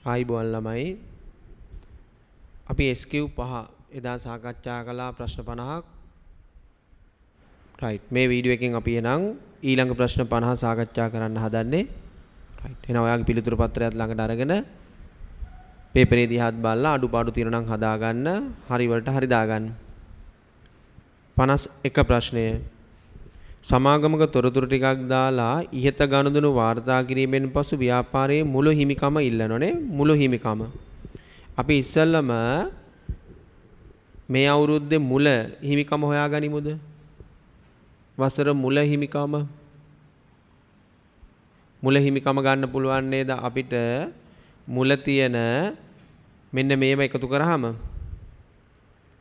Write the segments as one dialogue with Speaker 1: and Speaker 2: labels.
Speaker 1: ආයිබෝන් ළමයි අපි SQ 5 එදා සාකච්ඡා කළා ප්‍රශ්න 50ක් රයිට් මේ වීඩියෝ එකෙන් අපි එනං ඊළඟ ප්‍රශ්න 50 සාකච්ඡා කරන්න හදන්නේ රයිට් එහෙනම් ඔයාගේ පිළිතුරු පත්‍රයත් ළඟට අරගෙන පේපරේ දිහාත් බලලා අඩුපාඩු තියෙනවා නම් හදා ගන්න හරි වලට හරි දාගන්න 51 ප්‍රශ්නය සමාගමක තොරතුරු ටිකක් දාලා ඉහත ගනුදෙනු වාර්තා කිරීමෙන් පසු ව්‍යාපාරයේ මුළු හිමිකම ඉල්ලනෝනේ මුළු හිමිකම අපි ඉස්සෙල්ලම මේ අවුරුද්දේ මුල හිමිකම හොයාගනිමුද වසර මුල හිමිකම ගන්න පුළුවන් නේද අපිට මුල තියෙන මෙන්න මේව එකතු කරාම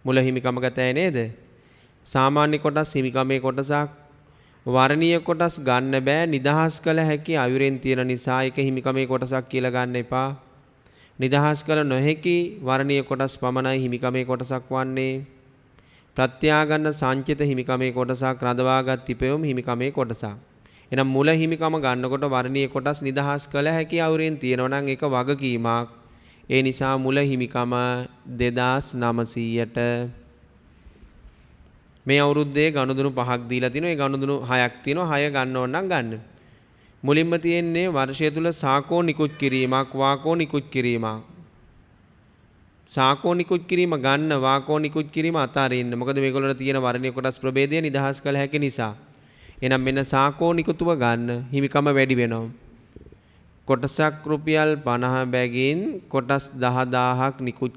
Speaker 1: මුල හිමිකම ගතයි නේද සාමාන්‍ය කොටස් හිමිකමේ කොටසක් වර්ණීය කොටස් ගන්න බෑ නිදහස් කළ හැකි අයුරෙන් තියෙන නිසා ඒක හිමිකමේ කොටසක් කියලා ගන්න එපා නිදහස් කළ නොහැකි වර්ණීය කොටස් පමණයි හිමිකමේ කොටසක් වන්නේ ප්‍රත්‍යාගන්න සංචිත හිමිකමේ කොටසක් රඳවාගත් තිපෙවුම් හිමිකමේ කොටසක් එහෙනම් මුල හිමිකම ගන්නකොට වර්ණීය කොටස් නිදහස් කළ හැකි අයුරෙන් තියෙනවා නම් ඒක වගකීමක් ඒ නිසා මුල හිමිකම 2900ට මේ අවුරුද්දේ ගනුදෙනු 5ක් දීලා තිනවා. ඒ ගනුදෙනු 6ක් තියෙනවා. 6 ගන්න ඕන නම් ගන්න. මුලින්ම තියෙන්නේ වර්ෂය තුල සාකෝ නිකුත් කිරීමක්, වාකෝ නිකුත් කිරීමක්. සාකෝ නිකුත් කිරීම ගන්න, වාකෝ නිකුත් කිරීම අතාරින්න. මොකද මේගොල්ලෝ තියෙන වර්ණීය කොටස් ප්‍රභේදය නිදහස් කළ හැකි නිසා. එහෙනම් මෙන්න සාකෝ නිකුතුව ගන්න හිමිකම වැඩි වෙනවා. කොටසක් රුපියල් 50 බැගින් කොටස් 10000ක් නිකුත්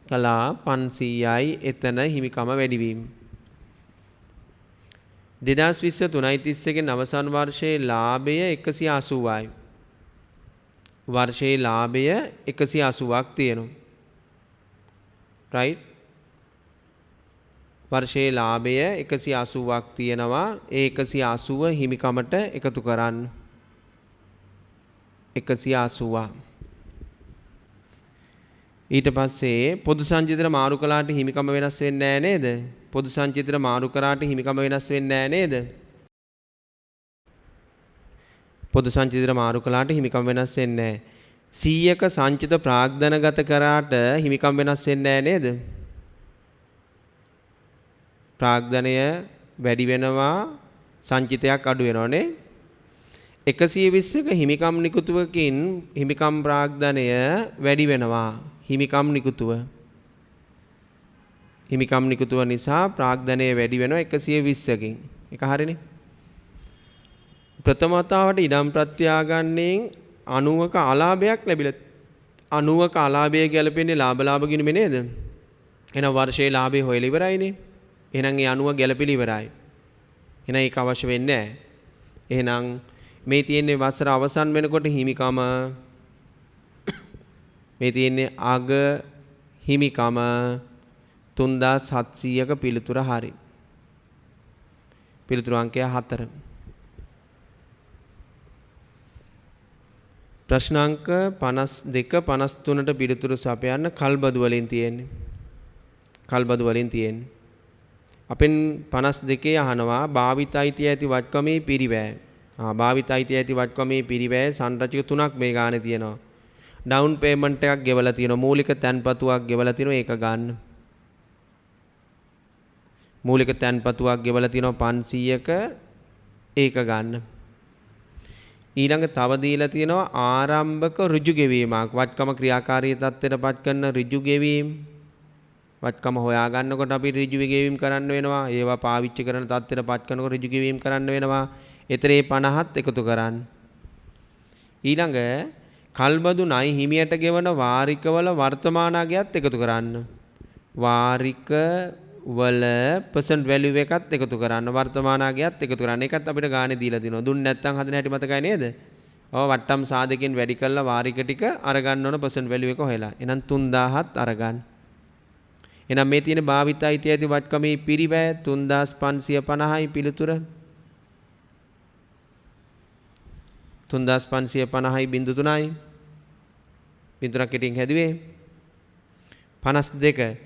Speaker 1: කළා 500යි එතන හිමිකම වැඩි වීම. 2020 3.31 අවසන් වර්ෂයේ ලාභය 180යි. වර්ෂයේ ලාභය 180ක් තියෙනවා. right? වර්ෂයේ ලාභය 180ක් තියෙනවා. ඒ 180 හිමිකමට එකතු කරන්න. 180. ඊට පස්සේ පොදු සංචිතන මාරු කළාට හිමිකම වෙනස් වෙන්නේ නැහැ නේද? පොදු සංචිතන මාරු කරාට හිමිකම වෙනස් වෙන්නේ නැහැ නේද? පොදු සංචිතන මාරු කළාට හිමිකම වෙනස් වෙන්නේ නැහැ. 100ක සංචිත ප්‍රාග්ධනගත කරාට හිමිකම් වෙනස් වෙන්නේ නැහැ නේද? ප්‍රාග්ධනය වැඩි වෙනවා සංචිතයක් අඩු වෙනවනේ. 120ක හිමිකම් නිකුතුවකින් හිමිකම් ප්‍රාග්ධනය වැඩි වෙනවා. හිමිකම් නිකුතුව නිසා ප්‍රාග්ධනය වැඩි වෙනවා 120කින්. ඒක හරිනේ. ප්‍රථම වතාවට ඉඩම් ප්‍රත්‍යාගන්නයෙන් 90ක අලාභයක් ලැබිලා 90ක අලාභය ගැලපෙන්නේ ලාභ ගිණුමේ නේද? එහෙනම් වර්ෂයේ ලාභය හොයලා ඉවරයිනේ. එහෙනම් ඒ 90 ගැලපිලි ඉවරයි. එහෙනම් ඒක අවශ්‍ය වෙන්නේ නැහැ. එහෙනම් මේ තියෙන්නේ වසර අවසන් වෙනකොට හිමිකම මේ තියෙන්නේ අග හිමිකම 3700ක පිළිතුර හරි. පිළිතුරු අංකය 4. ප්‍රශ්න අංක 52 53ට පිළිතුරු සපයන්න කල්බදු වලින් තියෙන්නේ. අපෙන් 52 අහනවා භාවිත අයිතිය ඇති වත්කමේ පිරිවැය. භාවිත අයිතිය ඇති වත්කමේ පිරිවැය සංරචක 3ක් මේ ගානේ තියෙනවා. ඩවුන් පේමන්ට් එකක් ගෙවලා තියෙනවා. මූලික තැන්පතුවක් ගෙවලා තියෙනවා. ඒක ගන්න. මූලික තැන්පතුවක් ගෙවලා තියෙනවා 500ක ඒක ගන්න. ඊළඟ තව දීලා තියෙනවා ආරම්භක ඍජු ගෙවීමක්. වත්කම ක්‍රියාකාරී තත්ත්වයටපත් කරන ඍජු ගෙවීම. වත්කම හොයා ගන්නකොට අපි ඍජු ගෙවීම කරන්න වෙනවා. ඒවා පාවිච්චි කරන තත්ත්වයටපත් කරනකොට ඍජු ගෙවීම කරන්න වෙනවා. ඒතරේ 50ත් එකතු කරන්න. ඊළඟ කල්බදු ණය හිමියට ගෙවන වාරිකවල වර්තමාන අගයත් එකතු කරන්න. වාරික වල percent value එකත් එකතු කරන්න. වර්තමාන අගයත් එකතු කරන්න. ඒකත් අපිට ගානේ දීලා දිනවා. දුන්නේ නැත්නම් හදන හැටි මතකයි නේද? ඔව් වට්ටම් සාධකයෙන් වැඩි කළා වාරික ටික අරගන්න ඕන percent value එක හොයලා. එහෙනම් 3000ත් අරගන්න. එහෙනම් මේ තියෙන භාවිත අයිතිය ඇති වත්කමේ පිරිවැය 3550යි පිළිතුර. 3550යි බිංදු 3යි. බිංදුවක් කෙටියෙන් හැදුවේ 52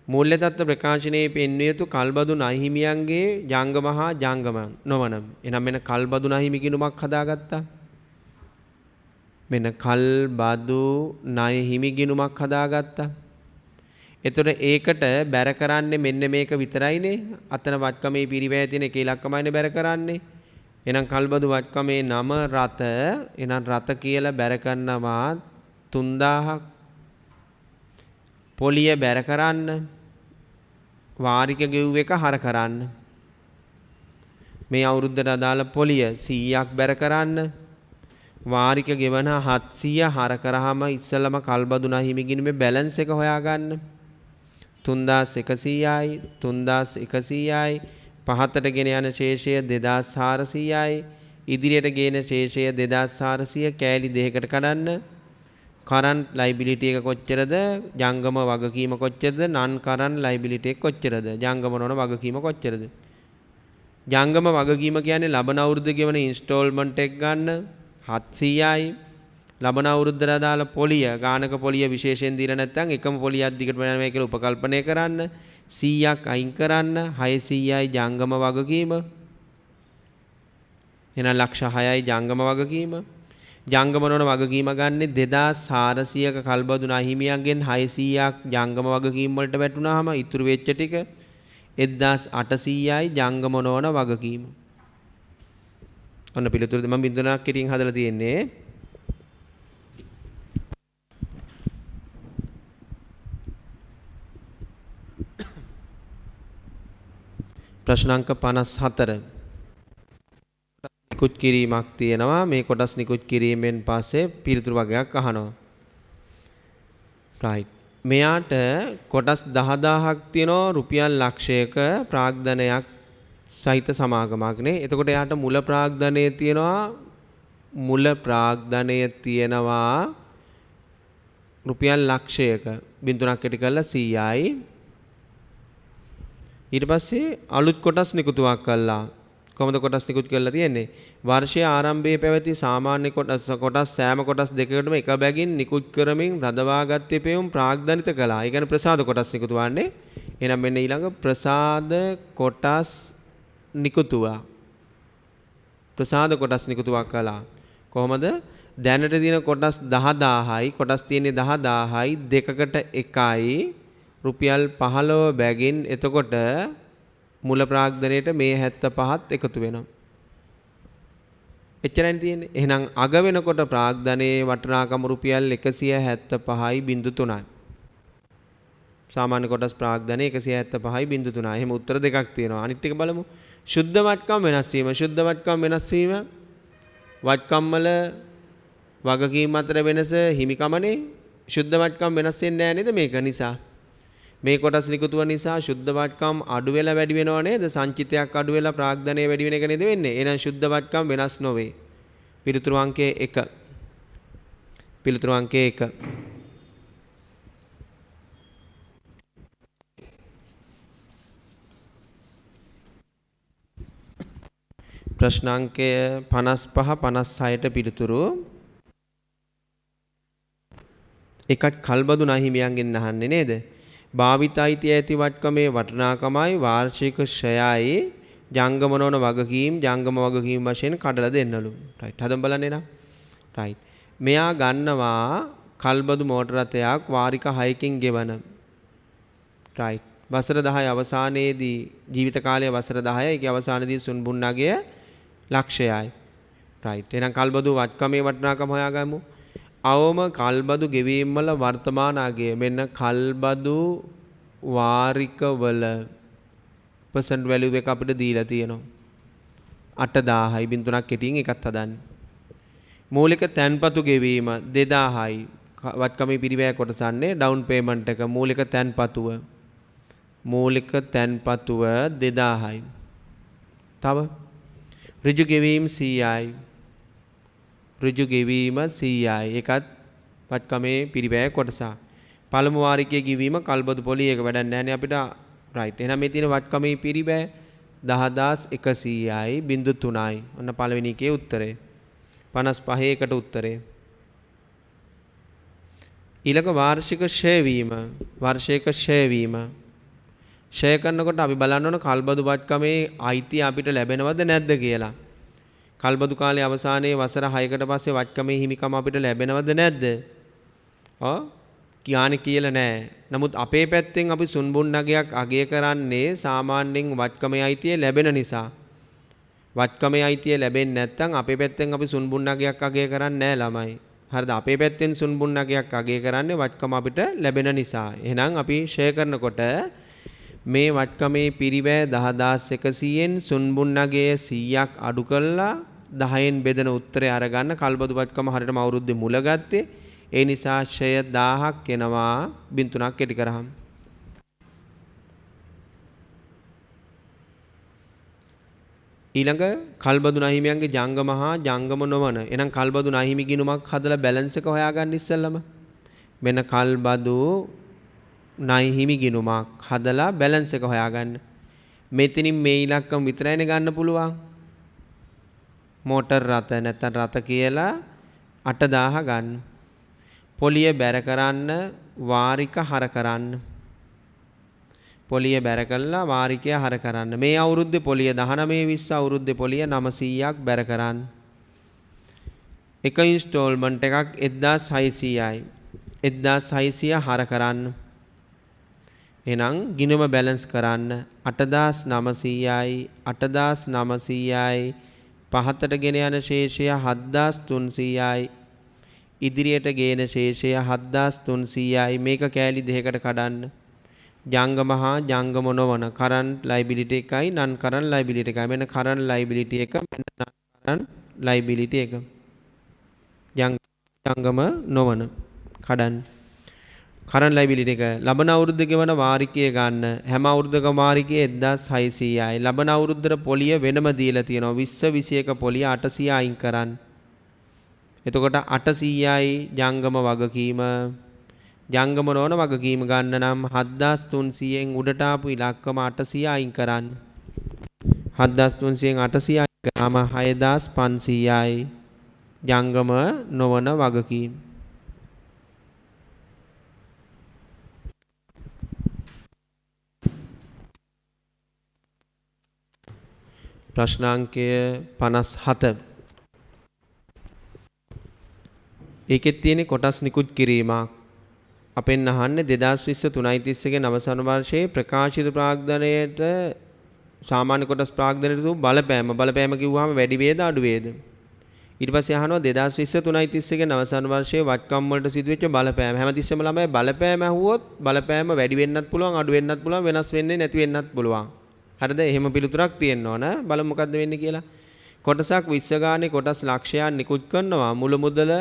Speaker 1: මූල්‍ය තත්ත්ව ප්‍රකාශනයේ පෙන්විය යුතු කල්බදු ණය හිමියන්ගේ ජංගම හා ජංගම නොවන. එහෙනම් මෙන්න කල්බදු ණය හිමි ගිණුමක් හදාගත්තා. මෙන්න කල් බදු ණය හිමිගිනුමක් හදාගත්තා. එතකොට ඒකට බැර කරන්නේ මෙන්න මේක විතරයිනේ. අතන වත්කමේ පිරිවැය තියෙන එක ඉලක්කමයිනේ බැර කරන්නේ. එහෙනම් කල්බදු වත්කමේ නම රත. එහෙනම් රත කියලා බැර කරනවා 3000ක්. පොලිය බැර කරන්න. වාරික ගෙව් එක හර කරන්න. මේ අවුරුද්දට අදාළ පොලිය 100ක් බැර කරන්න. වාරික ගෙවන 700 හර කරාම ඉස්සෙල්ලම කල්බදු ණය හිමිගිණුමේ බැලන්ස් එක හොයාගන්න. 3100යි 3100යි පහතට ගෙන යන ශේෂය 2400යි ඉදිරියට ගේන ශේෂය 2400 කෑලි දෙකකට කඩන්න. කරන්ට් ලයිබිලිටි එක කොච්චරද? ජංගම වගකීම කොච්චරද? නන් කරන්ට් ලයිබිලිටි එක කොච්චරද? ජංගම නොවන වගකීම කොච්චරද? ජංගම වගකීම කියන්නේ ලබන අවුරුද්දේ ගෙවන ඉන්ස්ටෝල්මන්ට් එක ගන්න 700යි. ලබන අවුරුද්දට අදාළ පොලිය ගානක පොලිය විශේෂයෙන් දීලා නැත්නම් එකම පොලියක් දිගට වෙනවා කියලා උපකල්පනය කරන්න. 100ක් අයින් කරන්න. 600යි ජංගම වගකීම. එහෙනම් ලක්ෂ 6යි ජංගම වගකීම. ජංගම නොවන වගකීම ගන්නෙ 2400ක කල්බදු ණය හිමියන්ගෙන් 600ක් ජංගම වගකීම් වලට වැටුනහම ඉතුරු වෙච්ච ටික 1800යි ජංගම නොවන වගකීම. ඔන්න පිළිතුරු මම බින්දුවක් කෙටියෙන් හදලා තියෙන්නේ. ප්‍රශ්න අංක 54 නිකුත් කිරීමක් තියෙනවා. මේ කොටස් නිකුත් කිරීමෙන් පස්සේ පිළිතුරු වගයක් අහනවා. right. මෙයාට කොටස් 10000ක් තියෙනවා රුපියල් ලක්ෂයක ප්‍රාග්ධනයක් සහිත සමාගමක් නේ. එතකොට එයාට මුල ප්‍රාග්ධනය තියෙනවා රුපියල් ලක්ෂයක බින්දුවක් ඇති කරලා 100යි. ඊට පස්සේ අලුත් කොටස් නිකුතුවක් කළා. කොහොමද කොටස් නිකුත් කරලා තියෙන්නේ? වර්ෂයේ ආරම්භයේ පැවති සාමාන්‍ය කොටස් සෑම කොටස් දෙකකටම එක බැගින් නිකුත් කරමින් රඳවාගත් පෙවුම් ප්‍රාග්ධනිත කළා. ඒ කියන්නේ ප්‍රසාද කොටස් නිකුතු වන්නේ. එහෙනම් මෙන්න ඊළඟ ප්‍රසාද කොටස් නිකුතුවා. ප්‍රසාද කොටස් නිකුතුවක් කළා. කොහොමද? දැනට තියෙන කොටස් 10000යි කොටස් තියෙන්නේ 10000යි දෙකකට එකයි රුපියල් 15 බැගින් එතකොට මුල ප්‍රාග්ධනයේට මේ 75ත් එකතු වෙනවා. එච්චරයි තියෙන්නේ. එහෙනම් අග වෙනකොට ප්‍රාග්ධනයේ වටිනාකම රුපියල් 175.3යි. සාමාන්‍ය කොටස් ප්‍රාග්ධනය 175.3යි. එහෙම උත්තර දෙකක් තියෙනවා. අනිත් එක බලමු. ශුද්ධ වත්කම් වෙනස් වීම. ශුද්ධ වත්කම් වෙනස් වීම වත්කම් වල වගකීම් අතර වෙනස හිමිකමනේ. ශුද්ධ වත්කම් වෙනස් වෙන්නේ නැහැ නේද මේක නිසා? මේ කොටස් නිකුතුව නිසා ශුද්ධ වත්කම් අඩු වෙලා වැඩි වෙනව නේද? සංචිතයක් අඩු වෙලා ප්‍රාග්ධනය වැඩි වෙන එක නේද වෙන්නේ? එහෙනම් ශුද්ධ වත්කම් වෙනස් නොවේ. පිළිතුරු අංකය 1. පිළිතුරු අංකය 1. ප්‍රශ්න අංකය 55 56ට පිළිතුරු. එකක් කල්බදු ණය හිමියන්ගෙන් අහන්නේ නේද? භාවිතයිති ඇති වත්කමේ වටිනාකමයි වාර්ෂික ශ්‍රයයි ජංගම නොවන වගකීම් ජංගම වගකීම් වශයෙන් කඩලා දෙන්නලු. රයිට්. හදමු බලන්න එනවා. රයිට්. මෙයා ගන්නවා කල්බදු මෝටර රථයක් වාරික 6කින් ගෙවන. රයිට්. වසර 10 අවසානයේදී ජීවිත කාලය වසර 10යි. ඒකේ අවසානයේදී සුන්බුන්නගේ ලක්ෂයයි. රයිට්. එහෙනම් කල්බදු වත්කමේ වටිනාකම හොයාගමු. අවම කල්බදු ගෙවීම් වල වර්තමාන අගය මෙන්න කල්බදු වාරිකවල percent value එක අපිට දීලා තියෙනවා 8000යි බින්දුවක් කෙටියෙන් එකත් හදන්න. මූලික තැන්පතු ගෙවීම 2000යි වත්කමේ පිරිවැය කොටසන්නේ ඩවුන් පේමන්ට් එක මූලික තැන්පතුව 2000යි. තව ඍජු ගෙවීම් 100යි. ඍජු ගෙවීම 100යි. ඒකත් වත්කමේ පිරිවැය කොටස. පළමු වාරිකයේ ගෙවීම කල්බදු පොලිය එක වැඩක් නැහැ නේ අපිට. රයිට්. එහෙනම් මේ තියෙන වත්කමේ පිරිවැය 10100යි 0.3යි. ඔන්න පළවෙනි එකේ උත්තරේ. 55 එකට උත්තරේ. ඊළඟ වාර්ෂික ෂය වීම. වාර්ෂික ෂය වීම. ෂය කරනකොට අපි බලන්න ඕන කල්බදු වත්කමේ අයිතිය අපිට ලැබෙනවද නැද්ද කියලා. කල්බදු කාලේ අවසානයේ වසර 6කට පස්සේ වත්කමේ හිමිකම අපිට ලැබෙනවද නැද්ද? කියන්නේ කියලා නෑ. නමුත් අපේ පැත්තෙන් අපි සුන්බුන් නගයක් අගය කරන්නේ සාමාන්‍යයෙන් වත්කමේ අයිතිය ලැබෙන නිසා. වත්කමේ අයිතිය ලැබෙන්නේ නැත්නම් අපේ පැත්තෙන් අපි සුන්බුන් නගයක් අගය කරන්නේ නෑ ළමයි. හරිද? අපේ පැත්තෙන් සුන්බුන් නගයක් අගය කරන්නේ වත්කම අපිට ලැබෙන නිසා. එහෙනම් අපි ෂෙයා කරනකොට මේ වත්කමේ පිරිවැය 10100න් සුන්බුන් නගය 100ක් අඩු කළා 10න් බෙදෙන උත්තරය අරගන්න කල්බදු වත්කම හරියටම අවුරුද්දේ මුල ගත්තේ. ඒ නිසා ෂය 1000ක් එනවා 3ක් කෙටි කරාම. ඊළඟ කල්බදු නහිමියන්ගේ ජංගම හා ජංගම නොවන. එහෙනම් කල්බදු නහිමි ගිණුමක් හදලා බැලන්ස් එක හොයාගන්න ඉස්සෙල්ලම. මෙන්න කල්බදු නහිමි ගිණුමක් හදලා බැලන්ස් එක හොයාගන්න. මෙතනින් මේ ඉලක්කම විතරයිනේ ගන්න පුළුවන්. මෝටර් රථ නැත්නම් රථ කියලා 8000 ගන්න. පොලිය බැර කරන්න වාරික හර කරන්න. පොලිය බැර කළා වාරිකය හර කරන්න. මේ අවුරුද්දේ පොලිය 19 20 අවුරුද්දේ පොලිය 900ක් බැර කරන්න. එක ඉන්ස්ටෝල්මන්ට් එකක් 1600යි. 1600 හර කරන්න. එහෙනම් ගිණුම බැලන්ස් කරන්න 8900යි 8900යි පහතට ගෙන යන ශේෂය 7300යි ඉදිරියට ගේන ශේෂය 7300යි මේක කෑලි දෙකකට කඩන්න. ජංගම හා ජංගම නොවන කරන්ට් ලයිබිලිටි එකයි නන් කරන්ට් ලයිබිලිටි එකයි. මෙන්න කරන්ට් ලයිබිලිටි එක මෙන්න නන් කරන්ට් ලයිබිලිටි එක. ජංගම නොවන කඩන්න. කරන්ට් ලයිබිලිටි එක ලබන අවුරුද්ද ගෙවන වාරිකය ගන්න. හැම අවුරුද්දකම වාරිකය 1600යි. ලබන අවුරුද්දට පොලිය වෙනම දීලා තියෙනවා 20 21 පොලිය 800 අයින් කරන්න. එතකොට 800යි ජංගම වගකීම. ජංගම නොවන වගකීම ගන්න නම් 7300න් උඩට ආපු ඉලක්කම 800 අයින් කරන්න. 7300න් 800 අයින් කරාම 6500යි ජංගම නොවන වගකීම. ප්‍රශ්නාංකය 57. ඒකෙත් තියෙන කොටස් නිකුත් කිරීමක්. අපෙන් අහන්නේ 2020 3:30 ගේ අවසන් වර්ෂයේ ප්‍රකාශිත ප්‍රාග්ධනයට සාමාන්‍ය කොටස් ප්‍රාග්ධනයට තු බලපෑම කිව්වහම වැඩි වේද අඩු වේද? ඊට පස්සේ අහනවා 2020 3:30 ගේ අවසන් වර්ෂයේ වත්කම් වලට සිදුවෙච්ච බලපෑම. හැමතිස්සෙම ළමයි බලපෑම ඇහුවොත් බලපෑම වැඩි වෙන්නත් පුළුවන් අඩු වෙන්නත් පුළුවන් වෙනස් වෙන්නේ නැති වෙන්නත් පුළුවන්. හරිද? එහෙම පිළිතුරක් තියෙන්න ඕන. බලමු මොකද්ද වෙන්නේ කියලා. කොටසක් 20 ගානේ කොටස් ලක්ෂයක් නිකුත් කරනවා. මුල මුදල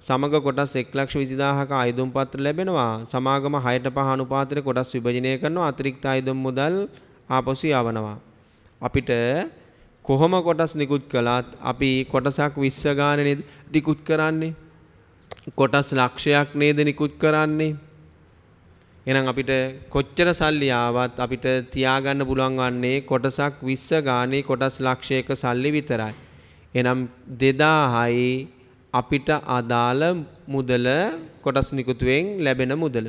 Speaker 1: සමග කොටස් 1,20,000ක අයදුම් පත්‍ර ලැබෙනවා. සමාගම 6:5 අනුපාතයට කොටස් විභජනය කරනවා. අතිරික්ත අයදුම් මුදල් ආපසු යවනවා. අපිට කොහොම කොටස් නිකුත් කළත් අපි කොටසක් 20 ගානේ නේද නිකුත් කරන්නේ. කොටස් ලක්ෂයක් නේද නිකුත් කරන්නේ. එහෙනම් අපිට කොච්චර සල්ලි ආවත් අපිට තියාගන්න පුළුවන් වන්නේ කොටසක් 20 ගානේ කොටස් ලක්ෂයක සල්ලි විතරයි. එහෙනම් 2000යි අපිට අදාළ මුදල කොටස් නිකුතුවෙන් ලැබෙන මුදල.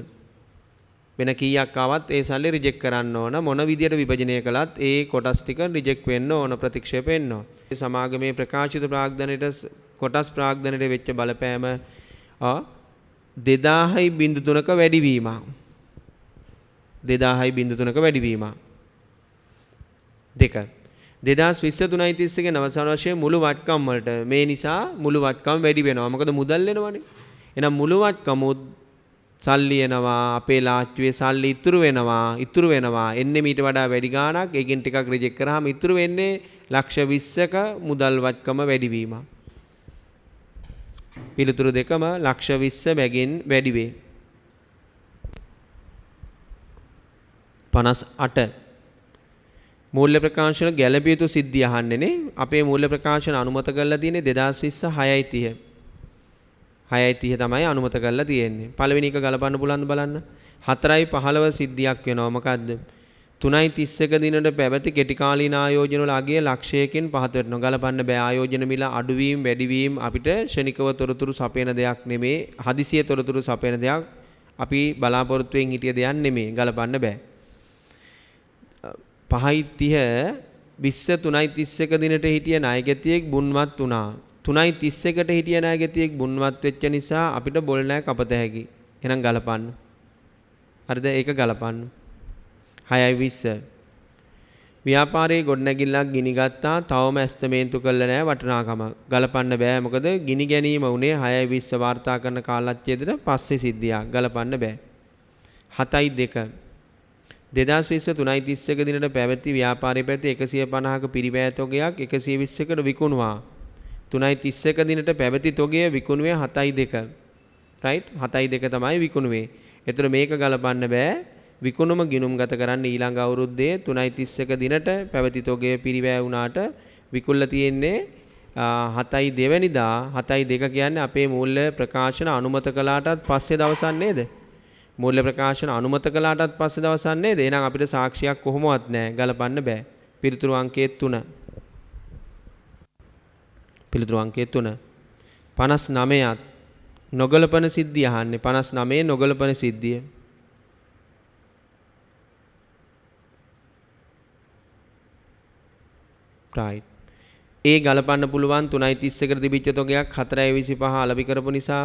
Speaker 1: වෙන කීයක් ආවත් ඒ සල්ලි රිජෙක්ට් කරන්න ඕන. මොන විදියට විභජනය කළත් ඒ කොටස් ටික රිජෙක්ට් වෙන්න ඕන, ප්‍රතික්ෂේප වෙන්න ඕන. මේ සමාගමේ ප්‍රකාශිත ප්‍රාග්ධනයට කොටස් ප්‍රාග්ධනයට වෙච්ච බලපෑම 2000.3ක වැඩිවීම. 2000.3ක වැඩිවීම. 2 2020 3:30 ගේ අවසන් වර්ෂයේ මුළු වත්කම් වලට මේ නිසා මුළු වත්කම් වැඩි වෙනවා. මොකද මුදල් එනවනේ. එහෙනම් මුළු වත්කම සල්ලි එනවා, අපේ ලාච්චුවේ සල්ලි ඉතුරු වෙනවා. එන්නේ මීට වඩා වැඩි ගාණක්. ඒකෙන් ටිකක් රිජෙක්ට් කරාම ඉතුරු වෙන්නේ 20ක මුදල් වත්කම වැඩිවීම. පිළිතුරු දෙකම 20 බැගින් වැඩි වේ. 58 මූල්‍ය ප්‍රකාශන ගැළපිය යුතු සිද්ධිය අහන්නේනේ. අපේ මූල්‍ය ප්‍රකාශන අනුමත කරලා තියෙන්නේ 2020 6:30 තමයි අනුමත කරලා තියෙන්නේ. පළවෙනි එක ගලපන්න පුළුවන්ද බලන්න. 4:15 සිද්ධියක් වෙනවා. මොකද්ද? 3:31 දිනට පැවති කෙටි කාලීන ආයෝජන වල අගය ලක්ෂයකින් පහත වෙනවා. ගලපන්න බෑ. ආයෝජන මිල අඩුවීම වැඩිවීම අපිට ක්ෂණිකව තොරතුරු සපයන දෙයක් නෙමේ. හදිසිය තොරතුරු සපයන දෙයක් අපි බලාපොරොත්තුෙන් හිටිය දෙයක් නෙමේ. ගලපන්න බෑ. 5:30 20 3.31 දිනට හිටිය ණයගැතියෙක් බුන්වත් වුණා. 3.31ට හිටිය ණයගැතියෙක් බුන්වත් වෙච්ච නිසා අපිට බොල් ණය කපත හැකි. එහෙනම් ගලපන්න. හරිද? ඒක ගලපන්න. 6.20 ව්‍යාපාරයේ ගොඩනැගිල්ලක් ගිනි ගත්තා. තවම ඇස්තමේන්තු කළා නෑ වටිනාකම. ගලපන්න බෑ. මොකද ගිනි ගැනීම උනේ 6.20 වාර්තා කරන කාලච්ඡේදෙට පස්සේ සිද්ධියක්. ගලපන්න බෑ. 7.2 2020 3.31 දිනට පැවති ව්‍යාපාරයේ පැවති 150ක පිරිවැය තොගයක් 120කට විකුණුවා. 3.31 දිනට පැවති තොගය විකුණුවේ 7.2. රයිට්? 7.2 තමයි විකුණුවේ. ඒතර මේක ගලපන්න බෑ. විකුණුම ගිණුම් ගත කරන්න ඊළඟ අවුරුද්දේ 3.31 දිනට පැවති තොගය පිරිවැය වුණාට විකුණලා තියෙන්නේ 7.2 වෙනිදා. 7.2 කියන්නේ අපේ මූල්‍ය ප්‍රකාශන අනුමත කළාටත් පස්සේ දවසක් නේද? මූල්‍ය ප්‍රකාශන අනුමත කළාටත් පස්සේ දවසක් නේද? එහෙනම් අපිට සාක්ෂියක් කොහොමවත් නැහැ. ගලපන්න බෑ. පිළිතුරු අංකයේ 3. පිළිතුරු අංකයේ 3. 59ත් නොගලපන සිද්ධිය අහන්නේ. 59 නොගලපන සිද්ධිය. right. ඒ ගලපන්න පුළුවන් 3.31කට තිබිච්ච තොගයක් 4.25 අලෙවි කරපු නිසා.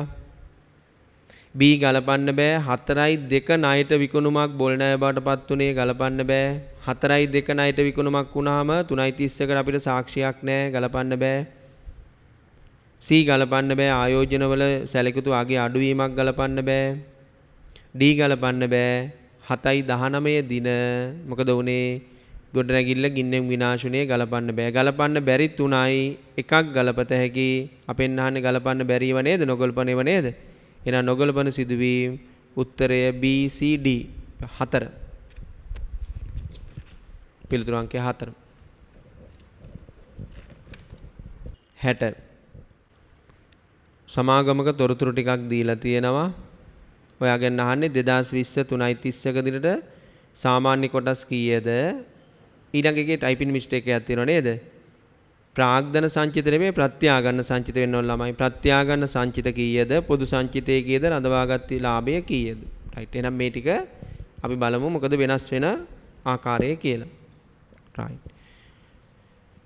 Speaker 1: B ගලපන්න බෑ 4.2 ණයට විකුණුමක් බොල් ණය බවට පත් උනේ ගලපන්න බෑ 4.2 ණයට විකුණුමක් වුණාම 3.31කට අපිට සාක්ෂියක් නැහැ ගලපන්න බෑ. C ගලපන්න බෑ ආයෝජනවල සැලකුතු අගේ අඩුවීමක් ගලපන්න බෑ. D ගලපන්න බෑ 7.19 දින මොකද උනේ ගොඩනැගිල්ල ගින්නෙන් විනාශුනේ ගලපන්න බෑ. ගලපන්න බැරි 3යි එකක් ගලපත හැකි. අපෙන් අහන්නේ ගලපන්න බැරිව නේද? නොගලපනේව නේද? එහෙනම් නොගලපන සිදුවීම් උත්තරය B C D 4. පිළිතුරු අංකය 4. 60 සමාගමක තොරතුරු ටිකක් දීලා තියෙනවා. ඔයාගෙන් අහන්නේ 2020 3.31 දිනට සාමාන්‍ය කොටස් කීයද? ඊළඟ එකේ ටයිපින් මිස්ටේක් එකක් තියෙනවා නේද? ප්‍රාග්ධන සංචිත නෙමෙයි ප්‍රත්‍යාගන්න සංචිත වෙන්න ඕන ළමයි. ප්‍රත්‍යාගන්න සංචිත කීයද? පොදු සංචිතයේ කීයද? රඳවාගත් ලාභය කීයද? රයිට්. එහෙනම් මේ ටික අපි බලමු මොකද වෙනස් වෙන ආකාරය කියලා. රයිට්.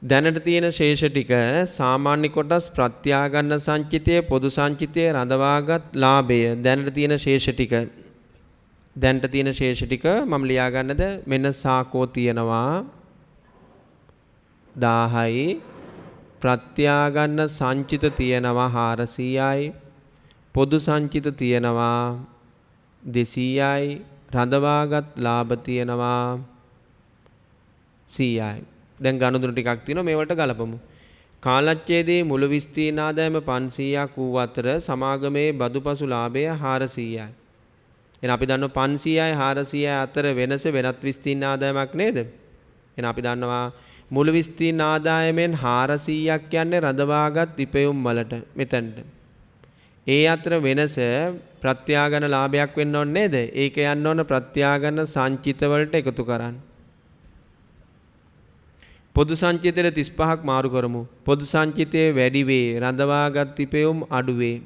Speaker 1: දැනට තියෙන ශේෂ ටික සාමාන්‍ය කොටස් ප්‍රත්‍යාගන්න සංචිතයේ පොදු සංචිතයේ රඳවාගත් ලාභය දැනට තියෙන ශේෂ ටික. දැනට තියෙන ශේෂ ටික මම ලියා ගන්නද? මෙන්න සාකෝ තියෙනවා 1000යි ප්‍රත්‍යාගන්න සංචිත තියෙනවා 400යි පොදු සංචිත තියෙනවා 200යි රඳවාගත් ලාභ තියෙනවා 100යි. දැන් ගණුදුන ටිකක් තියෙනවා මේවට ගලපමු. කාලච්ඡේදයේ මුළු විස්තීර්ණ ආදායම 500ක් වූ අතර සමාගමේ බදුපසු ලාභය 400යි. එහෙනම් අපි දන්නවා 500යි 400යි අතර වෙනස වෙනත් විස්තීර්ණ ආදායමක් නේද? එහෙනම් අපි දන්නවා මුළු විස්තීර්ණ ආදායමෙන් 400ක් කියන්නේ රඳවාගත් ඉපයුම් වලට මෙතනට. ඒ අතර වෙනස ප්‍රත්‍යාගන ලාභයක් වෙන්න ඕනේ නේද? ඒක යන්න ඕන ප්‍රත්‍යාගන සංචිත වලට එකතු කරන්න. පොදු සංචිතයට 35ක් මාරු කරමු. පොදු සංචිතයේ වැඩි වේ රඳවාගත් ඉපයුම් අඩු වේ.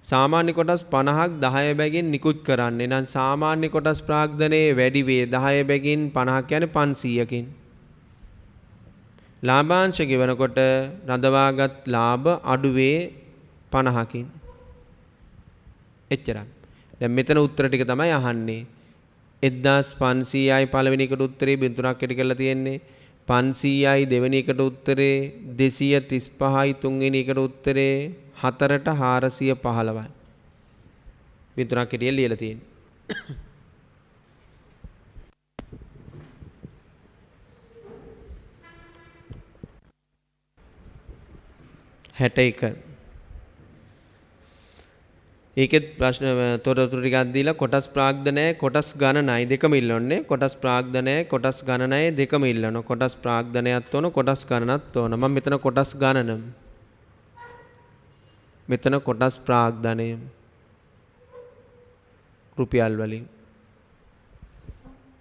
Speaker 1: සාමාන්‍ය කොටස් 50ක් 10 බැගින් නිකුත් කරන්න. එහෙනම් සාමාන්‍ය කොටස් ප්‍රාග්ධනයේ වැඩි වේ 10 බැගින් 50ක් කියන්නේ 500කින්. ලාභාංශ ගෙවනකොට රඳවාගත් ලාභ අඩු වේ 50කින්. එච්චරයි. දැන් මෙතන උත්තර ටික තමයි අහන්නේ. 1500යි පළවෙනි එකට උත්තරේ 3ක් ඇටි කරලා තියෙන්නේ. 500යි දෙවෙනි එකට උත්තරේ 235යි තුන්වෙනි එකට උත්තරේ 4ට 415යි. 3ක් ඇටියෙන් ලියලා තියෙන්නේ. 61 ඒකෙත් ප්‍රශ්න තොරතුරු ටිකක් දීලා කොටස් ප්‍රාග්ධනය කොටස් ගණනයි දෙකම ඉල්ලන්නේ. කොටස් ප්‍රාග්ධනය කොටස් ගණනයි දෙකම ඉල්ලනවා. කොටස් ප්‍රාග්ධනයත් ඕන කොටස් ගණනත් ඕන. මම මෙතන කොටස් ගණන මෙතන කොටස් ප්‍රාග්ධනය රුපියල් වලින්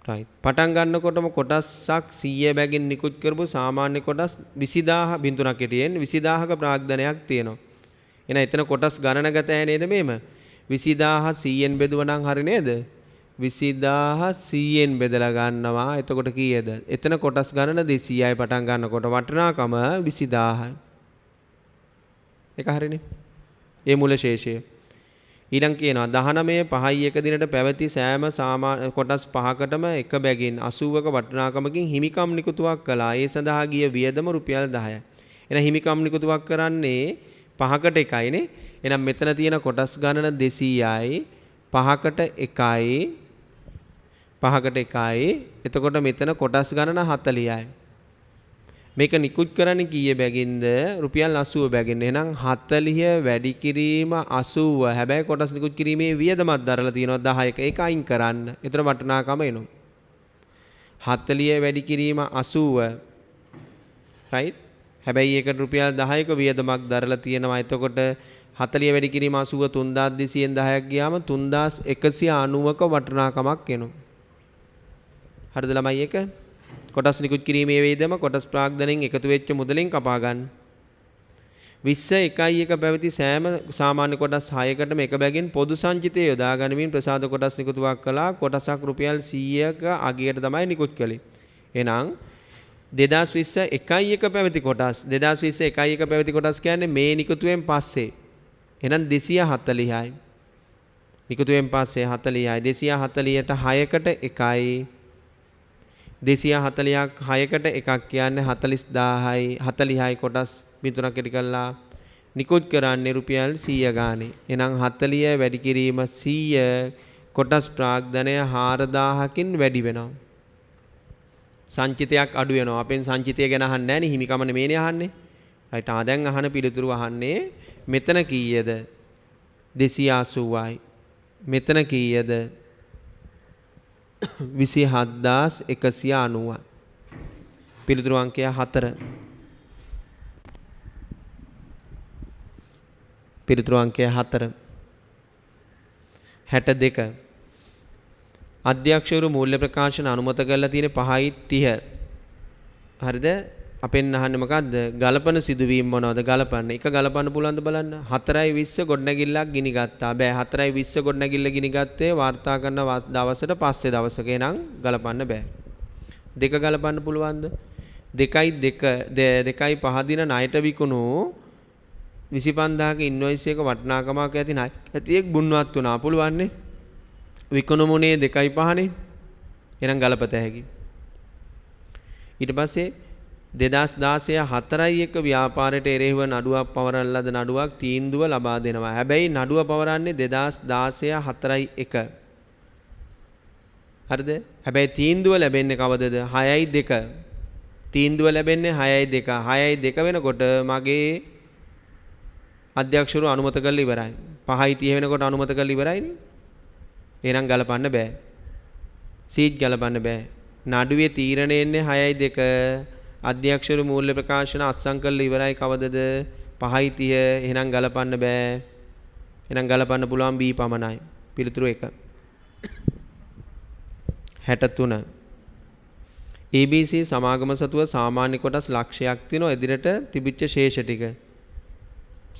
Speaker 1: right පටන් ගන්නකොටම කොටසක් 100 බැගින් නිකුත් කරපු සාමාන්‍ය කොටස් 20000 බිඳුනක් හිටියෙන් 20000ක ප්‍රාග්ධනයක් තියෙනවා. එහෙනම් එතන කොටස් ගණන ගත හැ නේද මේම 20000 100න් බෙදුවා නම් හරි නේද? 20000 100ෙන් බෙදලා ගන්නවා. එතකොට කීයද? එතන කොටස් ගණන 200යි පටන් ගන්නකොට වටිනාකම 20000යි. ඒක හරිනේ. ඒ මුල ශේෂය. ඊළඟ කියනවා 19/5 දිනට පැවති සෑම කොටස් 5කටම එක බැගින් 80ක වටිනාකමකින් හිමිකම් නිකුතුවක් කළා. ඒ සඳහා ගිය වියදම රුපියල් 10යි. එහෙනම් හිමිකම් නිකුතුවක් කරන්නේ 5කට එකයිනේ. එහෙනම් මෙතන තියෙන කොටස් ගණන 200යි 5කට එකයි 5කට එකයි. එතකොට මෙතන කොටස් ගණන 40යි. මේක නිකුත් කරන්නේ කීයේ බැගින්ද? රුපියල් 80 බැගින්. එහෙනම් 40 වැඩි කිරීම 80. හැබැයි කොටස් නිකුත් කිරීමේ වියදමක් දරලා තියෙනවා 10ක. ඒක අයින් කරන්න. ඒතර වටිනාකම එනවා. 40 වැඩි කිරීම 80. right? හැබැයි ඒකට රුපියල් 10ක වියදමක් දරලා තියෙනවා. එතකොට 40 වැඩි කිරීම 80 3200න් 10ක් ගියාම 3190ක වටිනාකමක් එනවා. හරිද ළමයි එක? කොටස් නිකුත් කිරීමේ වේදම කොටස් ප්‍රාග්ධනයෙන් එකතු වෙච්ච මුදලින් කපා ගන්න. 20 1 පැවති සෑම සාමාන්‍ය කොටස් 6කටම එක බැගින් පොදු සංචිතය යොදා ගනිමින් ප්‍රසාද කොටස් නිකුතුවක් කළා. කොටසක් රුපියල් 100ක අගයට තමයි නිකුත් කළේ. එහෙනම් 2020 1 පැවති කොටස් 2020 1 පැවති කොටස් කියන්නේ මේ නිකුතුවෙන් පස්සේ. එහෙනම් 240යි. නිකුතුවෙන් පස්සේ 40යි. 240ට 6කට එකයි 240ක් 6කට එකක් කියන්නේ 40000යි 40යි කොටස් 3ක් ඇති කළා නිකුත් කරන්නේ රුපියල් 100 ගානේ. එහෙනම් 40 වැඩි කිරීම 100 කොටස් ප්‍රාග්ධනය 4000කින් වැඩි වෙනවා. සංචිතයක් අඩු වෙනවා. අපෙන් සංචිතය ගැන අහන්නේ නැහැ නේ. හිමිකම නෙමෙයිනේ අහන්නේ. right දැන් අහන පිළිතුරු අහන්නේ මෙතන කීයද? 280යි. මෙතන කීයද? 27190. පිළිතුරු අංකය 4. පිළිතුරු අංකය 4. 62. අධ්‍යක්ෂකවරු මූල්‍ය ප්‍රකාශන අනුමත කරලා තියෙන 5.30. හරිද? අපෙන් අහන්නේ මොකද්ද? ගලපන සිදුවීම් මොනවද? ගලපන්න. එක ගලපන්න පුළුවන්ද බලන්න. 4.20 ගොඩනැගිල්ලක් ගිනි ගත්තා. බෑ 4.20 ගොඩනැගිල්ල ගිනි ගත්තේ වාර්තා කරන දවසට පස්සේ දවසක. එනං ගලපන්න බෑ. දෙක ගලපන්න පුළුවන්ද? 2.5 දින ණයට විකුණු 25000ක ඉන්වොයිස් එක වටිනාකමක් ඇති ණයතියෙක් බුන්වත් වුණා. පුළුවන්නේ. විකුණුමුනේ 2.5නේ. එනං ගලපත හැකි. ඊට පස්සේ 2016 4.1 ව්‍යාපාරයට එරෙහිව නඩුවක් පවරන ලද නඩුවක් තීන්දුව ලබා දෙනවා. හැබැයි නඩුව පවරන්නේ 2016 4.1. හරිද? හැබැයි තීන්දුව ලැබෙන්නේ කවදද? 6.2. තීන්දුව ලැබෙන්නේ 6.2. 6.2 වෙනකොට මගේ අධ්‍යක්ෂකවරු අනුමත කරලා ඉවරයි. 5.30 වෙනකොට අනුමත කරලා ඉවරයිනේ. එහෙනම් ගලපන්න බෑ. සීට් ගලපන්න බෑ. නඩුවේ තීරණය එන්නේ 6.2. අධ්‍යක්ෂකවරු මූල්‍ය ප්‍රකාශන අත්සන් කරලා ඉවරයි කවදද? 5.30. එහෙනම් ගලපන්න බෑ. එහෙනම් ගලපන්න පුළුවන් B පමණයි. පිළිතුරු 1. 63. ABC සමාගම සතුව සාමාන්‍ය කොටස් ලක්ෂයක් තියෙනවා. එදිනට තිබිච්ච ශේෂ ටික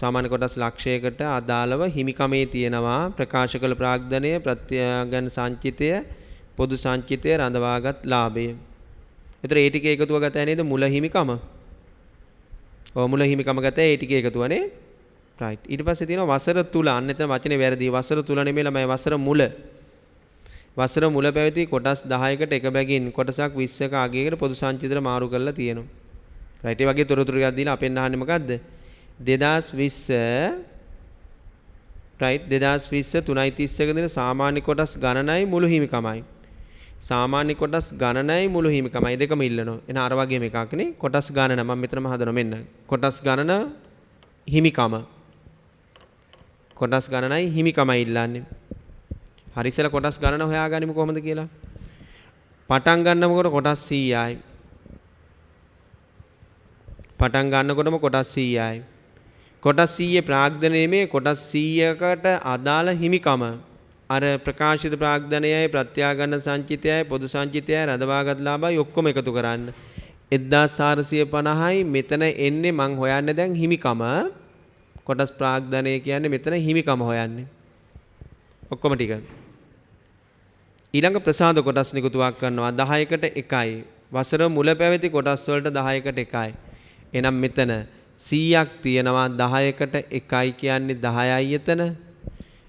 Speaker 1: සාමාන්‍ය කොටස් ලක්ෂයකට අදාළව හිමිකමේ තියෙනවා. ප්‍රකාශ කළ ප්‍රාග්ධනය ප්‍රත්‍යග්‍රහණ සංචිතය පොදු සංචිතය රඳවාගත් ලාභය. ඒතර ඒ ටික එකතුව ගතයි නේද මුල හිමිකම. ඔව් මුල හිමිකම ගතයි ඒ ටික එකතුවනේ. right. ඊට පස්සේ තියෙනවා වසර තුල. අන්න එතන වචනේ වැරදි. වසර තුල නෙමෙයි ළමයි වසර මුල. වසර මුල පැවති කොටස් 10කට එක බැගින් කොටසක් 20ක අගයකට පොදු සංචිතයට මාරු කරලා තියෙනවා. right. ඒ වගේ තොරතුරු ටිකක් දීලා අපෙන් අහන්නේ මොකද්ද? 2020 right 2020 3.31 දින සාමාන්‍ය කොටස් ගණනයි මුළු හිමිකමයි. සාමාන්‍ය කොටස් ගණනයි මුළු හිමිකමයි දෙකම ඉල්ලනවා. එන අර වගේම එකක් නේ. කොටස් ගණන මම මෙතනම හදනවා මෙන්න. කොටස් ගණන හිමිකම. කොටස් ගණනයි හිමිකමයි ඉල්ලන්නේ. හරි ඉතල කොටස් ගණන හොයාගනිමු කොහොමද කියලා. පටන් ගන්නකොට කොටස් 100යි. පටන් ගන්නකොටම කොටස් 100යි. කොටස් 100 ප්‍රාග්ධනයේ මේ කොටස් 100කට අදාළ හිමිකම අර ප්‍රකාශිත ප්‍රාග්ධනයයි ප්‍රත්‍යාගන්න සංචිතයයි පොදු සංචිතයයි රඳවාගත් ලාභයි ඔක්කොම එකතු කරන්න 1450යි මෙතන එන්නේ මං හොයන්නේ දැන් හිමිකම කොටස් ප්‍රාග්ධනය කියන්නේ මෙතන හිමිකම හොයන්නේ ඔක්කොම ටික ඊළඟ ප්‍රසාද කොටස් නිකුතුවක් කරනවා 10කට 1යි. වසර මුල පැවති කොටස් වලට 10කට 1යි. එහෙනම් මෙතන 100ක් තියෙනවා 10කට 1යි කියන්නේ 10යි එතන.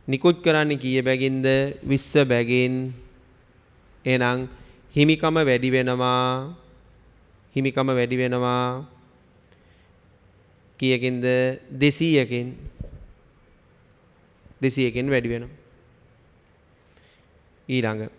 Speaker 1: නිකුත් කරන්නේ කීය බැගින්ද? 20 බැගින්. එහෙනම් හිමිකම වැඩි වෙනවා. හිමිකම වැඩි වෙනවා. කීයකින්ද? 200කින්. 200කින් වැඩි වෙනවා. ඊළඟ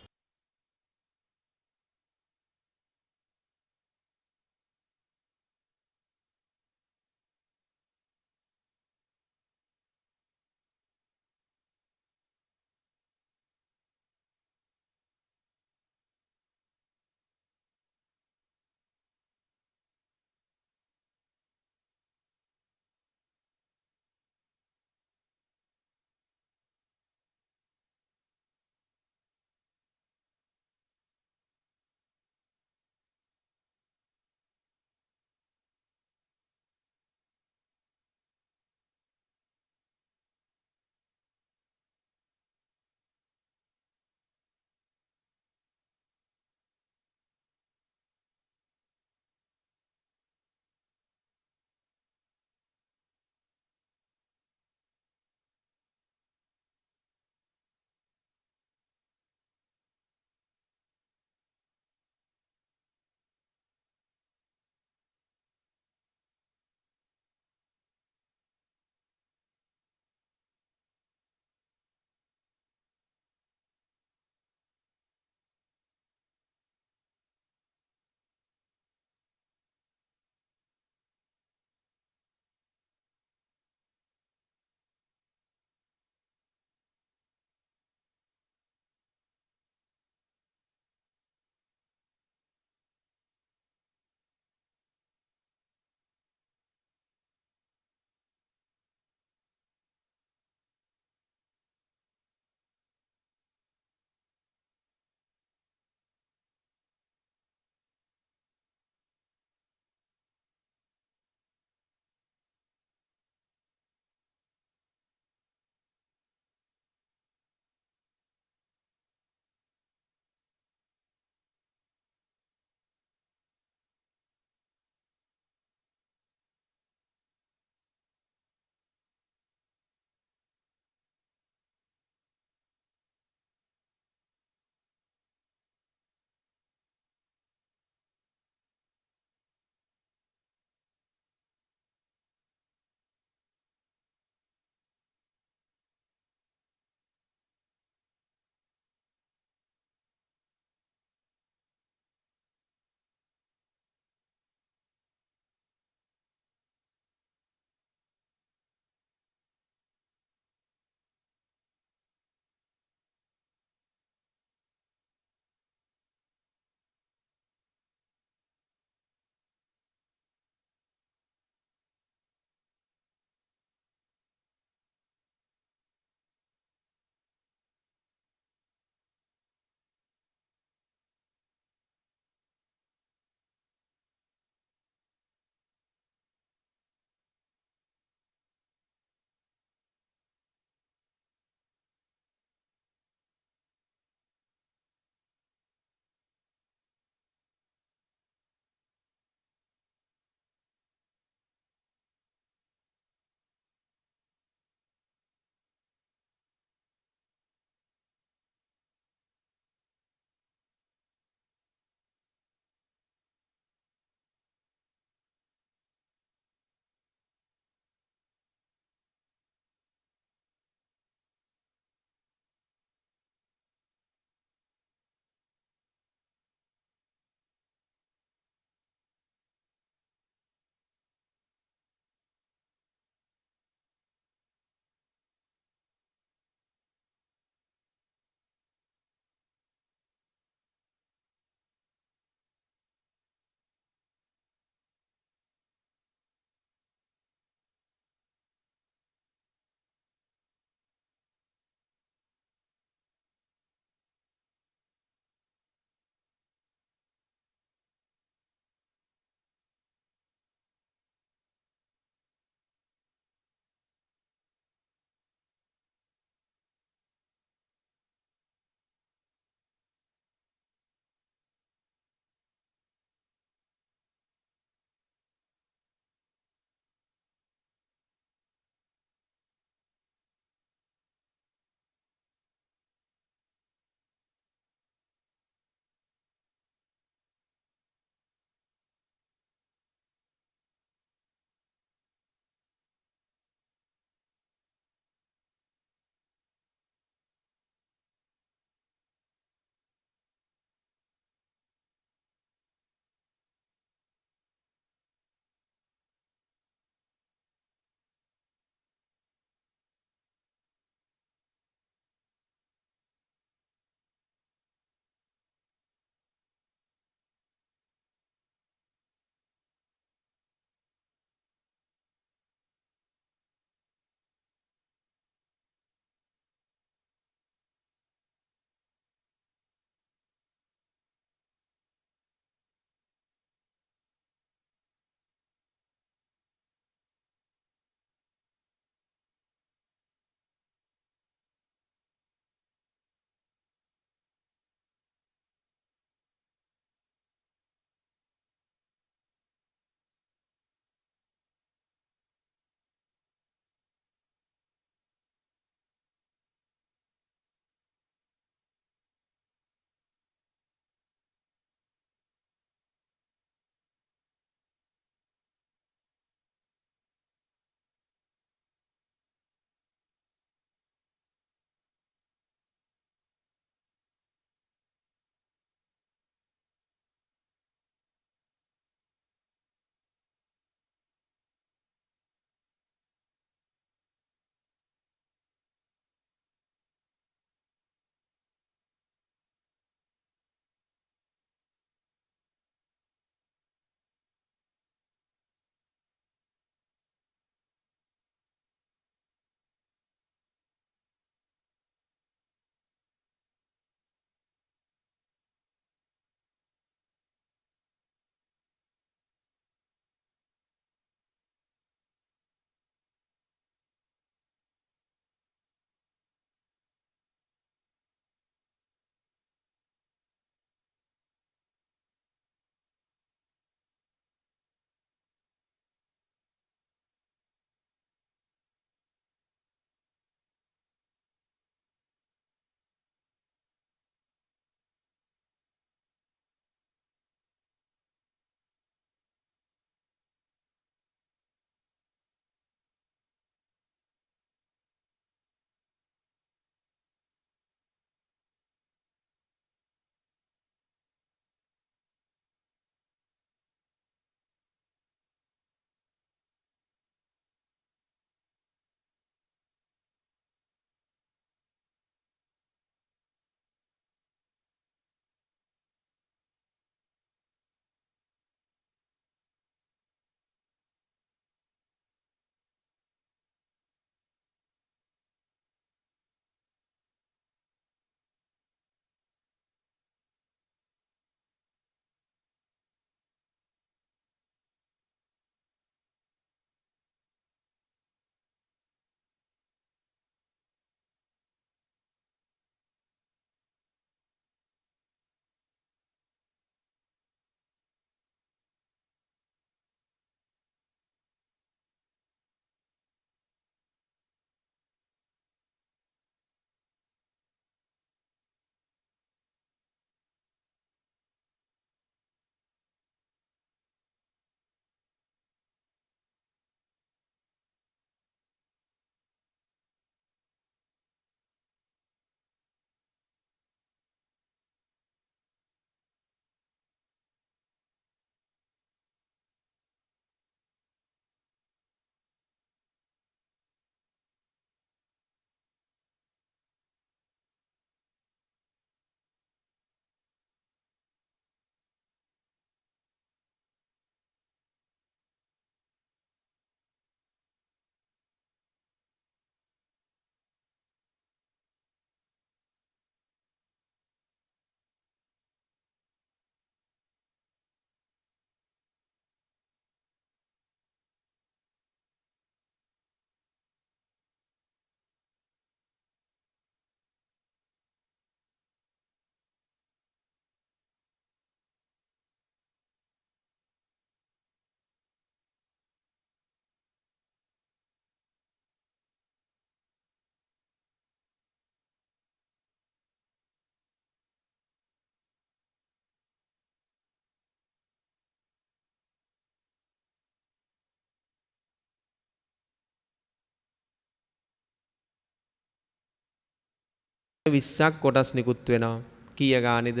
Speaker 1: 20ක් කොටස් නිකුත් වෙනවා. කීය ගානේද?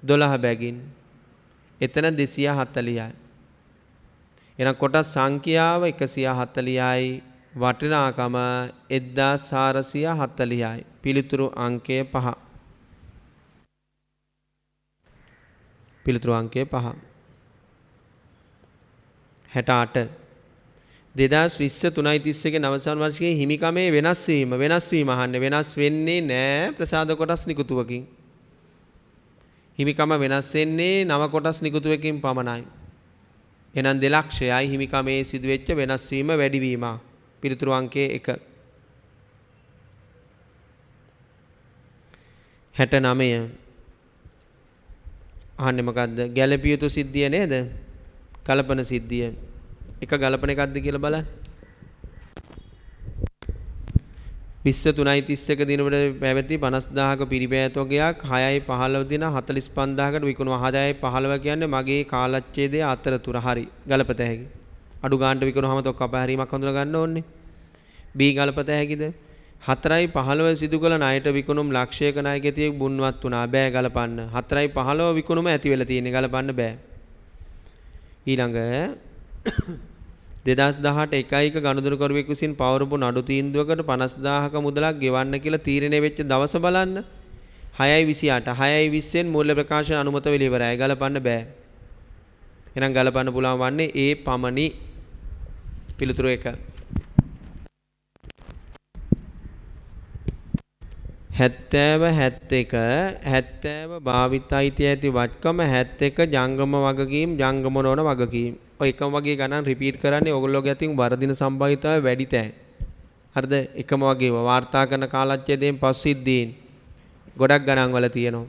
Speaker 1: 12 බැගින්. එතන 240යි. එහෙනම් කොටස් සංඛ්‍යාව 140යි. වටිනාකම 1440යි. පිළිතුරු අංකය 5. පිළිතුරු අංකය 5. 68. 2020 3:31 නවසන් වර්ෂයේ හිමිකමේ වෙනස් වීම අහන්නේ. වෙනස් වෙන්නේ නැහැ ප්‍රසාද කොටස් නිකුතුවකින්. හිමිකම වෙනස් වෙන්නේ නව කොටස් නිකුතුවකින් පමණයි. එහෙනම් 2 ලක්ෂයයි හිමිකමේ සිදුවෙච්ච වෙනස් වීම වැඩි වීම. පිළිතුරු අංකය 1. 69. අහන්නේ මොකද්ද? ගැළපිය යුතු සිද්ධිය නේද? කලපන සිද්ධිය. එක ගලපන එකක්ද කියලා බලන්න. 23:31 දිනවල පැවති 50000ක පිරිපෑතෝගයක් 6:15 දින 45000කට විකුණුවා. 6:15 කියන්නේ මගේ කාලච්ඡේදයේ අතරතුර. හරි. ගලපත හැකි. අඩු ගානට විකුණුවාම තොක් අපහැරීමක් හඳුනා ගන්න ඕනේ. B ගලපත හැකිද? 4:15 සිදු කළ ණයට විකුණුම් ලක්ෂයක ණයකතියෙක් බුන්වත් වුණා. බෑ ගලපන්න. 4:15 විකුණුම ඇති වෙලා තියෙන්නේ. ගලපන්න බෑ. ඊළඟ 2018 එකයික ගනුදෙනුකරුවෙකු විසින් පවරපු නඩු තීන්දුවකට 50000ක මුදලක් ගෙවන්න කියලා තීරණය වෙච්ච දවස බලන්න. 6:28 6:20න් මූල්‍ය ප්‍රකාශන අනුමත වෙලා ඉවරයි. ගලපන්න බෑ. එහෙනම් ගලපන්න පුළුවන් වන්නේ ඒ පමණි. පිළිතුරු 1. 70 භාවිතයිති ඇති වත්කම 71 ජංගම වගකීම් ජංගම නොවන වගකීම්. ඔය එකම වගේ ගණන් රිපීට් කරන්නේ ඔයගොල්ලෝගේ අතින් වර්ධින සම්භාවිතාවය වැඩි තැයි. හරිද? එකම වගේ වාර්තා කරන කාලච්ඡේදයෙන් පස්සිද්දීන් ගොඩක් ගණන් වල තියෙනවා.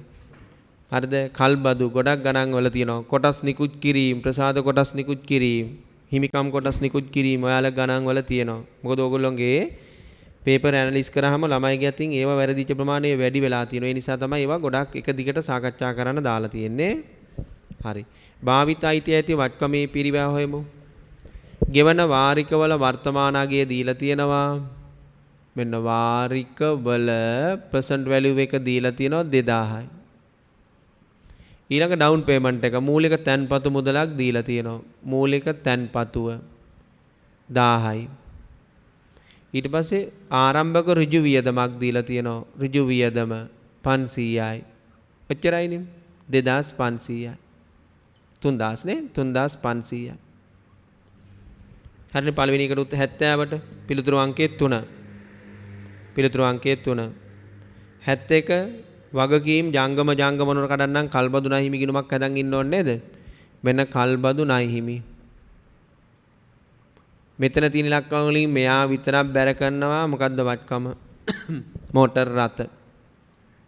Speaker 1: හරිද? කල්බදු ගොඩක් ගණන් වල තියෙනවා. කොටස් නිකුත් කිරීම, ප්‍රසාද කොටස් නිකුත් කිරීම, හිමිකම් කොටස් නිකුත් කිරීම ඔයාලා ගණන් වල තියෙනවා. මොකද ඔයගොල්ලෝගේ පේපර් ඇනලිස් කරාම ළමයිගේ අතින් ඒවා වැරදිච්ච ප්‍රමාණය වැඩි වෙලා තියෙනවා. ඒ නිසා තමයි ඒවා ගොඩක් එක දිගට සාකච්ඡා කරන්න දාලා තියෙන්නේ. හරි. භාවිත අයිති ඇති වත්කමේ පිරිවැය හොයමු. ගෙවන වාරිකවල වර්තමාන අගය දීලා තියෙනවා. මෙන්න වාරිකවල ප්‍රසන්ට් වැලියු එක දීලා තියෙනවා 2000යි. ඊළඟ ඩවුන් පේමන්ට් එක මූලික තැන්පතු මුදලක් දීලා තියෙනවා. මූලික තැන්පතුව 1000යි. ඊට පස්සේ ආරම්භක ඍජු වියදමක් දීලා තියෙනවා. ඍජු වියදම 500යි. එච්චරයිනේ. 2500යි. 3000 නේ 3500යි. හරිනේ පළවෙනි එකට උත්තර 70ට පිළිතුරු අංකය 3. පිළිතුරු අංකය 3. 71 වගකීම් ජංගම වල කඩන්නම් කල්බදු ණය හිමි ගිණුමක් හදන් ඉන්න ඕනේ නේද? මෙන්න කල්බදු ණය හිමි. මෙතන තියෙන ඉලක්කම් වලින් මෙයා විතරක් බැර කරනවා. මොකද්ද වත්කම? මෝටර් රථ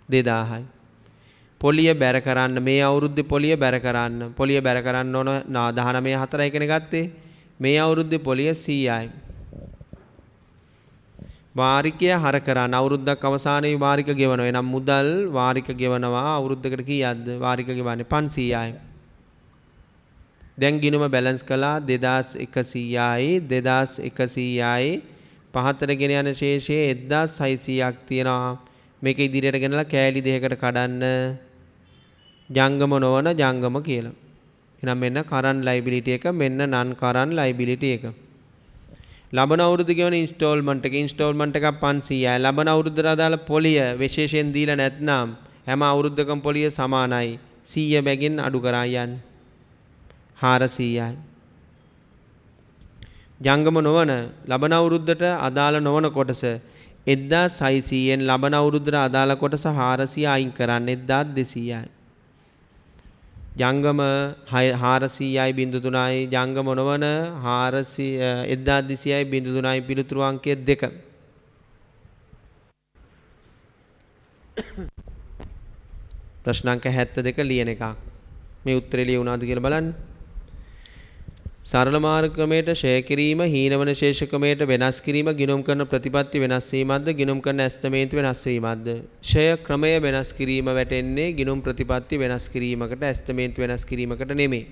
Speaker 1: 2000යි. පොලිය බැර කරන්න මේ අවුරුද්දේ පොලිය බැර කරන්න. පොලිය බැර කරන්න ඕන 19/4 එකනේ ගත්තේ. මේ අවුරුද්දේ පොලිය 100යි. වාරිකය හර කරන්න අවුරුද්දක් අවසානයේ වාරික ගෙවනවා. එනම් මුදල් වාරික ගෙවනවා අවුරුද්දකට කීයක්ද? වාරික ගෙවන්නේ 500යි. දැන් ගිණුම බැලන්ස් කළා 2100යි 2100යි. පහතට ගෙන යන ශේෂයේ 1600ක් තියෙනවා. මේක ඉදිරියට ගෙනලා කෑලි දෙකකට කඩන්න ජංගම නොවන ජංගම කියලා. එහෙනම් මෙන්න කරන්ට් ලයබිලිටි එක මෙන්න නන් කරන්ට් ලයබිලිටි එක. ලබන අවුරුද්ද ගෙවන ඉන්ස්ටෝල්මන්ට් එක 500යි. ලබන අවුරුද්දට අදාළ පොලිය විශේෂයෙන් දීලා නැත්නම් හැම අවුරුද්දකම පොලිය සමානයි. 100 බැගින් අඩු කරා යන්න 400යි. ජංගම නොවන ලබන අවුරුද්දට අදාළ නොවන කොටස 1600න් ලබන අවුරුද්දට අදාළ කොටස 400 අයින් කරන්න 1200යි. ජංගම 400යි 0.3යි ජංගම නොවන 1200යි 0.3යි පිළිතුරු අංකය 2. ප්‍රශ්න අංක 72 ලියන එකක්. මේ උත්තරේ ලියුණාද කියලා බලන්න. සරල මාර්ග ක්‍රමයට ෂය කිරීම හීනවන ශේෂ ක්‍රමයට වෙනස් කිරීම ගිණුම් කරන ප්‍රතිපත්ති වෙනස් වීමක්ද ගිණුම් කරන ඇස්තමේන්තු වෙනස් වීමක්ද? ෂය ක්‍රමය වෙනස් කිරීම වැටෙන්නේ ගිණුම් ප්‍රතිපත්ති වෙනස් කිරීමකට ඇස්තමේන්තු වෙනස් කිරීමකට නෙමෙයි.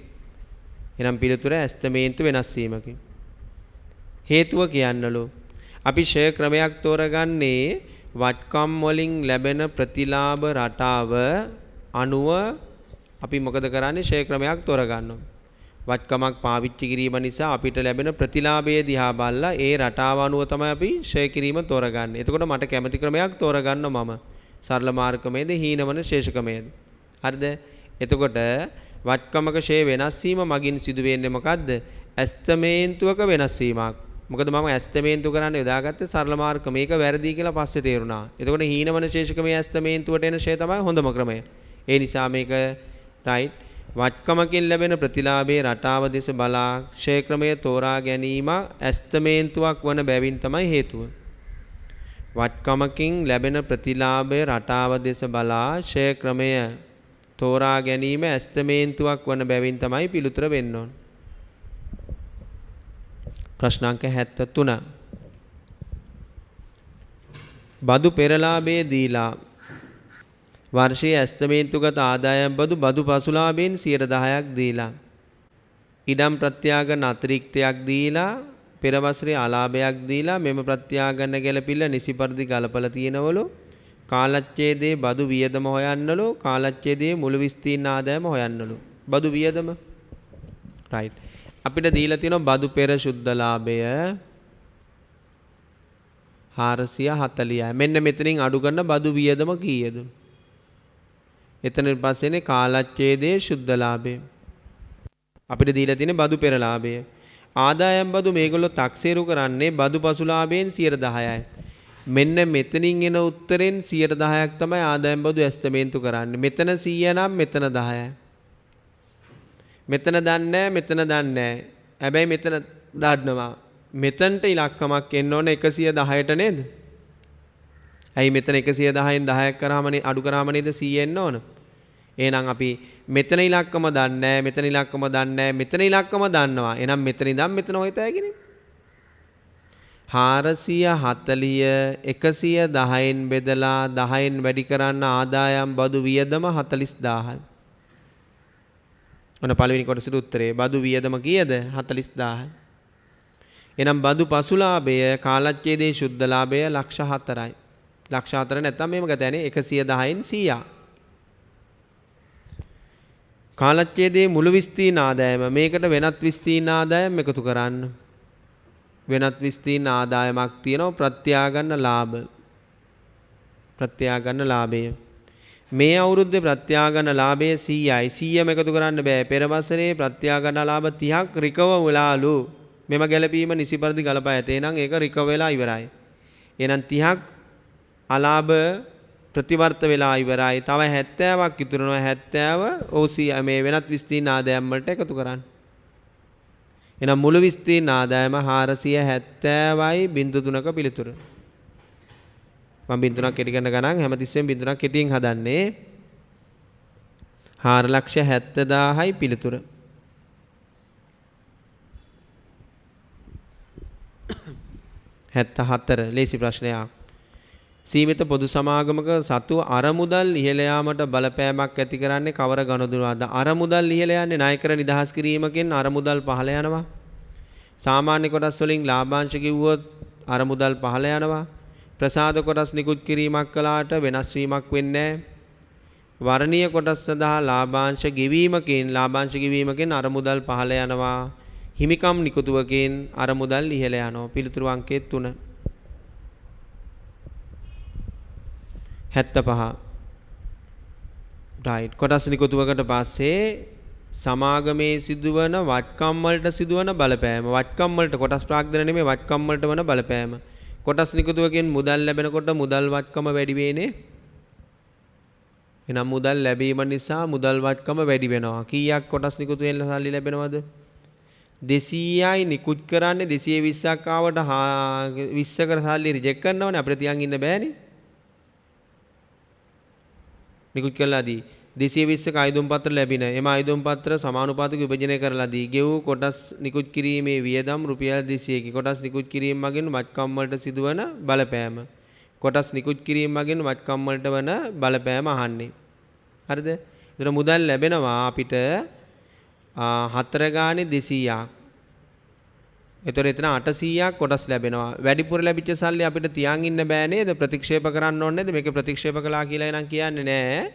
Speaker 1: එනම් පිළිතුර ඇස්තමේන්තු වෙනස් වීමකින්. හේතුව කියන්නලු. අපි ෂය ක්‍රමයක් තෝරගන්නේ වත්කම් වලින් ලැබෙන ප්‍රතිලාභ රටාව අනුව අපි මොකද කරන්නේ? ෂෙයා ක්‍රමයක් තෝරගන්නවා. වත්කමක් පාවිච්චි කිරීම නිසා අපිට ලැබෙන ප්‍රතිලාභය දිහා බලලා ඒ රටාව අනුව තමයි අපි ෂෙයා කිරීම තෝරගන්නේ. එතකොට මට කැමති ක්‍රමයක් තෝරගන්නවා මම. සරල මාර්ගමේද හීනවන ශේෂකමේද? හරිද? එතකොට වත්කමක ෂෙයා වෙනස් වීම මගින් සිදු වෙන්නේ මොකද්ද? ඇස්තමේන්තුවක වෙනස් වීමක්. මොකද මම ඇස්තමේන්තු කරන්න යොදාගත්තේ සරල මාර්ග මේක වැරදි කියලා පස්සේ තේරුණා. එතකොට හීනවන ශේෂකමේ ඇස්තමේන්තුවට එන ෂෙයා තමයි හොඳම ක්‍රමය. ඒ නිසා මේක රයිට් වත්කමකින් ලැබෙන ප්‍රතිලාභයේ රටාව දෙස බලා ෂෙයා ක්‍රමය තෝරා ගැනීම ඇස්තමේන්තුවක් වන බැවින් තමයි හේතුව. වත්කමකින් ලැබෙන ප්‍රතිලාභයේ රටාව දෙස බලා ෂෙයා ක්‍රමය තෝරා ගැනීම ඇස්තමේන්තුවක් වන බැවින් තමයි පිළිතුර වෙන්න ඕන. ප්‍රශ්න අංක 73. බදු පෙරලාභයේ දීලා වර්ෂයේ ඇස්තමේන්තුගත ආදායම් බදු පසුලාභයෙන් 10%ක් දීලා ඉඩම් ප්‍රත්‍යාගන අතිරික්තයක් දීලා පෙර වසරේ අලාභයක් දීලා මෙම ප්‍රත්‍යාගන ගැලපිල්ල නිසි පරිදි ගලපලා තියෙනවලු කාලච්ඡේදයේ බදු වියදම හොයන්නලු කාලච්ඡේදයේ මුළු විස්තීර්ණ ආදායම හොයන්නලු බදු වියදම රයිට් අපිට දීලා තියෙනවා බදු පෙර සුද්ධ ලාභය 440යි මෙන්න මෙතනින් අඩු කරන බදු වියදම කීයද එතන පස්සේනේ කාලච්ඡේදයේ සුද්ධ ලාභය අපිට දීලා තියෙන බදු පෙර ලාභය ආදායම් බදු මේගොල්ලෝ taxeru කරන්නේ බදු පසුලාභයෙන් 10%යි මෙන්න මෙතනින් එන උත්තරෙන් 10%ක් තමයි ආදායම් බදු ඇස්තමේන්තු කරන්නේ මෙතන 100 නම් මෙතන 10යි මෙතන දන්නේ මෙතන දන්නේ හැබැයි මෙතන දාන්නවා මෙතනට ඉලක්කමක් එන්න ඕනේ 110ට නේද ඇයි මෙතන 110න් 10ක් කරාම අඩු කරාම නේද 100 එන්න ඕන එහෙනම් අපි මෙතන ඉලක්කම දන්නේ මෙතන ඉලක්කම දන්නේ මෙතන ඉලක්කම දන්නවා එහෙනම් මෙතන ඉඳන් මෙතන හොයතෑගිනේ 440 110න් බෙදලා 10න් වැඩි කරන්න ආදායම් බදු වියදම 40000යි ඔන්න පළවෙනි කොටසට උත්තරේ බදු වියදම කීයද 40000යි එහෙනම් බදු පසුලාභය කාලච්ඡේදයේ සුද්ධ ලාභය ලක්ෂ 4යි ලක්ෂ 4 නැත්තම් මේම ගතයනේ 110න් 100 කාලච්ඡේදයේ මුළු විස්තීර්ණ ආදායම මේකට වෙනත් විස්තීර්ණ ආදායම් එකතු කරන්න වෙනත් විස්තීර්ණ ආදායමක් තියෙනවා ප්‍රත්‍යාගන්න ලාභය මේ අවුරුද්දේ ප්‍රත්‍යාගන්න ලාභය 100යි 100ම එකතු කරන්න බෑ පෙර වසරේ ප්‍රත්‍යාගන්න ලාභ 30ක් රිකව වෙලාලු මෙම ගැලපීම නිසි පරිදි ගලපා ඇත එහෙනම් ඒක රිකව වෙලා ඉවරයි එහෙනම් 30ක් අලාභ ප්‍රතිවර්ත වෙලා ඉවරයි තව 70ක් ඉතුරුනවා 70 OC මේ වෙනත් විස්තීර්ණ ආදායම් වලට එකතු කරන්න එහෙනම් මුළු විස්තීර්ණ ආදායම 470.3ක පිළිතුර මම බින්දුනක් කෙටි කරන ගණන් හැමතිස්සෙම බින්දුනක් කෙටියෙන් හදන්නේ 4,70,000යි පිළිතුර 74 ලේසි ප්‍රශ්නයක් සීමිත පොදු සමාගමක සතු අරමුදල් ඉහළ යාමට බලපෑමක් ඇති කරන්නේ කවර ගනුදෙනුවක්ද අරමුදල් ඉහළ යන්නේ ණය කර නිදහස් කිරීමකින් අරමුදල් පහළ යනවා සාමාන්‍ය කොටස් වලින් ලාභාංශ කිව්වොත් අරමුදල් පහළ යනවා ප්‍රසාද කොටස් නිකුත් කිරීමක් කළාට වෙනස් වීමක් වෙන්නේ නැහැ වර්ණීය කොටස් සඳහා ලාභාංශ ගෙවීමකින් අරමුදල් පහළ යනවා හිමිකම් නිකුතුවකින් අරමුදල් ඉහළ යනවා පිළිතුරු අංකයේ 3 75 රයිට් කොටස් නිකුතුවකට පස්සේ සමාගමේ සිදුවන වත්කම් වලට සිදුවන බලපෑම වත්කම් වලට කොටස් ප්‍රාග්ධන නෙමෙයි වත්කම් වලට වන බලපෑම කොටස් නිකුතුවකින් මුදල් ලැබෙනකොට මුදල් වත්කම වැඩි වෙන්නේ එහෙනම් මුදල් ලැබීම නිසා මුදල් වත්කම වැඩි වෙනවා කීයක් කොටස් නිකුතුවෙන් සල්ලි ලැබෙනවද 200යි නිකුත් කරන්නේ 220ක් ආවට 20කට සල්ලි රිජෙක්ට් කරනවනේ අපිට තියන් ඉන්න බෑනේ නිකුත් කළා දී 220ක ආයුධම් පත්‍ර ලැබින එම ආයුධම් පත්‍ර සමානුපාතික විභජනය කරලා දී ගෙවූ කොටස් නිකුත් කිරීමේ වියදම් රුපියල් 200කි කොටස් නිකුත් කිරීම මගින් වත්කම් වලට සිදුවන බලපෑම කොටස් නිකුත් කිරීම මගින් වත්කම් වලට වන බලපෑම අහන්නේ හරිද ඒතර මුදල් ලැබෙනවා අපිට 4 ගානේ 200ක් එතකොට එතන 800ක් කොටස් ලැබෙනවා. වැඩිපුර ලැබිච්ච සල්ලි අපිට තියන් ඉන්න බෑ නේද? ප්‍රතික්ෂේප කරන්න ඕනේ නේද? මේක ප්‍රතික්ෂේප කළා කියලා නම් කියන්නේ නෑ.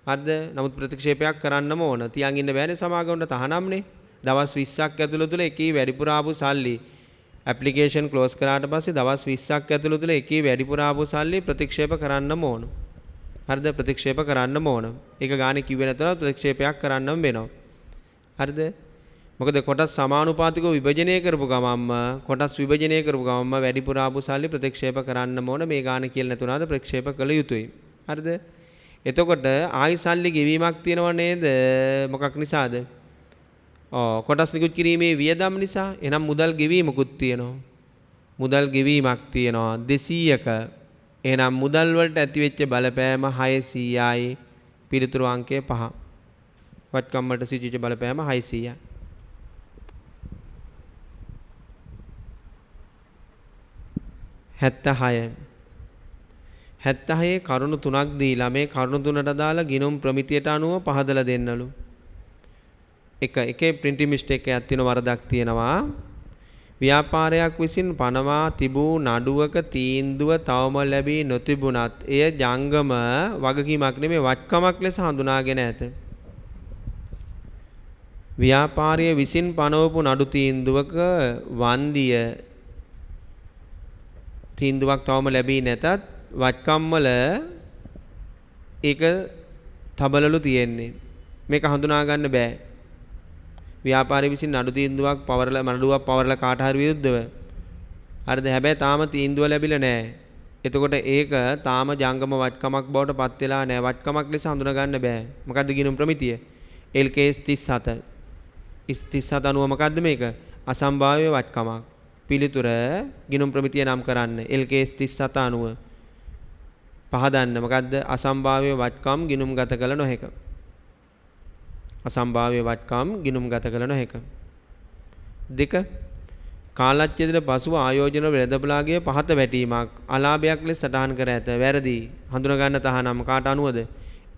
Speaker 1: හරිද? නමුත් ප්‍රතික්ෂේපයක් කරන්නම ඕන. තියන් ඉන්න බෑනේ සමාගමට තහනම්නේ. දවස් 20ක් ඇතුළත එකේ වැඩිපුර ආපු සල්ලි ඇප්ලිකේෂන් ක්ලෝස් කරාට පස්සේ දවස් 20ක් ඇතුළත එකේ වැඩිපුර ආපු සල්ලි ප්‍රතික්ෂේප කරන්නම ඕන. හරිද? ප්‍රතික්ෂේප කරන්නම ඕන. ඒක ගානේ කිව්වේ නැතනම් ප්‍රතික්ෂේපයක් කරන්නම වෙනවා. හරිද? මොකද කොටස් සමානුපාතිකව විභජනය කරපු ගමන්ම වැඩිපුර ආපු සල්ලි ප්‍රතික්ෂේප කරන්නම ඕන. මේ ගානේ කියලා නැතුණාද ප්‍රතික්ෂේප කළ යුතුයි. හරිද? එතකොට ආයි සල්ලි ගෙවීමක් තියෙනව නේද? මොකක් නිසාද? කොටස් නිකුත් කිරීමේ වියදම් නිසා. එහෙනම් මුදල් ගෙවීමකුත් තියෙනවා. මුදල් ගෙවීමක් තියෙනවා 200ක. එහෙනම් මුදල් වලට ඇති වෙච්ච බලපෑම 600යි. පිළිතුරු අංකය 5. වත්කම් වලට සිදුවෙච්ච බලපෑම 600යි. 76 කරුණු 3ක් දීලා මේ කරුණු 3ට අදාළ ගිණුම් ප්‍රමිතියට අනුව පහදලා දෙන්නලු. එකේ printing mistake එකක් තියෙන වරදක් තියෙනවා. ව්‍යාපාරයක් විසින් පනවා තිබූ නඩුවක තීන්දුව තවම ලැබී නොතිබුණත් එය ජංගම වගකීමක් නෙමෙයි වත්කමක් ලෙස හඳුනාගෙන ඇත. ව්‍යාපාරය විසින් පනවපු නඩු තීන්දුවක වන්දිය තීන්දුවක් තවම ලැබී නැතත් වත්කම් වල ඒක තබලලු තියෙන්නේ. මේක හඳුනා ගන්න බෑ. ව්‍යාපාරය විසින් නඩු තීන්දුවක් පවරලා කාට හරි විරුද්ධව. හරිද? හැබැයි තාම තීන්දුව ලැබිලා නැහැ. එතකොට ඒක තාම ජංගම වත්කමක් බවට පත් වෙලා නැහැ. වත්කමක් ලෙස හඳුනා ගන්න බෑ. මොකද්ද ගිණුම් ප්‍රමිතිය? LKS 37. 37 අනුව මොකද්ද මේක? අසම්භාව්‍ය වත්කමක්. පිළිතුර ගිණුම් ප්‍රමිතිය නම් කරන්න. LKS 37 අනුව පහදන්න. මොකද්ද? අසම්භාව්‍ය වත්කම් ගිණුම් ගත කළ නොහැක. අසම්භාව්‍ය වත්කම් ගිණුම් ගත කළ නොහැක. 2. කාලච්ඡේදයට පසුව ආයෝජන වෙළඳපළාගේ පහත වැටීමක් අලාභයක් ලෙස සටහන් කර ඇත. වැරදි. හඳුනා ගන්න තහනම් කාට අනුවද?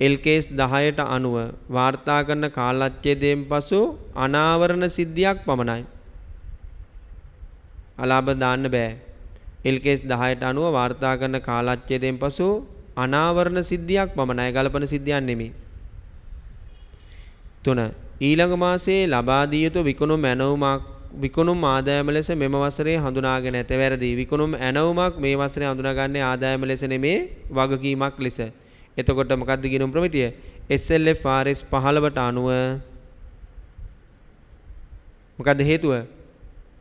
Speaker 1: LKS 10ට අනුව වාර්තා කරන කාලච්ඡේදයෙන් පසු අනාවරණ සිද්ධියක් පමණයි. අලාභ දාන්න බෑ. LKS 10ට අනුව වාර්තා කරන කාලච්ඡේදයෙන් පසු අනාවරණ සිද්ධියක් පමණයි. ගලපන සිද්ධියක් නෙමෙයි. 3. ඊළඟ මාසයේ ලබා දිය යුතු විකුණුම් ආදායම ලෙස මෙම වසරේ හඳුනාගෙන ඇත. වැරදි. විකුණුම් ඇණවුමක් මේ වසරේ හඳුනාගන්නේ ආදායම ලෙස නෙමේ වගකීමක් ලෙස. එතකොට මොකද්ද ගිණුම් ප්‍රමිතිය? SLF RS 15ට අනුව මොකද්ද හේතුව?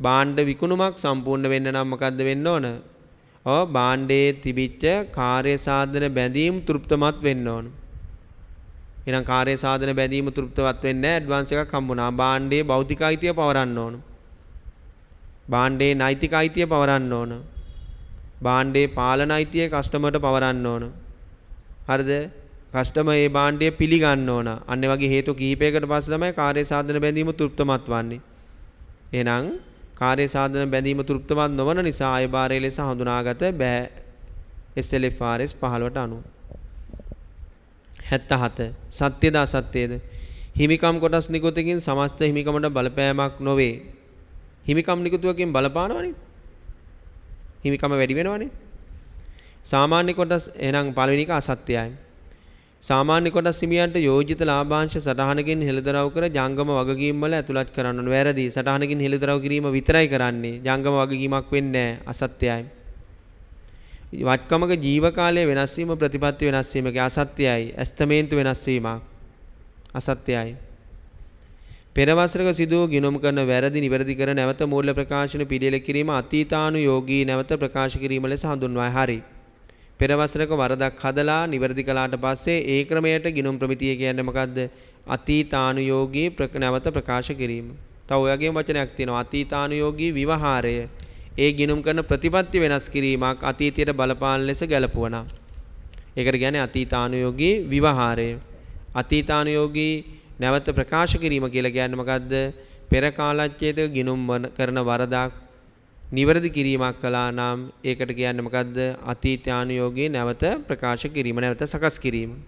Speaker 1: භාණ්ඩ විකුණුමක් සම්පූර්ණ වෙන්න නම් මොකද්ද වෙන්න ඕන? භාණ්ඩයේ තිබිච්ච කාර්ය සාධන බැඳීම් තෘප්තමත් වෙන්න ඕන. එහෙනම් කාර්ය සාධන බැඳීම තෘප්තවත් වෙන්නේ නැහැ. ඇඩ්වාන්ස් එකක් හම්බුණා. භාණ්ඩයේ භෞතික අයිතිය පවරන්න ඕන. භාණ්ඩයේ නෛතික අයිතිය පවරන්න ඕන. භාණ්ඩයේ පාලන අයිතිය කස්ටමර්ට පවරන්න ඕන. හරිද? කස්ටමර් මේ භාණ්ඩය පිළිගන්න ඕන. අන්න ඒ වගේ හේතු කිහිපයකට පස්සේ තමයි කාර්ය සාධන බැඳීම තෘප්තමත් වන්නේ. එහෙනම් කාර්ය සාධන බැඳීම තෘප්තමත් නොවන නිසා අයබාරය ලෙස හඳුනාගත බෑ. SLF RS 15ට අනුව. 77. සත්‍යද අසත්‍යද? හිමිකම් කොටස් නිකුතකින් සමස්ත හිමිකමට බලපෑමක් නොවේ. හිමිකම් නිකුතුවකින් බලපානවනේ. හිමිකම වැඩි වෙනවනේ. සාමාන්‍ය කොටස් එහෙනම් පළවෙනි එක අසත්‍යයි. සාමාන්‍ය කොටස් හිමියන්ට යෝජිත ලාභාංශ සටහනකින් හෙළිදරව් කර ජංගම වගකීම් වල ඇතුළත් කරන්න ඕන. වැරදි. සටහනකින් හෙළිදරව් කිරීම විතරයි කරන්නේ. ජංගම වගකීමක් වෙන්නේ නැහැ. අසත්‍යයි. වත්කමක ජීව කාලය වෙනස් වීම ප්‍රතිපත්ති වෙනස් වීමක අසත්‍යයි. ඇස්තමේන්තු වෙනස් වීමක් අසත්‍යයි. පෙර වසරක සිදු වූ ගිණුම් කරන වැරදි නිවැරදි කර නැවත මූල්‍ය ප්‍රකාශන පිළියෙල කිරීම අතීතානුයෝගී නැවත ප්‍රකාශ කිරීම ලෙස හඳුන්වයි. හරි. පෙර වසරක වරදක් හදලා නිවැරදි කළාට පස්සේ ඒ ක්‍රමයට ගිණුම් ප්‍රමිතිය කියන්නේ මොකද්ද? අතීතානුයෝගී නැවත ප්‍රකාශ කිරීම. තව ඔයගෙම වචනයක් තියෙනවා. අතීතානුයෝගී විවහාරය. ඒ ගිණුම් කරන ප්‍රතිපත්ති වෙනස් කිරීමක් අතීතයට බලපාන ලෙස ගැලපුවනම්. ඒකට කියන්නේ අතීතානුයෝගී විවහාරය. අතීතානුයෝගී නැවත ප්‍රකාශ කිරීම කියලා කියන්නේ මොකද්ද? පෙර කාලච්ඡේදක ගිණුම් කරන වරදක් නිවැරදි කිරීමක් කළා නම් ඒකට කියන්නේ මොකද්ද? අතීතානුයෝගී නැවත ප්‍රකාශ කිරීම, නැවත සකස් කිරීම.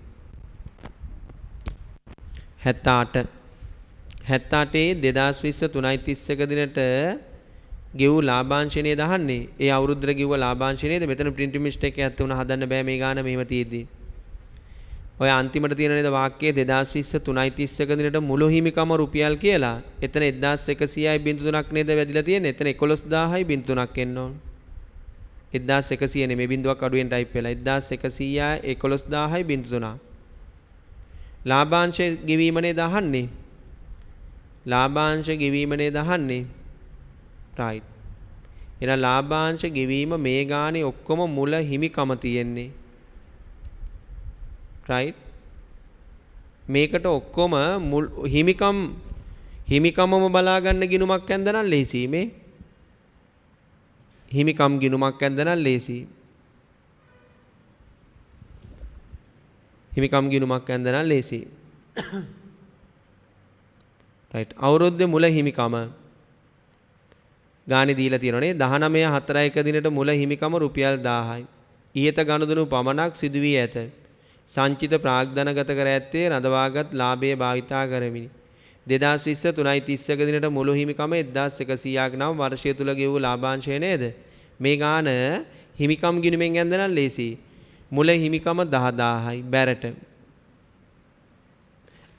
Speaker 1: 78 2020 3:31 දිනට ගෙවූ ලාභාංශය නේද අහන්නේ. ඒ අවුරුද්දට ගෙවුව ලාභාංශය නේද? මෙතන ප්‍රින්ටින් මිස්ටේක් එකක් තුන හදන්න බෑ මේ ගාන මෙහෙම තියෙද්දි. ඔය අන්තිමට තියෙන නේද වාක්‍යයේ 2020 3:31 දිනට මුළු හිමිකම රුපියල් කියලා. එතන 1100.3ක් නේද වැදිලා තියෙන්නේ. එතන 11000.3ක් එන්න ඕන. 1100 නෙමෙයි බිඳුවක් අඩුවෙන් ටයිප් වෙලා 1100 11000.3. ලාභාංශ ගෙවීම නේද අහන්නේ. ලාභාංශ ගෙවීම නේද අහන්නේ. right. එහෙනම් ලාභාංශ ගෙවීම මේ ගානේ ඔක්කොම මුල හිමිකම තියෙන්නේ. right. මේකට ඔක්කොම හිමිකමම බලා ගන්න ගිණුමක් ඇඳනනම් ලේසි මේ. හිමිකම් ගිණුමක් ඇඳනනම් ලේසි. හිමිකම් ගිණුමක් ඇඳනනම් ලේසි. right. අවුරුද්දේ මුල හිමිකම ගානේ දීලා තියෙනනේ 19/4 දිනට මුල හිමිකම රුපියල් 1000යි. ඊයත ගනුදෙනු පමණක් සිදු වී ඇත. සංචිත ප්‍රාග්ධනගත කර ඇත්තේ රඳවාගත් ලාභයේ භාවිතා කරමිනි. 2020 3:31 දිනට මුළු හිමිකම 1100ක් නම් වර්ෂය තුල ගෙවූ ලාභාංශය නේද? මේ ගාන හිමිකම් ගිණුමෙන් ඇඳනනම් ලේසි. මුල හිමිකම 10000යි බැරට.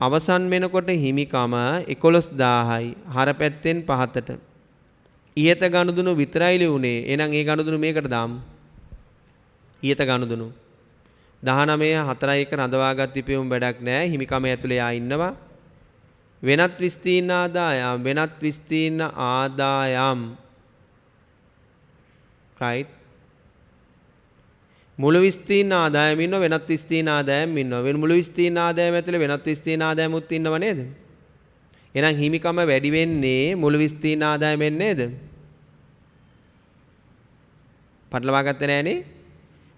Speaker 1: අවසන් වෙනකොට හිමිකම 11000යි හර පැත්තෙන් පහතට. ඊයත ගනුදෙනු විතරයි ලියුනේ. එහෙනම් ඒ ගනුදෙනු මේකට දාමු. ඊයත ගනුදෙනු 19/4 රඳවාගත් ඉපෙවුම් වැඩක් නැහැ. හිමිකම ඇතුලේ ආ ඉන්නවා. වෙනත් විස්තීර්ණ ආදායම් right. මුළු විස්තීර්ණ ආදායම ඉන්නවා වෙනත් විස්තීර්ණ ආදායම් ඉන්නවා. මුළු විස්තීර්ණ ආදායම ඇතුලේ වෙනත් විස්තීර්ණ ආදායමුත් ඉන්නව නේද? එහෙනම් හිමිකම වැඩි වෙන්නේ මුළු විස්තීර්ණ ආදායමෙන් නේද? පටලවා ගත්තේ නෑනේ.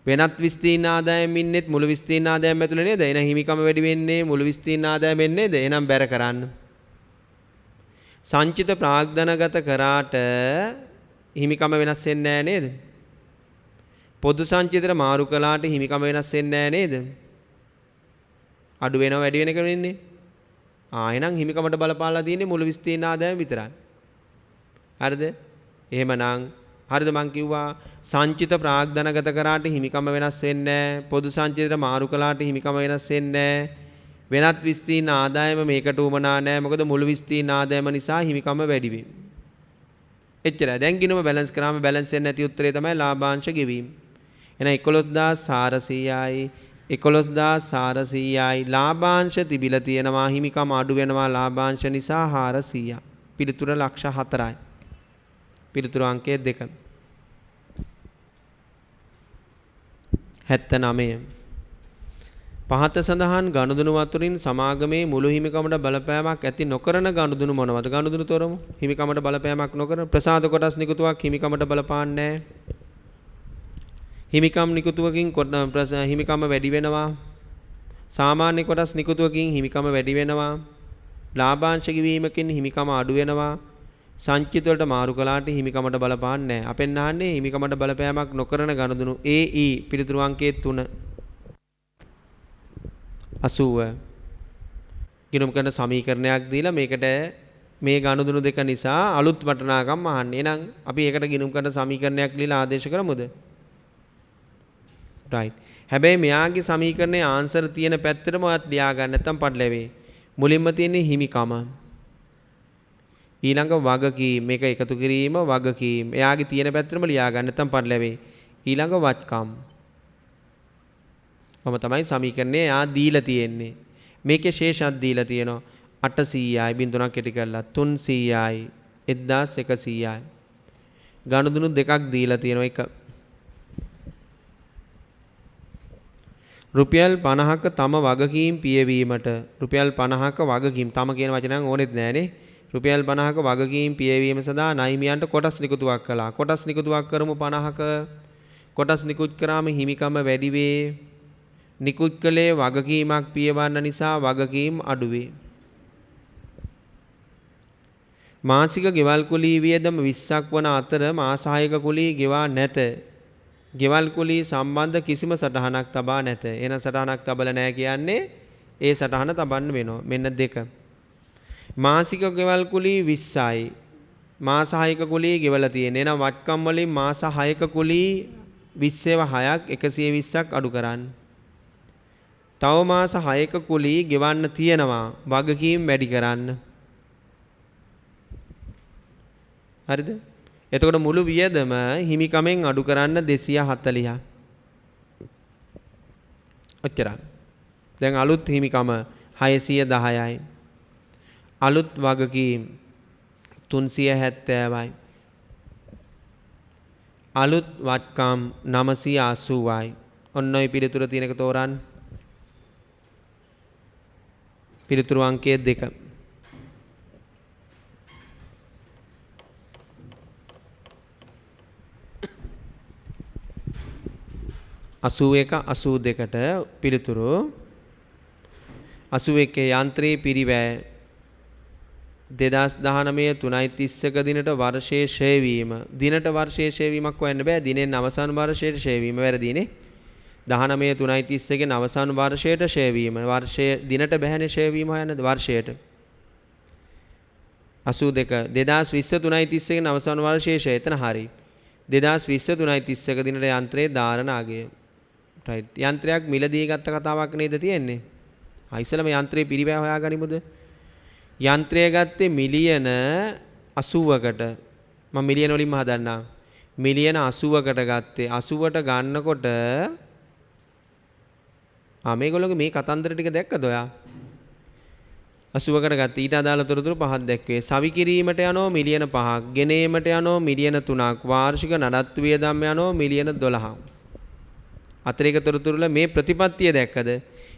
Speaker 1: වෙනත් විස්තීර්ණ ආදායම් ඉන්නෙත් මුළු විස්තීර්ණ ආදායම ඇතුලේ නේද? එහෙනම් හිමිකම වැඩි වෙන්නේ මුළු විස්තීර්ණ ආදායමෙන් නේද? එහෙනම් බැර කරන්න. සංචිත ප්‍රාග්ධනගත කරාට හිමිකම වෙනස් වෙන්නේ නෑ නේද? පොදු සංචිතයට මාරු කළාට හිමිකම වෙනස් වෙන්නේ නෑ නේද? අඩු වෙනව වැඩි වෙන එක වෙන්නේ. එහෙනම් හිමිකමට බලපාලා තියෙන්නේ මුළු විස්තීර්ණ ආදායම විතරයි. හරිද? එහෙමනම් හරිද මං කිව්වා සංචිත ප්‍රාග්ධනගත කරාට හිමිකම වෙනස් වෙන්නේ නැහැ. පොදු සංචිතයට මාරු කළාට හිමිකම වෙනස් වෙන්නේ නැහැ. වෙනත් විස්තීර්ණ ආදායම මේකට උමනා නැහැ. මොකද මුළු විස්තීර්ණ ආදායම නිසා හිමිකම වැඩි වෙයි. එච්චරයි. දැන් ගිණුම බැලන්ස් කරාම බැලන්ස් වෙන්නේ නැති උත්තරේ තමයි ලාභාංශ ගෙවීම. එහෙනම් 11400යි 11400යි ලාභාංශ තිබිලා තියෙනවා. හිමිකම අඩු වෙනවා ලාභාංශ නිසා 400. පිළිතුර ලක්ෂ 4යි. පිළිතුරු අංකය 2. 79. පහත සඳහන් ගනුදෙනු අතරින් සමාගමේ මුළු හිමිකමට බලපෑමක් ඇති නොකරන ගනුදෙනු මොනවද? ගනුදෙනු තොරමු. හිමිකමට බලපෑමක් නොකරන ප්‍රසාද කොටස් නිකුතුවක් හිමිකමට බලපාන්නේ නැහැ. හිමිකම් නිකුතුවකින් හිමිකම වැඩි වෙනවා. සාමාන්‍ය කොටස් නිකුතුවකින් හිමිකම වැඩි වෙනවා. ලාභාංශ ගෙවීමකින් හිමිකම අඩු වෙනවා. සංචිත වලට මාරු කළාට හිමිකමට බලපාන්නේ නැහැ. අපෙන් අහන්නේ හිමිකමට බලපෑමක් නොකරන ගනුදෙනු AE පිළිතුරු අංකයේ 3. 80. ගිණුම් කරන සමීකරණයක් දීලා මේකට මේ ගනුදෙනු දෙක නිසා අලුත් වටිනාකම් අහන්නේ. එහෙනම් අපි ඒකට ගිණුම් කරන සමීකරණයක් ලියලා ආදේශ කරමුද? right. හැබැයි මෙයාගේ සමීකරණයේ ආන්සර් තියෙන පැත්තටම ඔයත් ලියා ගන්න නැත්නම් පටලැවේ. මුලින්ම තියෙන්නේ හිමිකම. ඊළඟ වගකීම් මේක එකතු කිරීම වගකීම්. එයාගේ තියෙන පැත්තටම ලියා ගන්න නැත්නම් පටලැවේ. ඊළඟ වත්කම්. මම තමයි සමීකරණේ එයා දීලා තියෙන්නේ. මේකේ ශේෂයක් දීලා තියෙනවා 800යි බිඳුනක් කෙටි කරලා 300යි 1100යි. ගනුදෙනු දෙකක් දීලා තියෙනවා. එක රුපියල් 50ක තම වගකීම් පියවීමට රුපියල් 50ක වගකීම් තම කියන වචනයන් ඕනෙත් නෑනේ. රුපියල් 50ක වගකීම් පියවීම සඳහා නයිමියන්ට කොටස් නිකුතුවක් කළා. කොටස් නිකුතුවක් කරමු 50ක. කොටස් නිකුත් කරාම හිමිකම වැඩි වේ. නිකුත් කළේ වගකීමක් පියවන්න නිසා වගකීම් අඩු වේ. මාසික ගෙවල් කුලී වියදම 20ක් වන අතර මාස 6ක කුලී ගෙවා නැත. ගෙවල් කුලී සම්බන්ධ කිසිම සටහනක් තබා නැත. එහෙනම් සටහනක් තබලා නැහැ කියන්නේ ඒ සටහන තබන්න වෙනවා. මෙන්න 2. මාසික ගෙවල් කුලී 20යි. මාස 6ක කුලී ගෙවලා තියෙන. එහෙනම් වත්කම් වලින් මාස 6ක කුලී 26ක් 120ක් අඩු කරන්න. තව මාස 6ක කුලී ගෙවන්න තියෙනවා. වගකීම් වැඩි කරන්න. හරිද? එතකොට මුළු වියදම හිමිකමෙන් අඩු කරන්න 240ක්. ඔච්චරයි. දැන් අලුත් හිමිකම 610යි. අලුත් වගකීම් 370යි. අලුත් වත්කම් 980යි. ඔන්න ඔය පිළිතුර තියෙන එක තෝරන්න. පිළිතුරු අංකය 2. 81 82ට පිළිතුරු 81 යන්ත්‍රයේ පිරිවැය 2019 3.31 දිනට වර්ෂයේ ෂය වීම. දිනට වර්ෂයේ ෂය වීමක් හොයන්න බෑ. දිනෙන් අවසන් වර්ෂයේ ෂය වීම වැරදිනේ. 19 3.31 ගෙන් අවසන් වර්ෂයට ෂය වීම. වර්ෂයේ දිනට බෑනේ ෂය වීම හොයන්න වර්ෂයට. 82 2020 3.31 ගෙන් අවසන් වර්ෂයේ ෂය. එතන හරි. 2020 3.31 දිනට යන්ත්‍රයේ ධාරණ අගය. රයිට්. යන්ත්‍රයක් මිලදී ගත්ත කතාවක් නේද තියෙන්නේ? ඉස්සෙල්ලාම යන්ත්‍රයේ පිරිවැය හොයාගනිමුද? යන්ත්‍රය ගත්තේ මිලියන 80කට. මම මිලියන වලින්ම හදන්නම්. මිලියන 80කට ගත්තේ. 80ට ගන්නකොට මේගොල්ලෝගේ මේ කතන්දර ටික දැක්කද ඔයා? 80කට ගත්ත ඊට අදාළ තොරතුරු පහක් දැක්වේ. සවි කිරීමට යනෝ මිලියන 5ක්. ගෙනීමට යනෝ මිලියන 3ක්. වාර්ෂික නඩත්තු වියදම් යනෝ මිලියන 12ක්. අතිරේක තොරතුරු වල මේ ප්‍රතිපත්තිය දැක්කද?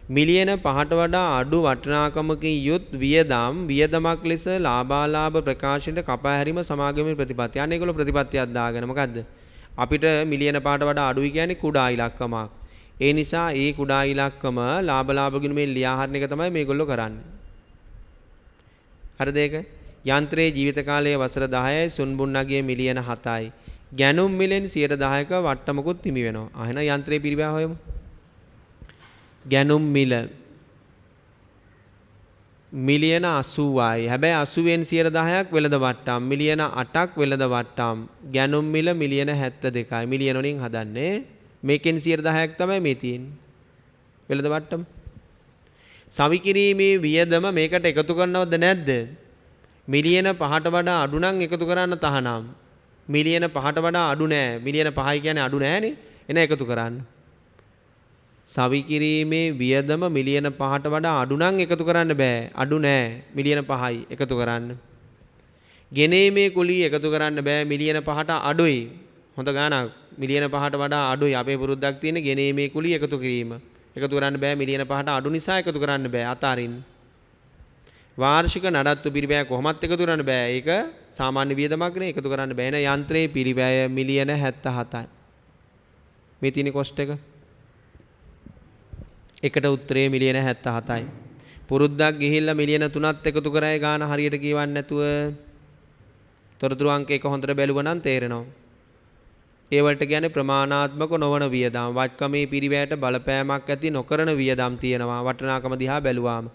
Speaker 1: මිලියන 5ට වඩා අඩු වටිනාකමකින් යුත් වියදමක් ලෙස ලාභාලාභ ප්‍රකාශනයට කපා හැරීම සමාගමේ ප්‍රතිපත්තිය. අන්න ඒගොල්ලෝ ප්‍රතිපත්තියක් දාගෙන මොකද්ද? අපිට මිලියන 5ට වඩා අඩුයි කියන්නේ කුඩා ඉලක්කමක්. ඒ නිසා ඒ කුඩා ඉලක්කම ලාභාලාභ ගිණුමේ ලියාහරණ එක තමයි මේගොල්ලෝ කරන්නේ. හරිද ඒක? යන්ත්‍රයේ ජීවිත කාලය වසර 10යි සුන්බුන්නගේ මිලියන 7යි. ගැනුම් මිලෙන් 10%ක වට්ටමකුත් හිමි වෙනවා. එහෙනම් යන්ත්‍රයේ පිරිවැය හොයමු. ගැනුම් මිල මිලියන 80යි. හැබැයි 80න් 10%ක් වෙළඳ වට්ටම්. මිලියන 8ක් වෙළඳ වට්ටම්. ගැනුම් මිල මිලියන 72යි. මිලියන වලින් හදන්නේ. මේකෙන් 10%ක් තමයි මේ තියෙන්නේ. වෙළඳ වට්ටම. සවි කිරීමේ වියදම මේකට එකතු කරනවද නැද්ද? මිලියන 5ට වඩා අඩු නම් එකතු කරන්න තහනම්. මිලියන 5ට වඩා අඩු නෑ. මිලියන 5යි කියන්නේ අඩු නෑනේ. එන එකතු කරන්න. සවි කිරීමේ වියදම මිලියන 5ට වඩා අඩු නම් එකතු කරන්න බෑ. අඩු නෑ. මිලියන 5යි එකතු කරන්න. ගෙනීමේ කුලී එකතු කරන්න බෑ. මිලියන 5ට අඩුයි. හොඳ ගානක්. මිලියන 5ට වඩා අඩුයි. අපේ පුරුද්දක් තියෙන ගෙනීමේ කුලී එකතු කිරීම. එකතු කරන්න බෑ. මිලියන 5ට අඩු නිසා එකතු කරන්න බෑ. අතාරින්න. වාර්ෂික නඩත්තු පිරිවැය කොහොමත් එකතු කරන්න බෑ. ඒක සාමාන්‍ය වියදමක් නේ. එකතු කරන්න බෑ. එන යන්ත්‍රයේ පිරිවැය මිලියන 77යි. මේ තියෙන කොස්ට් එක. එකට උත්තරේ මිලියන 77යි. පුරුද්දක් ගිහිල්ලා මිලියන 3ත් එකතු කරයි ගාන හරියට කියවන්නේ නැතුව තොරතුරු අංක 1 හොඳට බැලුවා නම් තේරෙනවා. ඒ වලට කියන්නේ ප්‍රමාණාත්මක නොවන වියදම්. වත්කමේ පිරිවැයට බලපෑමක් ඇති නොකරන වියදම් තියෙනවා. වටිනාකම දිහා බැලුවාම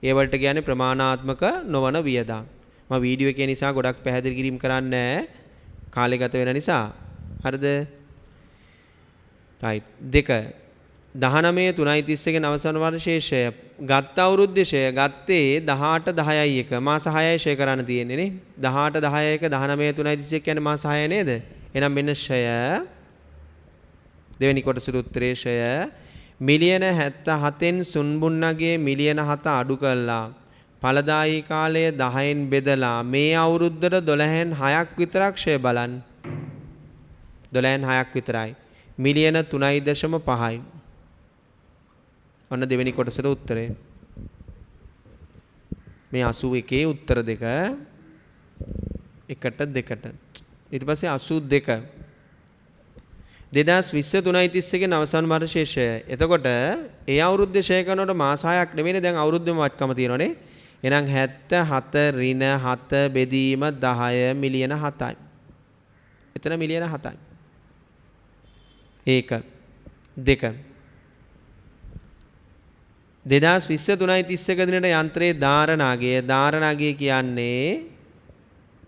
Speaker 1: ඒ වලට කියන්නේ ප්‍රමාණාත්මක නොවන වියදම්. මම වීඩියෝ එකේ නිසා ගොඩක් පැහැදිලි කිරීම කරන්නේ නැහැ. කාලය ගත වෙන නිසා. හරිද? රයිට්. 2 19 3.31 ගෙන් අවසන් වර්ෂයේ ෂය ගත්ත අවුරුද්දේ ෂය ගත්තේ 18 10යි 1 මාස 6යි ෂය කරන්න තියෙන්නේ නේ 18 10යි 1 19 3.31 කියන්නේ මාස 6 නේද? එහෙනම් මෙන්න ෂය දෙවෙනි කොටසට උත්තරේ ෂය මිලියන 77න් සුන්බුන්නගේ මිලියන 7 අඩු කළා. ඵලදායී කාලය 10න් බෙදලා මේ අවුරුද්දට 12න් 6ක් විතරක් ෂය බලන්න. 12න් 6ක් විතරයි. මිලියන 3.5යි. ඔන්න දෙවෙනි කොටසට උත්තරේ. මේ 81 උත්තර දෙක එකට දෙකට. ඊට පස්සේ 82 2020 3.31 ගෙන් අවසන් වර්ෂයේ ෂය. එතකොට ඒ අවුරුද්දේ ෂය කරනකොට මාස 6ක් නෙවෙයිනේ දැන් අවුරුද්දෙම වත්කම තියෙනවනේ. එහෙනම් 77 ඍණ 7 බෙදීම 10 මිලියන 7යි. එතන මිලියන 7යි. ඒක 2 2020 3.31 දිනට යන්ත්‍රයේ ධාරණාගය කියන්නේ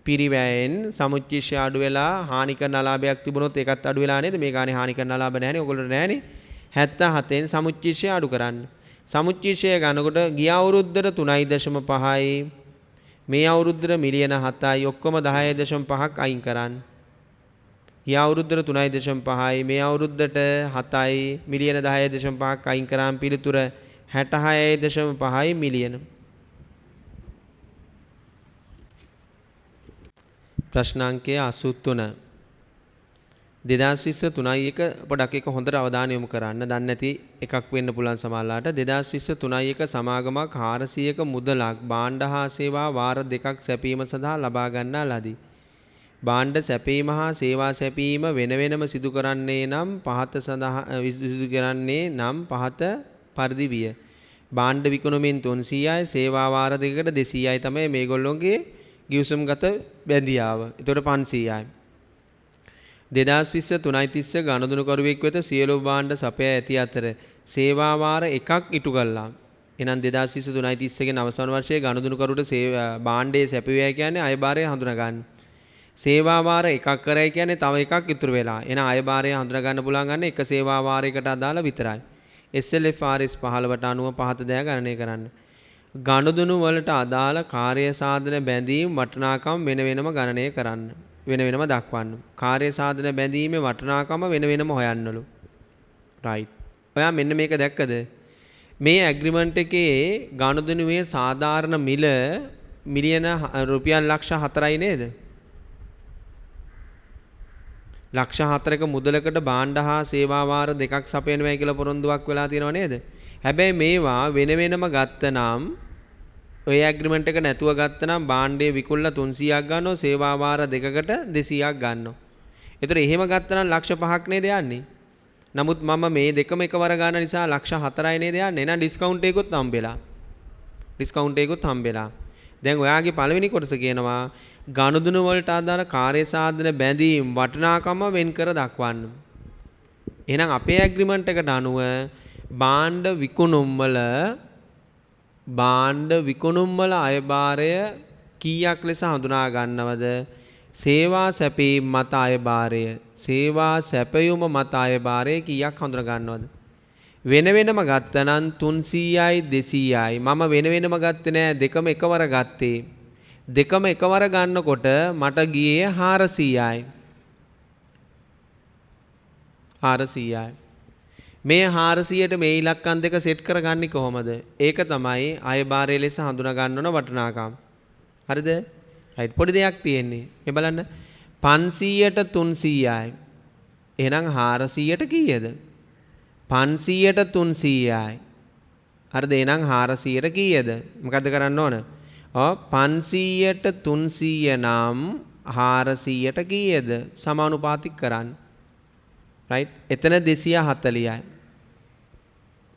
Speaker 1: පිරිවැයෙන් සමුච්චිෂය අඩු වෙලා හානි කරන අලාභයක් තිබුණොත් ඒකත් අඩු වෙලා නේද? මේ ගානේ හානි කරන අලාභ නැහැනේ. ඔයගොල්ලෝ නැහැනේ. 77න් සමුච්චිෂය අඩු කරන්න. සමුච්චිෂය ගන්නකොට ගිය අවුරුද්දට 3.5යි. මේ අවුරුද්දට මිලියන 7යි. ඔක්කොම 10.5ක් අයින් කරන්න. ගිය අවුරුද්දට 3.5යි. මේ අවුරුද්දට 7යි. මිලියන 10.5ක් අයින් කරාම පිළිතුර 66.5යි මිලියන. ප්‍රශ්නාංකය 83. 2020 3.1 පොඩක් එක හොඳට අවධානය යොමු කරන්න. දන්නේ නැති එකක් වෙන්න පුළුවන් සමහරලාට. 2020 3.1 සමාගමක් 400ක මුදලක් භාණ්ඩ හා සේවා වාර දෙකක් සැපීම සඳහා ලබා ගන්නා ලදී. භාණ්ඩ සැපීම හා සේවා සැපීම වෙන වෙනම සිදු කරන්නේ නම් පහත පරිදි විය. භාණ්ඩ විකුණුමින් 300යි සේවා වාර දෙකකට 200යි තමයි මේගොල්ලෝගේ ගිවිසුම්ගත බැඳියාව. එතකොට 500යි. 2020 3.30 ගනුදෙනුකරුවෙක් වෙත සියලු භාණ්ඩ සපයා ඇති අතර සේවා වාර එකක් ඉටු කළා. එහෙනම් 2020 3.30 ගේ අවසාන වර්ෂයේ ගනුදෙනුකරුට භාණ්ඩයේ සැපයුවා කියන්නේ අයබාරය හඳුනා ගන්න. සේවා වාර එකක් කරයි කියන්නේ තව එකක් ඉතුරු වෙලා. එහෙනම් අයබාරය හඳුනා ගන්න පුළුවන් ගන්න එක සේවා වාරයකට අදාළ විතරයි. SLFRS 15ට අනුව පහත දෑ ගණනය කරන්න. ගනුදෙනු වලට අදාළ කාර්ය සාධන බැඳීම් වටිනාකම් වෙන වෙනම ගණනය කරන්න. වෙන වෙනම දක්වන්න. කාර්ය සාධන බැඳීමේ වටිනාකම වෙන වෙනම හොයන්නලු. රයිට්. ඔයා මෙන්න මේක දැක්කද? මේ ඇග්‍රීමන්ට් එකේ ගනුදෙනුවේ සාධාරණ මිල මිලියන රුපියල් ලක්ෂ 4යි නේද? ලක්ෂ 4ක මුදලකට භාණ්ඩ හා සේවා වාර දෙකක් සපයනවා කියලා පොරොන්දුවක් වෙලා තියෙනව නේද? හැබැයි මේවා වෙන වෙනම ගත්තනම් ඔය ඇග්‍රීමන්ට් එක නැතුව ගත්තනම් භාණ්ඩයේ විකුණලා 300ක් ගන්නවා සේවා වාර දෙකකට 200ක් ගන්නවා. ඒතර එහෙම ගත්තනම් ලක්ෂ 5ක් නේද යන්නේ? නමුත් මම මේ දෙකම එකවර ගන්න නිසා ලක්ෂ 4යි නේද යන්නේ? එහෙනම් ඩිස්කවුන්ට් එකකුත් හම්බෙලා. දැන් ඔයාගේ පළවෙනි කොටස කියනවා ගනුදෙනු වලට අදාළ කාර්ය සාධන බැඳීම් වටිනාකම වෙන් කර දක්වන්න. එහෙනම් අපේ ඇග්‍රීමන්ට් එකට අනුව භාණ්ඩ විකුණුම් වල අයබාරය කීයක් ලෙස හඳුනා ගන්නවද? සේවා සැපීම මත අයබාරය, සේවා සැපයුම මත අයබාරය කීයක් හඳුනා ගන්නවද? වෙන වෙනම ගත්තනම් 300යි 200යි. මම වෙන වෙනම ගත්තේ නෑ, දෙකම එකවර ගත්තේ. දෙකම එකවර ගන්නකොට මට ගියේ 400යි. මේ 400ට මේ ඉලක්කම් දෙක සෙට් කරගන්නේ කොහොමද? ඒක තමයි අයබාරය ලෙස හඳුනා ගන්න ඕන වටිනාකම්. හරිද? රයිට්. පොඩි දෙයක් තියෙන්නේ. මේ බලන්න. 500ට 300යි. එහෙනම් 400ට කීයද? 500ට 300යි. හරිද? එහෙනම් 400ට කීයද? මොකද්ද කරන්න ඕන? 500ට 300 නම් 400ට කීයද? සමානුපාතික කරන්න. රයිට්. එතන 240යි.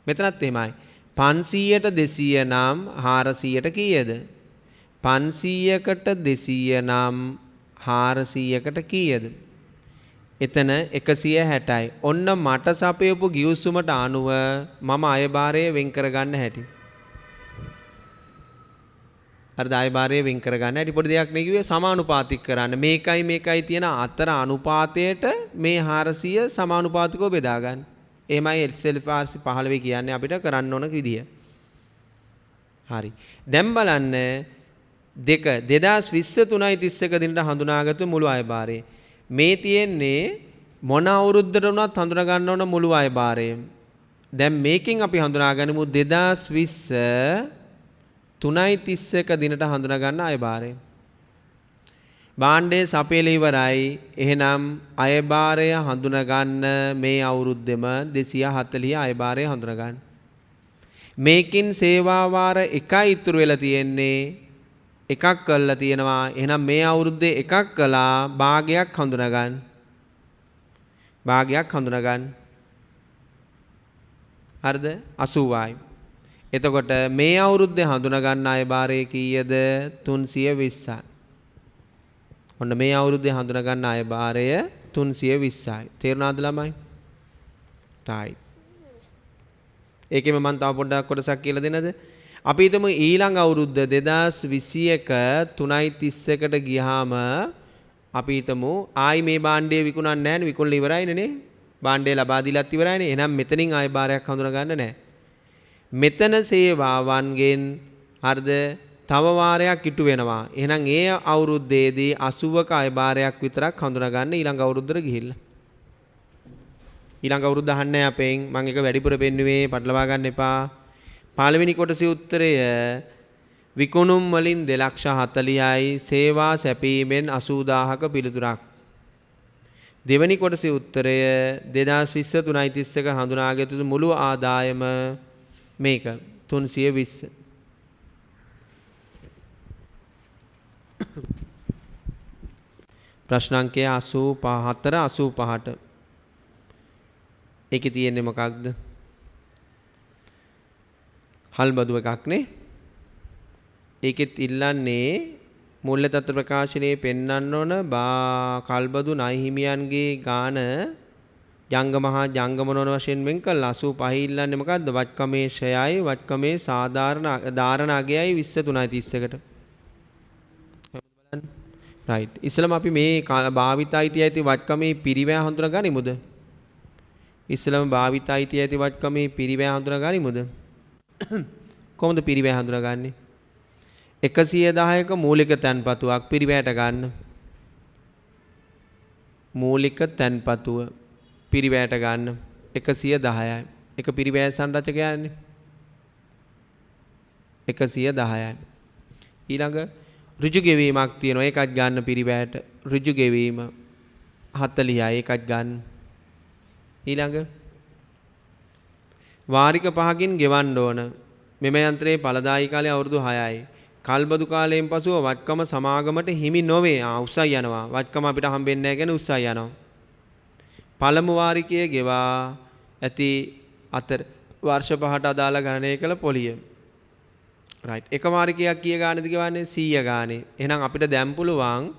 Speaker 1: මෙතනත් එහෙමයි. 500ට 200 නම් 400ට කීයද? 500කට 200 නම් 400කට කීයද? එතන 160යි. ඔන්න මට සපයපු ගිවිසුමට අනුව මම අයබාරය වෙන් කරගන්න හැටි. හරිද? අයබාරය වෙන් කරගන්න හැටි පොඩි දෙයක් නේ කිව්වේ, සමානුපාතික කරන්න. මේකයි තියෙන අතර අනුපාතයට මේ 400 සමානුපාතිකව බෙදා ගන්න. එහෙමයි SLFRS 15 කියන්නේ අපිට කරන්න ඕන විදිය. හරි. දැන් බලන්න 2020 3.31 දිනට හඳුනාගත්තු මුළු අයබාරය. මේ තියෙන්නේ මොන අවුරුද්දට වුණත් හඳුනා ගන්න ඕන මුළු අයබාරය. දැන් මේකෙන් අපි හඳුනාගනිමු 2020 3.31 දිනට හඳුනා ගන්න අයබාරය. භාණ්ඩයේ සපයලා ඉවරයි. එහෙනම් අයබාරය හඳුනා ගන්න මේ අවුරුද්දෙම 240 අයබාරය හඳුනා ගන්න. මේකින් සේවා වාර එකයි ඉතුරු වෙලා තියෙන්නේ. එකක් කළා තියෙනවා. එහෙනම් මේ අවුරුද්දේ එකක් කළා, භාගයක් හඳුනා ගන්න. හරිද? 80යි. එතකොට මේ අවුරුද්දේ හඳුනා ගන්න අයබාරය කීයද? 320යි. ඔන්න මේ අවුරුද්දේ හඳුනා ගන්න අයබාරය 320යි. තේරුණාද ළමයි? right. ඒකෙම මම තව පොඩ්ඩක් කොටසක් කියලා දෙන්නද? අපි හිතමු ඊළඟ අවුරුද්ද 2021 3:31ට ගියාම අපි හිතමු ආයි මේ භාණ්ඩය විකුණන්නේ නැහැ නේ, විකුණලා ඉවරයිනේ නේ. භාණ්ඩය ලබා දීලත් ඉවරයිනේ. එහෙනම් මෙතනින් ආයි බාරයක් හඳුනා ගන්න නැහැ. මෙතන සේවාවන්ගෙන් හරිද තව වාරයක් ඉටු වෙනවා. එහෙනම් ඒ අවුරුද්දේදී 80ක ආයි බාරයක් විතරක් හඳුනා ගන්න ඊළඟ අවුරුද්දට ගිහිල්ලා. ඊළඟ අවුරුද්ද අහන්නේ අපෙන් මම එක වැඩිපුර පෙන්නුවේ පටලවා ගන්න එපා. පළවෙනි කොටසේ උත්තරය විකුණුම් වලින් 2,40,000යි සේවා සැපීමෙන් 80000ක පිළිතුරක්. දෙවැනි කොටසේ උත්තරය 2020 3:31 හඳුනාගත යුතු මුළු ආදායම මේක 320. ප්‍රශ්න අංකය 85 ඒකේ තියෙන්නේ මොකක්ද? හල්බදු එකක් නේ. ඒකෙත් ඉල්ලන්නේ මූල්‍ය තත්ත්ව ප්‍රකාශනයේ පෙන්වන්න ඕන කල්බදු ණය හිමියන්ගේ ගාන ජංගම හා ජංගම නොවන වශයෙන් වෙන් කළා 85 ඉල්ලන්නේ මොකද්ද? වත්කමේ ෂයයි වත්කමේ සාධාරණ ධාරණ අගයයි 23:31කට. බලන්න. රයිට්. ඉස්සෙල්ලාම අපි මේ භාවිතයිතිය ඇති වත්කමේ පිරිවැය හඳුනා ගනිමුද? ඉස්සෙල්ලාම භාවිතයිතිය ඇති වත්කමේ පිරිවැය හඳුනා ගනිමුද? කොහොමද පිරිවැය හඳුනාගන්නේ? 110ක මූලික තැන්පතුවක් පිරිවැයට ගන්න. මූලික තැන්පතුව පිරිවැයට ගන්න 110යි. එක පිරිවැය සංරචකයන්නේ 110යි. ඊළඟ ඍජු ගෙවීමක් තියෙනවා. ඒකත් ගන්න පිරිවැයට. ඍජු ගෙවීම 40යි. ඒකත් ගන්න. ඊළඟ වාරික 5කින් ගෙවන්න ඕන. මෙම යන්ත්‍රයේ ඵලදායී කාලය අවුරුදු 6යි. කල්බදු කාලයෙන් පසුව වත්කම සමාගමට හිමි නොවේ. උස්සයි යනවා. වත්කම අපිට හම්බෙන්නේ නැහැ කියන උස්සයි යනවා. පළමු වාරිකයේ ගෙවා ඇති අතර වර්ෂ 5ට අදාළ ගණනය කළ පොලිය. රයිට්. එක වාරිකයක් කීය ගානේද ගෙවන්නේ? 100 ගානේ. එහෙනම් අපිට දැන් පුළුවන්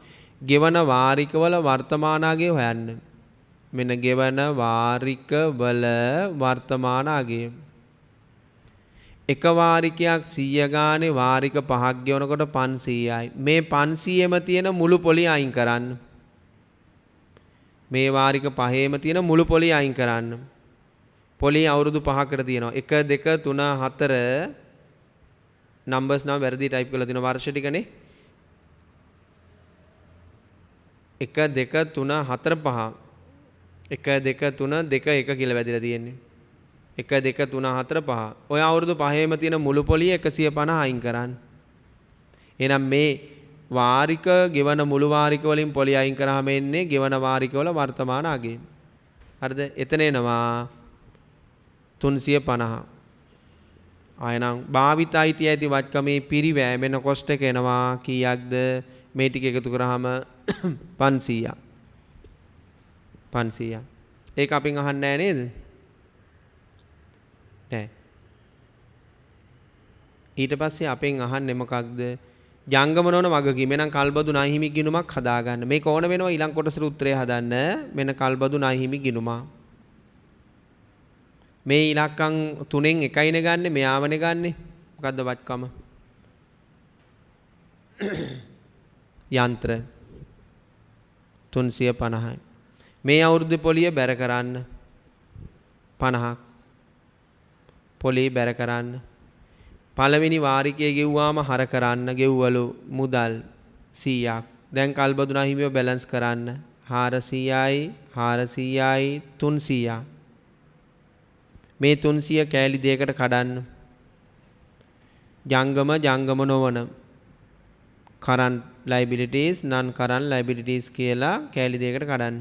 Speaker 1: ගෙවන වාරිකවල වර්තමාන අගය හොයන්න. මෙන්න ගෙවන වාරිකවල වර්තමාන අගය. එක වාරිකයක් 100 ගානේ වාරික 5ක් ගෙවනකොට 500යි. මේ 500ෙම තියෙන මුළු පොලිය අයින් කරන්න. මේ වාරික 5ෙම තියෙන මුළු පොලිය අයින් කරන්න. පොලිය අවුරුදු 5කට තියෙනවා. 1 2 3 4 නම්බර්ස් නම් වැරදි ටයිප් කරලා තියෙන වර්ෂ ටිකනේ. 1 2 3 4 5 1 2 3 2 1 කියලා වැදිලා තියෙන්නේ. 1 2 3 4 5. ඔය අවුරුදු 5ෙම තියෙන මුළු පොලිය 150 අයින් කරන්න. එහෙනම් මේ වාරික ගෙවන මුළු වාරික වලින් පොලිය අයින් කරාම එන්නේ ගෙවන වාරික වල වර්තමාන අගය. හරිද? එතන එනවා 350. ආයනම් භාවිත අයිතිය ඇති වත්කමේ පිරිවැය මෙන්න කොස්ට් එක එනවා කීයක්ද? මේ ටික එකතු කරාම 500ක්. 500ක්. ඒක අපින් අහන්නේ නැහැ නේද? නෑ. ඊට පස්සේ අපෙන් අහන්නේ මොකක්ද? ජංගම නොවන වගකීම. එහෙනම් කල්බදු ණය හිමි ගිණුමක් හදාගන්න. මේක ඕන වෙනවා ඊළඟ කොටසට උත්තරය හදන්න. මෙන්න කල්බදු ණය හිමි ගිණුම. මේ ඉලක්කම් තුනෙන් එකයිනේ ගන්නෙ. මෙයාවනේ ගන්නෙ. මොකද්ද වත්කම? යන්ත්‍ර 350යි. මේ අවුරුද්දේ පොලිය බැර කරන්න 50ක්. පොලිය බැර කරන්න. පළවෙනි වාරිකයේ ගෙව්වාම හර කරන්න ගෙව්වලු මුදල් 100ක්. දැන් කල්බදු ණය හිමිව බැලන්ස් කරන්න 400යි 400යි 300ක්. මේ 300 කෑලි දෙකකට කඩන්න. ජංගම නොවන current liabilities non current liabilities කියලා කෑලි දෙකකට කඩන්න.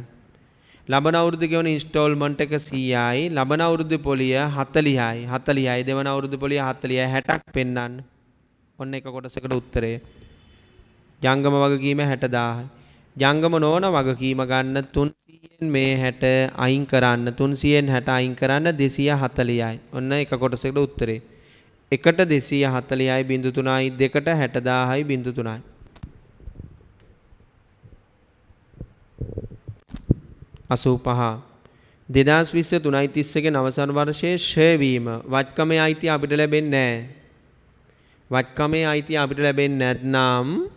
Speaker 1: ලබන අවුරුද්ද ගෙවන ඉන්ස්ටෝල්මන්ට් එක 100යි. ලබන අවුරුද්ද පොලිය 40යි. 40යි. දෙවන අවුරුද්ද පොලිය 40යි. 60ක් පෙන්නන්න. ඔන්න එක කොටසකට උත්තරය. ජංගම වගකීම 60000යි. ජංගම නොවන වගකීම ගන්න 300න් මේ 60 අයින් කරන්න. 300න් 60 අයින් කරන්න 240යි. ඔන්න එක කොටසකට උත්තරේ. එකට 240යි 0.3යි දෙකට 60000යි 0.3යි. අසූපහ 2020 3:31 අවසන් වර්ෂයේ ෂය වීම වත්කමේ අයිතිය අපිට ලැබෙන්නේ නැහැ. වත්කමේ අයිතිය අපිට ලැබෙන්නේ නැත්නම්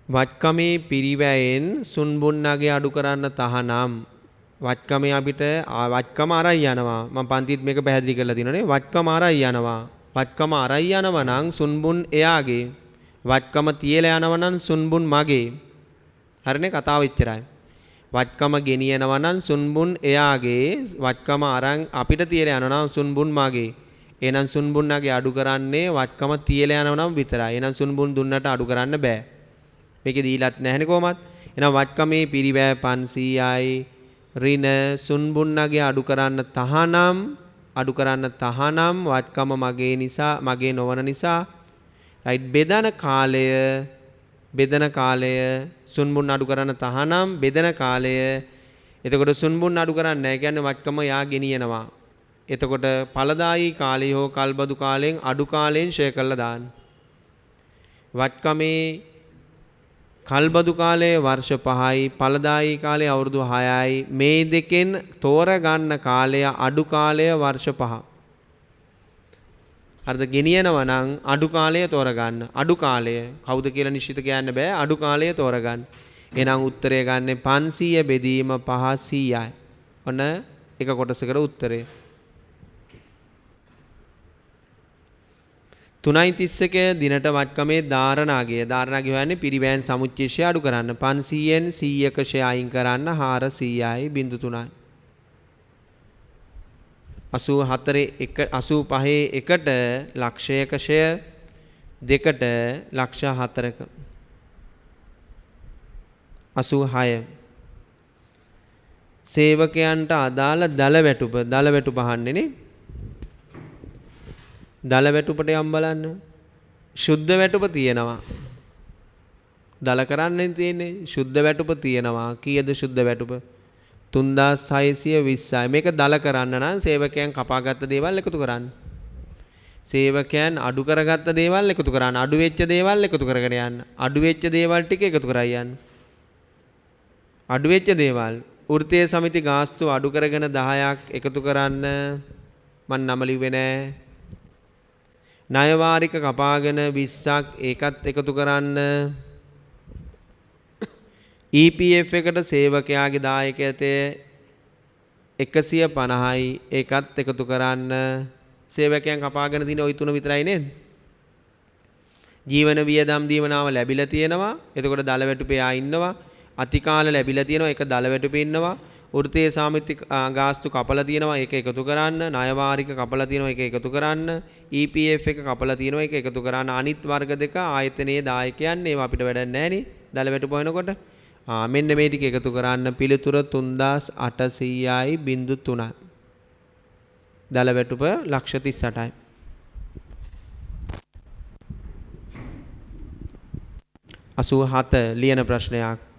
Speaker 1: වත්කමේ පිරිවැයෙන් සුන්බුන්නගේ අඩු කරන්න තහනම් වත්කමේ අපිට වත්කම අරයි යනවා. මම පන්තිත් මේක පැහැදිලි කරලා තියෙනනේ. වත්කම අරයි යනවා. වත්කම අරයි යනවා නම් සුන්බුන් එයාගේ. වත්කම තියලා යනවා නම් සුන්බුන් මගේ. හරිනේ කතාව ඉච්චරයි. වත්කම ගෙනියනවා නම් සුන්බුන් එයාගේ. වත්කම අරන් අපිට තියලා යනවා නම් සුන්බුන් මගේ. එහෙනම් සුන්බුන්නගේ අඩු කරන්නේ වත්කම තියලා යනවා නම් විතරයි. එහෙනම් සුන්බුන් දුන්නට අඩු කරන්න බෑ. මේකේ දීලත් නැහැනේ කොහමත්. එහෙනම් වත්කමේ පිරිවැය 500යි ඍණ සුන්බුන්නගේ අඩු කරන්න තහනම් වත්කම මගේ නිසා මගේ නොවන නිසා රයිට් බෙදන කාලය සුන්බුන් අඩු කරන්න තහනම් බෙදන කාලය එතකොට සුන්බුන් අඩු කරන්නේ නැහැ කියන්නේ වත්කම යා ගෙනියනවා. එතකොට ඵලදායී කාලය හෝ කල්බදු කාලයෙන් අඩු කාලයෙන් ෂෙයා කරලා දාන්න. වත්කමේ කල්බදු කාලයේ වර්ෂ 5යි ඵලදායී කාලයේ අවුරුදු 6යි මේ දෙකෙන් තෝරගන්න කාලය අඩු කාලය වර්ෂ 5. අර්ධ ගෙනියනවා නම් අඩු කාලය තෝරගන්න. අඩු කාලය කවුද කියලා නිශ්චිත කියන්න බෑ. අඩු කාලය තෝරගන්න. එහෙනම් උත්තරය ගන්න 500 බෙදීම 500යි. ඔන්න එක කොටසකට උත්තරය. 3.31 දිනට වත්කමේ ධාරණාගය හොයන්නේ පිරිවැයන් සමුච්චේෂය අඩු කරන්න 500න් 100ක ෂය අයින් කරන්න 400යි 0.3යි 85 එකට ලක්ෂයක ෂය දෙකට ලක්ෂ 4ක 86 සේවකයන්ට අදාළ දල වැටුප අහන්නේ නේ දල වැටුපට යම් බලන්න ශුද්ධ වැටුප තියෙනවා දල කරන්නේ තියෙන්නේ ශුද්ධ වැටුප තියෙනවා කීයද ශුද්ධ වැටුප 3620යි මේක දල කරන්න නම් සේවකයන් කපාගත්ත දේවල් එකතු කරන්න සේවකයන් අඩු කරගත්ත දේවල් එකතු කරන්න අඩු වෙච්ච දේවල් එකතු කරගෙන යන්න අඩු වෙච්ච දේවල් ටික එකතු කරයි යන්න අඩු වෙච්ච දේවල් වෘත්තීය සමිති ගාස්තු අඩු කරගෙන 10ක් එකතු කරන්න මම නම ලිව්වේ නෑ ණය වාරික කපාගෙන 20ක් ඒකත් එකතු කරන්න EPF එකට සේවකයාගේ දායකත්වය 150යි ඒකත් එකතු කරන්න සේවකයන් කපාගෙන දින ওই තුන විතරයි නේද ජීවන වියදම් දීමනාව ලැබිලා තියෙනවා එතකොට දල වැටුපේ ආ ඉන්නවා අතිකාල ලැබිලා තියෙනවා ඒක දල වැටුපේ ඉන්නවා වෘත්තීය සමිති ගාස්තු කපලා තියෙනවා ඒක එකතු කරන්න ණය වාරික කපලා තියෙනවා ඒක එකතු කරන්න EPF එක කපලා තියෙනවා ඒක එකතු කරන්න අනිත් වර්ග දෙක ආයතනයේ දායකයන් ඒවා අපිට වැඩක් නැහැ නේ දල වැටුප වෙනකොට මෙන්න මේ ටික එකතු කරන්න පිළිතුර 3800යි 0.3යි දල වැටුප ලක්ෂ 38යි 87 ලියන ප්‍රශ්නයක්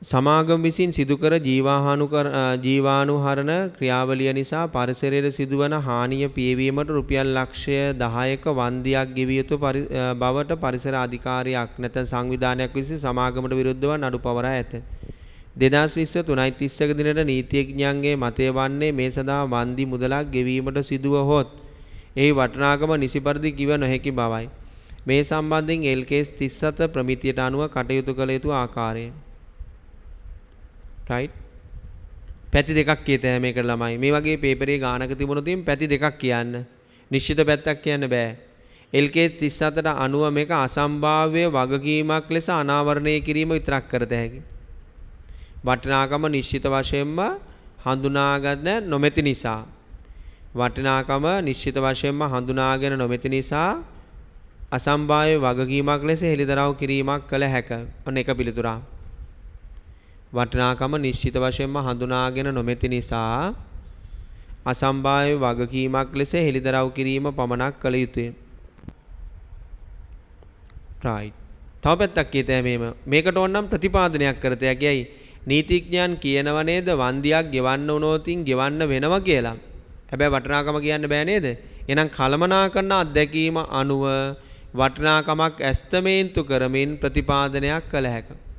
Speaker 1: සමාගම විසින් සිදු කර ජීවාණුහරණ ක්‍රියාවලිය නිසා පරිසරයට සිදුවන හානිය පියවීමට රුපියල් ලක්ෂය 10ක වන්දියක් ගෙවිය යුතු බවට පරිසර අධිකාරියක් නැත්නම් සංවිධානයක් විසින් සමාගමට විරුද්ධව නඩු පවරා ඇත. 2020 3.31 දිනට නීතිඥයන්ගේ මතය වන්නේ මේ සඳහා වන්දි මුදලක් ගෙවීමට සිදුවහොත් එහි වටිනාකම නිසි පරිදි කිව නොහැකි බවයි. මේ සම්බන්ධයෙන් එල්කේස් 37 ප්‍රමිතියට අනුව කටයුතු කළ යුතු ආකාරය right පැති දෙකක් කියත මේක ළමයි මේ වගේ පේපරේ ගානක තිබුණොත් පැති දෙකක් කියන්න නිශ්චිත පැත්තක් කියන්න බෑ LK 37ට අනුව මේක අසම්භාව්‍ය වගකීමක් ලෙස අනාවරණය කිරීම විතරක් කරත හැකි වටිනාකම නිශ්චිත වශයෙන්ම හඳුනාගන්න නොමැති නිසා වටිනාකම නිශ්චිත වශයෙන්ම හඳුනාගෙන නොමැති නිසා අසම්භාව්‍ය වගකීමක් ලෙස හෙළිදරව් කිරීමක් කළ හැක ඔන්න එක පිළිතුරක් වටිනාකම නිශ්චිත වශයෙන්ම හඳුනාගෙන නොමැති නිසා අසම්භාව්‍ය වගකීමක් ලෙස හෙළිදරව් කිරීම පමණක් කළ යුතුය. right. තව පැත්තක් කියතේ මේකට ඕනනම් ප්‍රතිපාදනයක් කරත හැකියි. නීතිඥයන් කියනව නේද වන්දියක් ගෙවන්න උනොතින් ගෙවන්න වෙනවා කියලා. හැබැයි වටිනාකම කියන්න බෑ නේද? එහෙනම් කලමනාකරන අත්දැකීම අනුව වටිනාකමක් ඇස්තමේන්තු කරමින් ප්‍රතිපාදනයක් කළ හැකියි.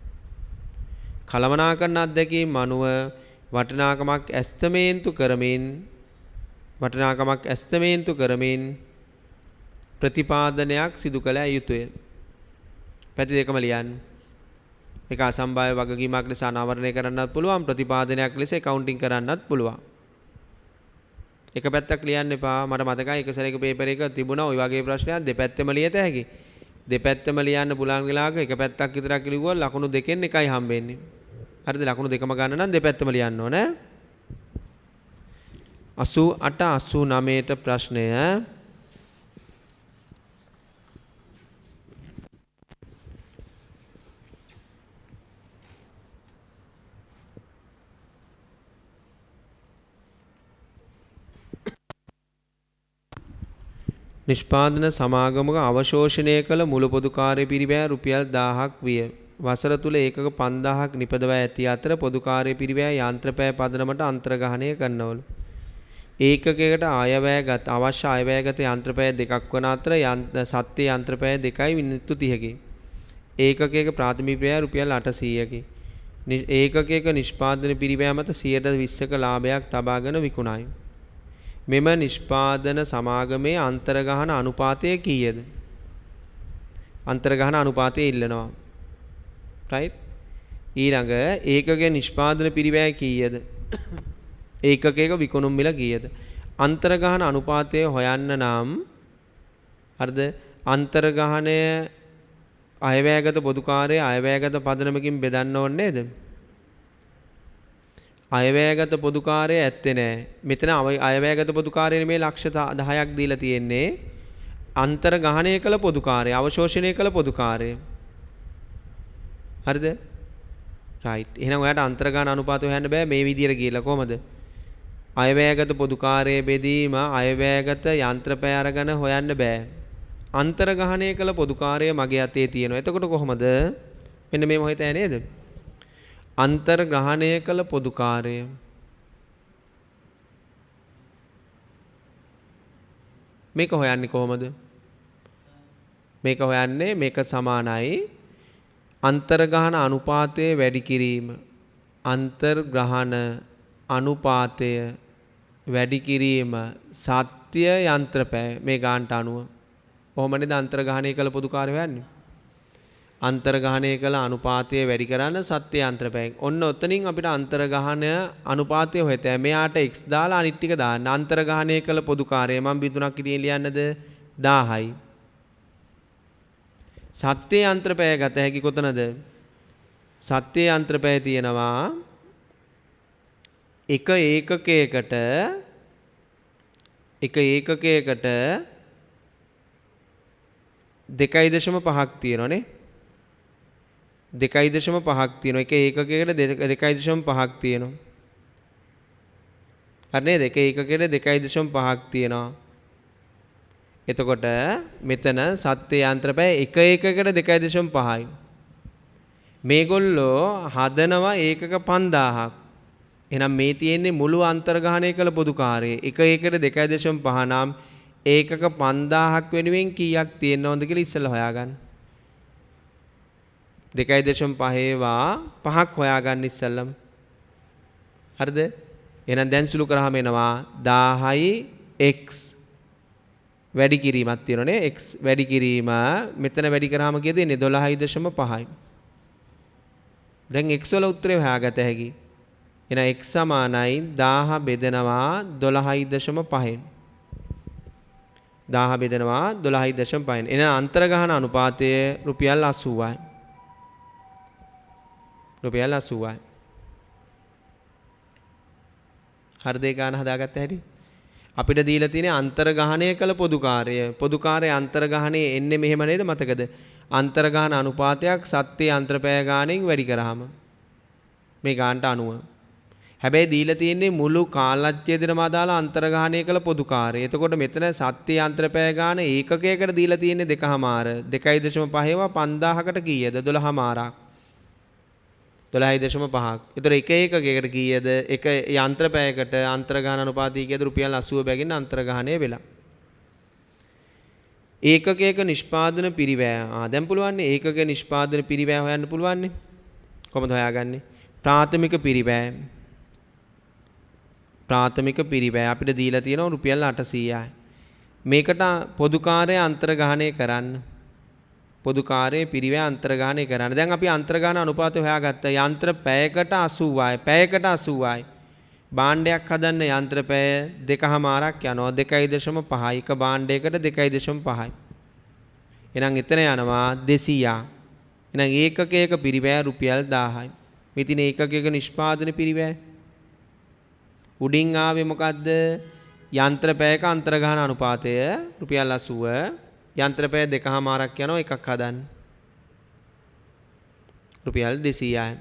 Speaker 1: කලමනාකරන අත්දැකීම් අනුව වටිනාකමක් ඇස්තමේන්තු කරමින් වටිනාකමක් ඇස්තමේන්තු කරමින් ප්‍රතිපාදනයක් සිදු කළ යුතුය. පැති දෙකම ලියන්න. ඒක අසම්භාව්‍ය වගකීමක් ලෙස අනාවරණය කරන්නත් පුළුවන්, ප්‍රතිපාදනයක් ලෙස කවුන්ටිං කරන්නත් පුළුවන්. එක පැත්තක් ලියන්න එපා. මට මතකයි එක සැරේක පේපර් එක තිබුණා ওই වගේ ප්‍රශ්නයක් දෙපැත්තම ලියත හැකි. දෙපැත්තම ලියන්න පුළුවන් වෙලාවක එක පැත්තක් විතරක් ලිව්වොත් ලකුණු දෙකෙන් එකයි හම්බෙන්නේ. හරිද? ලකුණු දෙකම ගන්න නම් දෙපැත්තම ලියන්න ඕනේ. 88 89ට ප්‍රශ්නය. නිෂ්පාදන සමාගමක අවශෝෂණය කළ මුළු පොදු කාර්ය පිරිවැය රුපියල් 1000ක් විය. වසර තුල ඒකක 5000ක් නිපදවා ඇති අතර පොදු කාර්ය පිරිවැය යන්ත්‍රපෑ පදනමට අන්තර්ගහණය කරනවලු. ඒකකයකට ආයවැයගත අවශ්‍ය ආයවැයගත යන්ත්‍රපෑ දෙකක් වන අතර සත්‍ය යන්ත්‍රපෑ 2යි මිනිත්තු 30කි. ඒකකයක ප්‍රාථමික පිරිවැය රුපියල් 800කි. ඒකකයක නිෂ්පාදන පිරිවැය මත 120ක ලාභයක් තබාගෙන විකුණයි. මෙම නිෂ්පාදන සමාගමේ අන්තර්ගහන අනුපාතය කීයද? අන්තර්ගහන අනුපාතය ඉල්ලනවා. රයිට්. ඊළඟ ඒකකයේ නිෂ්පාදන පිරිවැය කීයද? ඒකකයක විකුණුම් මිල කීයද? අන්තර්ගහන අනුපාතය හොයන්න නම් හරිද? අන්තර්ගහනය අයවැයගත පොදු කාර්යය අයවැයගත පදනමකින් බෙදන්න ඕනේ නේද? අයවැයගත පොදු කාර්යය ඇත්තේ නැහැ. මෙතන අයවැයගත පොදු කාර්යය මේ ලක්ෂ 10ක් දීලා තියෙන්නේ. අන්තර්ගහණය කළ පොදු කාර්යය, අවශෝෂණය කළ පොදු කාර්යය. හරිද? රයිට්. එහෙනම් ඔයාලට අන්තර්ගහන අනුපාතය හොයන්න බෑ මේ විදියට කියලා කොහමද? අයවැයගත පොදු කාර්යය බෙදීම අයවැයගත යන්ත්‍රපෑ අරගෙන හොයන්න බෑ. අන්තර්ගහණය කළ පොදු කාර්යය මගේ අතේ තියෙනවා. එතකොට කොහමද? මෙන්න මේ මොහිතය නේද? අන්තර්ග්‍රහණය කළ පොදු කාර්යය මේක හොයන්නේ කොහොමද? මේක හොයන්නේ මේක සමානයි අන්තර්ගහන අනුපාතය වැඩි කිරීම. අන්තර්ග්‍රහන අනුපාතය වැඩි කිරීම සත්‍ය යන්ත්‍රපෑ මේ ගානට අනුව. කොහොම නේද අන්තර්ගහණය කළ පොදු කාර්යය හොයන්නේ? අන්තර්ගහණය කළ අනුපාතය වැඩි කරන්න සත්‍ය යන්ත්‍රපෑයෙන්. ඔන්න ඔතනින් අපිට අන්තර්ගහන අනුපාතය හොයතෑ. මෙයාට x දාලා අනිත් ටික දාන්න. අන්තර්ගහණය කළ පොදු කාර්යය මම බිඳුනක් ඉදින් ලියන්නද? 1000යි. සත්‍ය යන්ත්‍රපෑය ගත හැකි කොතනද? සත්‍ය යන්ත්‍රපෑය තියෙනවා එක ඒකකයකට 2.5ක් තියෙනවානේ. 2.5ක් තියෙනවා. එක ඒකකයකට 2.5ක් තියෙනවා. හරි නේද? එක ඒකකයකට 2.5ක් තියෙනවා. එතකොට මෙතන සත්‍ය යන්ත්‍රපෑ එක ඒකකයකට 2.5යි. මේගොල්ලෝ හදනවා ඒකක 5000ක්. එහෙනම් මේ තියෙන්නේ මුළු අන්තර්ගහණය කළ පොදු කාර්යය. එක ඒකකට 2.5 නම් ඒකක 5000ක් වෙනුවෙන් කීයක් තියෙනවද කියලා ඉස්සෙල්ලා හොයාගන්න. 2.5 ඒවා 5ක් හොයාගන්න ඉස්සෙල්ලම. හරිද? එහෙනම් දැන් සුළු කරාම එනවා 10යි x වැඩි කිරීමක් තියෙනවනේ. x වැඩි කිරීම මෙතන වැඩි කරාම කීයද එන්නේ? 12.5යි. දැන් x වල උත්තරේ හොයාගත හැකි. එහෙනම් x සමානයි 1000 බෙදනවා 12.5න්. 1000 බෙදනවා 12.5න්. එහෙනම් අන්තර්ගහන අනුපාතය රුපියල් 80යි. රුපියල් 80යි. හරිද? ඒ ගාන හදාගත්ත හැටි. අපිට දීලා තියෙන්නේ අන්තර්ගහණය කළ පොදු කාර්යය. පොදු කාර්යය අන්තර්ගහණය එන්නේ මෙහෙම නේද? මතකද? අන්තර්ගහන අනුපාතයක් සත්‍ය යන්ත්‍රපෑ ගාණෙන් වැඩි කරාම මේ ගානට අනුව. හැබැයි දීලා තියෙන්නේ මුළු කාලච්ඡේදෙටම අදාළ අන්තර්ගහණය කළ පොදු කාර්යය. එතකොට මෙතන සත්‍ය යන්ත්‍රපෑ ගාණ ඒකකයකට දීලා තියෙන්නේ 2.5. 2.5 ඒවා 5000කට කීයද? 12.5ක්. 12.5ක්. ඒතර එක ඒකකයකට කීයද? එක යන්ත්‍රපෑයකට අන්තර්ගහන අනුපාතය කීයද? රුපියල් 80 බැගින් අන්තර්ගහණය වෙලා. ඒකකයක නිෂ්පාදන පිරිවැය. දැන් පුළුවන් නේ ඒකක නිෂ්පාදන පිරිවැය හොයන්න පුළුවන් නේ. කොහොමද හොයාගන්නේ? ප්‍රාථමික පිරිවැය. ප්‍රාථමික පිරිවැය අපිට දීලා තියෙනවා රුපියල් 800යි. මේකට පොදු කාර්යය අන්තර්ගාහණය කරන්න. පොදු කාර්යයේ පිරිවැය අන්තර්ගාහණය කරන්න. දැන් අපි අන්තර්ගාහන අනුපාතය හොයාගත්තා. යන්ත්‍ර පැයකට 80යි. පැයකට 80යි. භාණ්ඩයක් හදන්න යන්ත්‍ර පැය 2.5ක් යනවා. 2.5යි. එක භාණ්ඩයකට 2.5යි. එහෙනම් එතන යනවා 200ක්. එහෙනම් ඒකකයක පිරිවැය රුපියල් 1000යි. මෙතින ඒකකයක නිෂ්පාදන පිරිවැය උඩින් ආවේ මොකද්ද? යන්ත්‍ර පැයක අන්තර්ගාහන අනුපාතය රුපියල් 80. යන්ත්‍ර පැය 2.5ක් යනවා එකක් හදන්න. රුපියල් 200යි.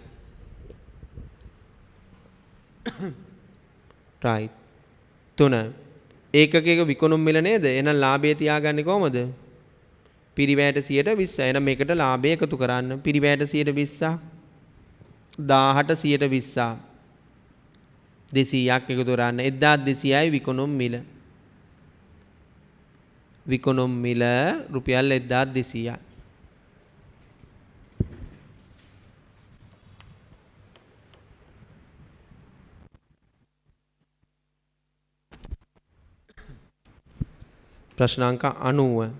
Speaker 1: right. 3. ඒකකයක විකුණුම් මිල නේද? එහෙනම් ලාභය තියාගන්නේ කොහමද? පිරිවැයට 20%. එහෙනම් මේකට ලාභය එකතු කරන්න. පිරිවැයට 20%. 1000ට 20%. 200ක් එකතු කරන්න. 1200යි විකුණුම් මිල. විකුණුම් මිල රුපියල් 1200යි. ප්‍රශ්නාංක 90.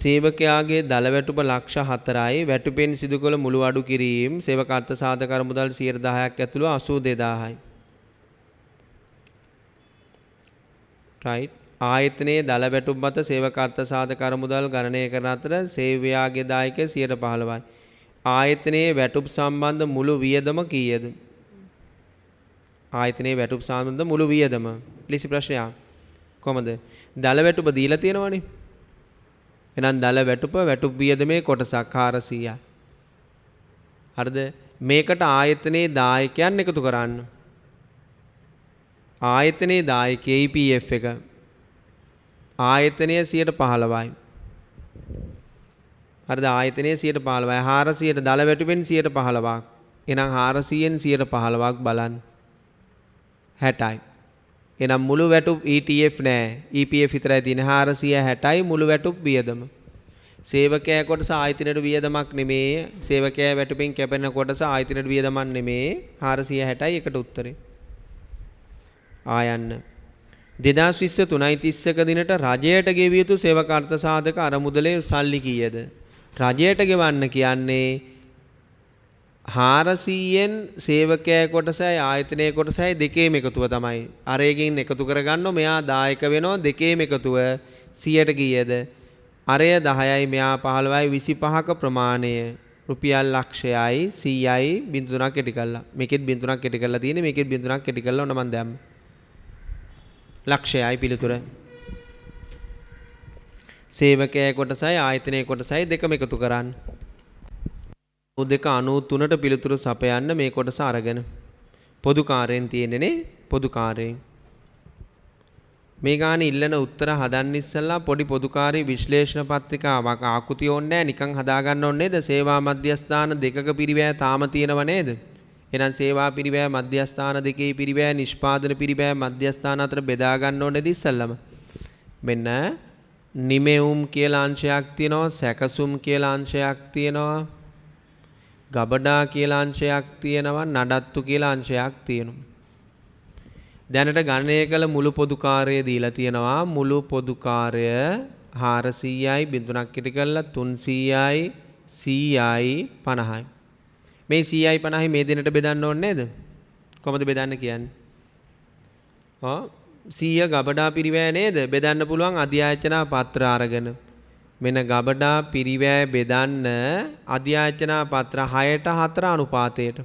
Speaker 1: සේවකයාගේ දල වැටුප ලක්ෂ 4යි. වැටුපෙන් සිදු කළ මුළු අඩු කිරීම සේවක අර්ථ සාධක අරමුදල් 10%ක් ඇතුළු 82000යි. right. ආයතනයේ දල වැටුප මත සේවක අර්ථ සාධක අරමුදල් ගණනය කරන අතර සේවයාගේ දායකය 15%යි. ආයතනයේ වැටුප සම්බන්ධ මුළු වියදම කීයද? ආයතනයේ වැටුප සම්බන්ධ මුළු වියදම. ලිසි ප්‍රශ්නයක්. කොහමද? දල වැටුප දීලා තියෙනවනේ. එහෙනම් දල වැටුප වියදමේ කොටසක් 400යි. හරිද? මේකට ආයතනයේ දායකයන් එකතු කරන්න. ආයතනයේ දායකයේ EPF එක ආයතනයේ 15%යි. හරිද? ආයතනයේ 15%යි. 400ට දල වැටුපෙන් 15%ක්. එහෙනම් 400න් 15%ක් බලන්න. 60යි. එහෙනම් මුළු වැටුප් ETF නෑ. EPF විතරයි තියෙන්නේ. 460යි මුළු වැටුප් වියදම. සේවකයා කොටස ආයතනයේ වියදමක් නෙමේ. සේවකයා වැටුපෙන් කැපෙන කොටස ආයතනයේ වියදමක් නෙමේ. 460යි එකට උත්තරේ. ආයන්න 2020 3.31 දිනට රජයට ගෙවිය යුතු සේවක අර්ථ සාධක අරමුදලේ සල්ලි කීයද? රජයට ගෙවන්න කියන්නේ 400න් සේවකයා කොටසයි ආයතනයේ කොටසයි දෙකේම එකතුව තමයි. අරයකින් එකතු කරගන්නව මෙයා දායක වෙනවා දෙකේම එකතුව 100ට කීයද? අරය 10යි මෙයා 15යි 25ක ප්‍රමාණය රුපියල් ලක්ෂයයි 100යි 0.3ක් කෙටි කළා. මේකෙත් 0.3ක් කෙටි කරලා තියෙන්නේ. මේකෙත් 0.3ක් කෙටි කරලා ඔන්න මම දැම්ම. ලක්ෂයයි පිළිතුර. සේවකයා කොටසයි ආයතනයේ කොටසයි දෙකම එකතු කරන්න. 293ට පිළිතුරු සපයන්න මේ කොටස අරගෙන. පොදු කාර්යයෙන් තියෙන්නේ පොදු කාර්යයෙන්. මේ ගානේ ඉල්ලන උත්තර හදන්න ඉස්සෙල්ලා පොඩි පොදු කාර්ය විශ්ලේෂණ පත්‍රිකාවක් ආකෘතිය ඕනේ නැහැ නිකන් හදා ගන්න ඕනේ නේද? සේවා මධ්‍යස්ථාන දෙකක පිරිවැය තාම තියෙනව නේද? එහෙනම් සේවා පිරිවැය මධ්‍යස්ථාන දෙකේ පිරිවැය නිෂ්පාදන පිරිවැය මධ්‍යස්ථාන අතර බෙදා ගන්න ඕනේද ඉස්සෙල්ලම? මෙන්න නිමෙවුම් කියලා අංශයක් තියෙනවා, සැකසුම් කියලා අංශයක් තියෙනවා, ගබඩා කියලා අංශයක් තියෙනවා, නඩත්තු කියලා අංශයක් තියෙනවා. දැනට ගණනය කළ මුළු පොදු කාර්යය දීලා තියෙනවා. මුළු පොදු කාර්යය 400යි 0.3ක් කෙටි කරලා 300යි 100යි 50යි. මේ 100යි 50යි මේ දෙනට බෙදන්න ඕනේ නේද? කොහොමද බෙදන්න කියන්නේ? 100 ගබඩා පිරිවැය නේද? බෙදන්න පුළුවන් අධ්‍යායචනා පත්‍ර අරගෙන. මෙන්න ගබඩා පිරිවැය බෙදන්න අධ්‍යායචනා පත්‍ර 6ට 4 අනුපාතයට.